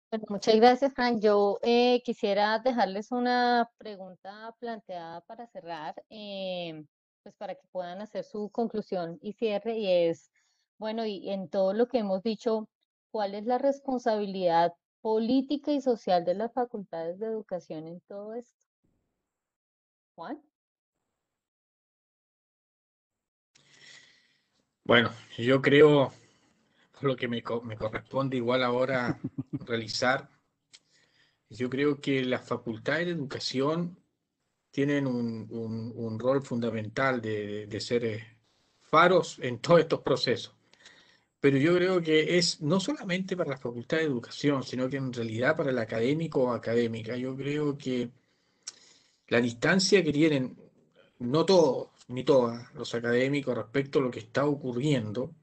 Bueno, muchas gracias, Frank. Yo quisiera dejarles una pregunta planteada para cerrar, pues para que puedan hacer su conclusión y cierre, y es, bueno, y en todo lo que hemos dicho, ¿cuál es la responsabilidad política y social de las facultades de educación en todo esto? Juan. Bueno, yo creo, por lo que me corresponde igual ahora realizar, yo creo que las facultades de educación tienen un rol fundamental de ser faros en todos estos procesos. Pero yo creo que es no solamente para la facultad de educación, sino que en realidad para el académico o académica. Yo creo que la distancia que tienen, no todos ni todas los académicos respecto a lo que está ocurriendo,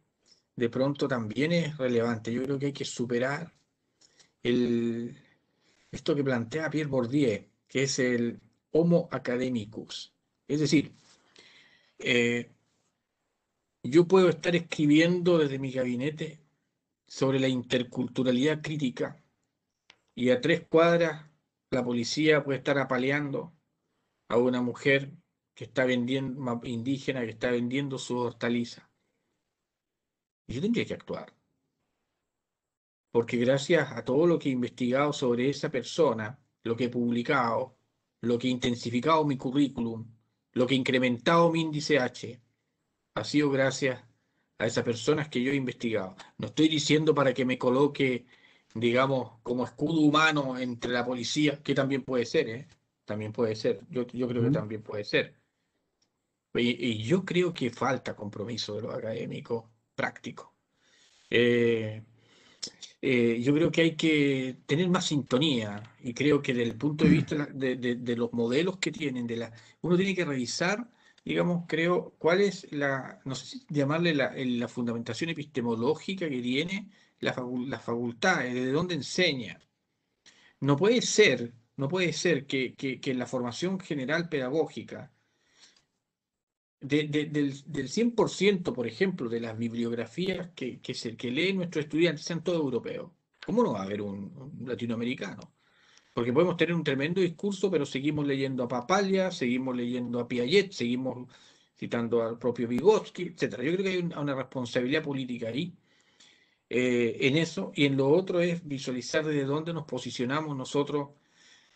de pronto también es relevante. Yo creo que hay que superar esto que plantea Pierre Bourdieu, que es el Homo academicus. Es decir, yo puedo estar escribiendo desde mi gabinete sobre la interculturalidad crítica y a 3 cuadras la policía puede estar apaleando a una mujer que está vendiendo, indígena, que está vendiendo su hortaliza. Y yo tendría que actuar. Porque gracias a todo lo que he investigado sobre esa persona, lo que he publicado, lo que he intensificado mi currículum, lo que he incrementado mi índice H, ha sido gracias a esas personas que yo he investigado. No estoy diciendo para que me coloque, digamos, como escudo humano entre la policía, que también puede ser, ¿eh? También puede ser. Yo creo que también puede ser. Y yo creo que falta compromiso de los académicos práctico. Yo creo que hay que tener más sintonía y creo que desde el punto de vista de los modelos que tienen, uno tiene que revisar, digamos, creo, cuál es no sé si llamarle la fundamentación epistemológica que tiene la facultad, de dónde enseña. No puede ser que en la formación general pedagógica, del 100%, por ejemplo, de las bibliografías que leen nuestros estudiantes sean todos europeos. ¿Cómo no va a haber un latinoamericano? Porque podemos tener un tremendo discurso, pero seguimos leyendo a Papalia, seguimos leyendo a Piaget, seguimos citando al propio Vygotsky, etcétera. Yo creo que hay una responsabilidad política ahí, en eso, y en lo otro es visualizar desde dónde nos posicionamos nosotros,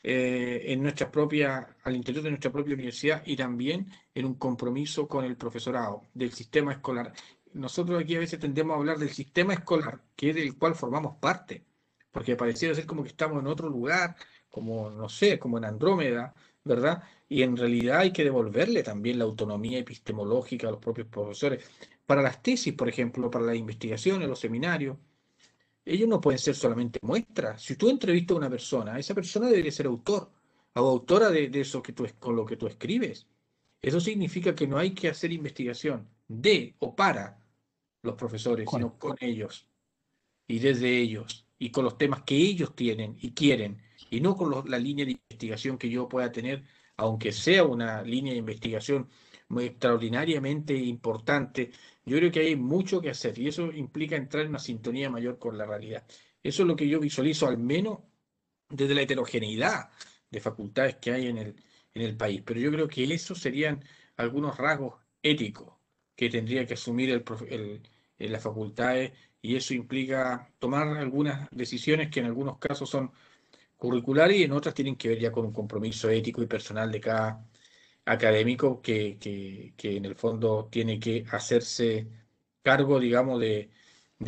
al interior de nuestra propia universidad, y también en un compromiso con el profesorado del sistema escolar. Nosotros aquí a veces tendemos a hablar del sistema escolar, que es del cual formamos parte, porque pareciera ser como que estamos en otro lugar, como, no sé, como en Andrómeda, ¿verdad? Y en realidad hay que devolverle también la autonomía epistemológica a los propios profesores. Para las tesis, por ejemplo, para las investigaciones, los seminarios, ellos no pueden ser solamente muestras. Si tú entrevistas a una persona, esa persona debería ser autor o autora de eso con lo que tú escribes. Eso significa que no hay que hacer investigación de o para los profesores, Con, sino con ellos y desde ellos y con los temas que ellos tienen y quieren, y no con la línea de investigación que yo pueda tener, aunque sea una línea de investigación muy extraordinariamente importante. Yo creo que hay mucho que hacer y eso implica entrar en una sintonía mayor con la realidad. Eso es lo que yo visualizo, al menos desde la heterogeneidad de facultades que hay en el país. Pero yo creo que esos serían algunos rasgos éticos que tendría que asumir en las facultades, y eso implica tomar algunas decisiones que en algunos casos son curriculares y en otras tienen que ver ya con un compromiso ético y personal de cada académico que en el fondo tiene que hacerse cargo, digamos, de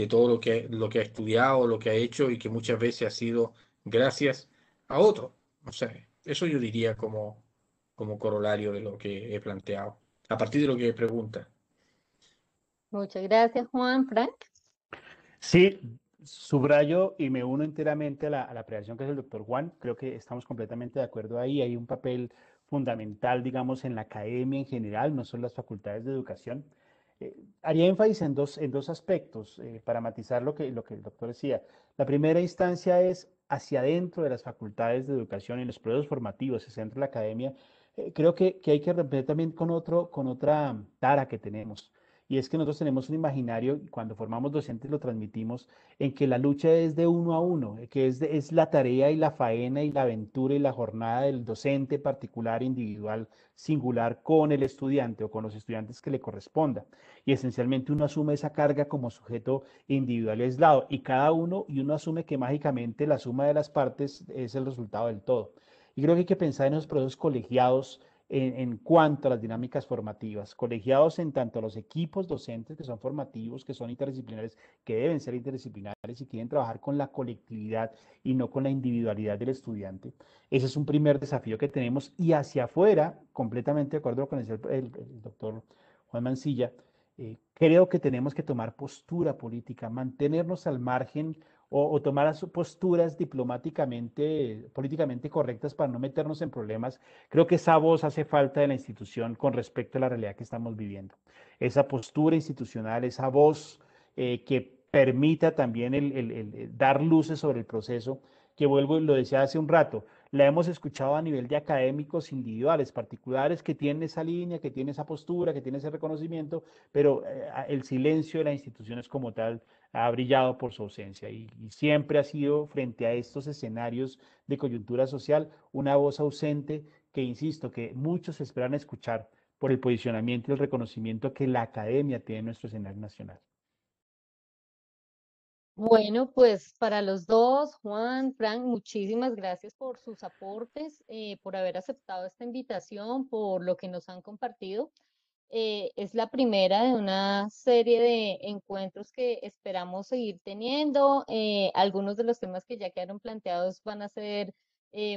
todo lo que ha estudiado, lo que ha hecho, y que muchas veces ha sido gracias a otros. O sea, eso yo diría como corolario de lo que he planteado, a partir de lo que pregunta. Muchas gracias, Juan. Frank. sí, subrayo y me uno enteramente a la apreciación que hace el doctor Juan. Creo que estamos completamente de acuerdo ahí. Hay un papel fundamental, digamos, en la academia en general, no solo las facultades de educación. Haría énfasis en dos aspectos para matizar lo que el doctor decía. La primera instancia es hacia adentro de las facultades de educación y los procesos formativos, se centra la academia. Creo que hay que romper también con otra tara que tenemos. Y es que nosotros tenemos un imaginario, y cuando formamos docentes lo transmitimos, en que la lucha es de uno a uno, que es la tarea y la faena y la aventura y la jornada del docente particular, individual, singular, con el estudiante o con los estudiantes que le corresponda. Y esencialmente uno asume esa carga como sujeto individual y aislado, y uno asume que mágicamente la suma de las partes es el resultado del todo. Y creo que hay que pensar en esos procesos colegiados en cuanto a las dinámicas formativas, colegiados en tanto a los equipos docentes que son formativos, que son interdisciplinares, que deben ser interdisciplinares y quieren trabajar con la colectividad y no con la individualidad del estudiante. Ese es un primer desafío que tenemos, y hacia afuera, completamente de acuerdo con el doctor Juan Mancilla, creo que tenemos que tomar postura política, mantenernos al margen o tomar posturas diplomáticamente, políticamente correctas para no meternos en problemas. Creo que esa voz hace falta de la institución con respecto a la realidad que estamos viviendo. Esa postura institucional, esa voz que permita también el dar luces sobre el proceso, que vuelvo y lo decía hace un rato, la hemos escuchado a nivel de académicos individuales, particulares, que tienen esa línea, que tienen esa postura, que tienen ese reconocimiento, pero el silencio de las instituciones como tal ha brillado por su ausencia, y siempre ha sido, frente a estos escenarios de coyuntura social, una voz ausente que, insisto, que muchos esperan escuchar por el posicionamiento y el reconocimiento que la academia tiene en nuestro escenario nacional. Bueno, pues para los dos, Juan, Frank, muchísimas gracias por sus aportes, por haber aceptado esta invitación, por lo que nos han compartido. Es la primera de una serie de encuentros que esperamos seguir teniendo. Algunos de los temas que ya quedaron planteados van a ser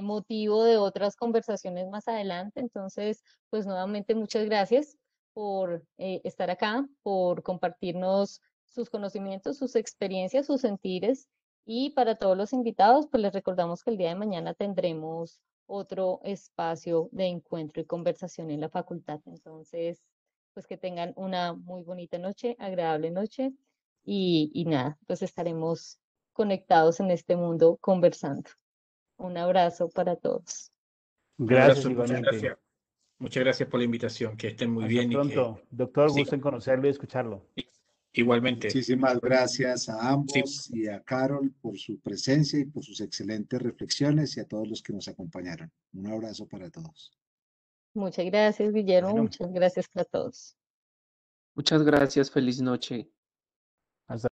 motivo de otras conversaciones más adelante. Entonces, pues nuevamente muchas gracias por estar acá, por compartirnos sus conocimientos, sus experiencias, sus sentires. Y para todos los invitados, pues les recordamos que el día de mañana tendremos otro espacio de encuentro y conversación en la facultad. Entonces, pues que tengan una muy bonita noche, agradable noche y nada, pues estaremos conectados en este mundo conversando. Un abrazo para todos. Un Gracias abrazo, muchas igualmente. gracias. Muchas gracias por la invitación, que estén muy Hasta bien y que pronto. Doctor, sigan. gusto en conocerlo y escucharlo. Igualmente. Muchísimas gracias a Sí. ambos y a Carol por su presencia y por sus excelentes reflexiones y a todos los que nos acompañaron. Un abrazo para todos. Muchas gracias, Guillermo. Bueno. Muchas gracias a todos. Muchas gracias, feliz noche. Hasta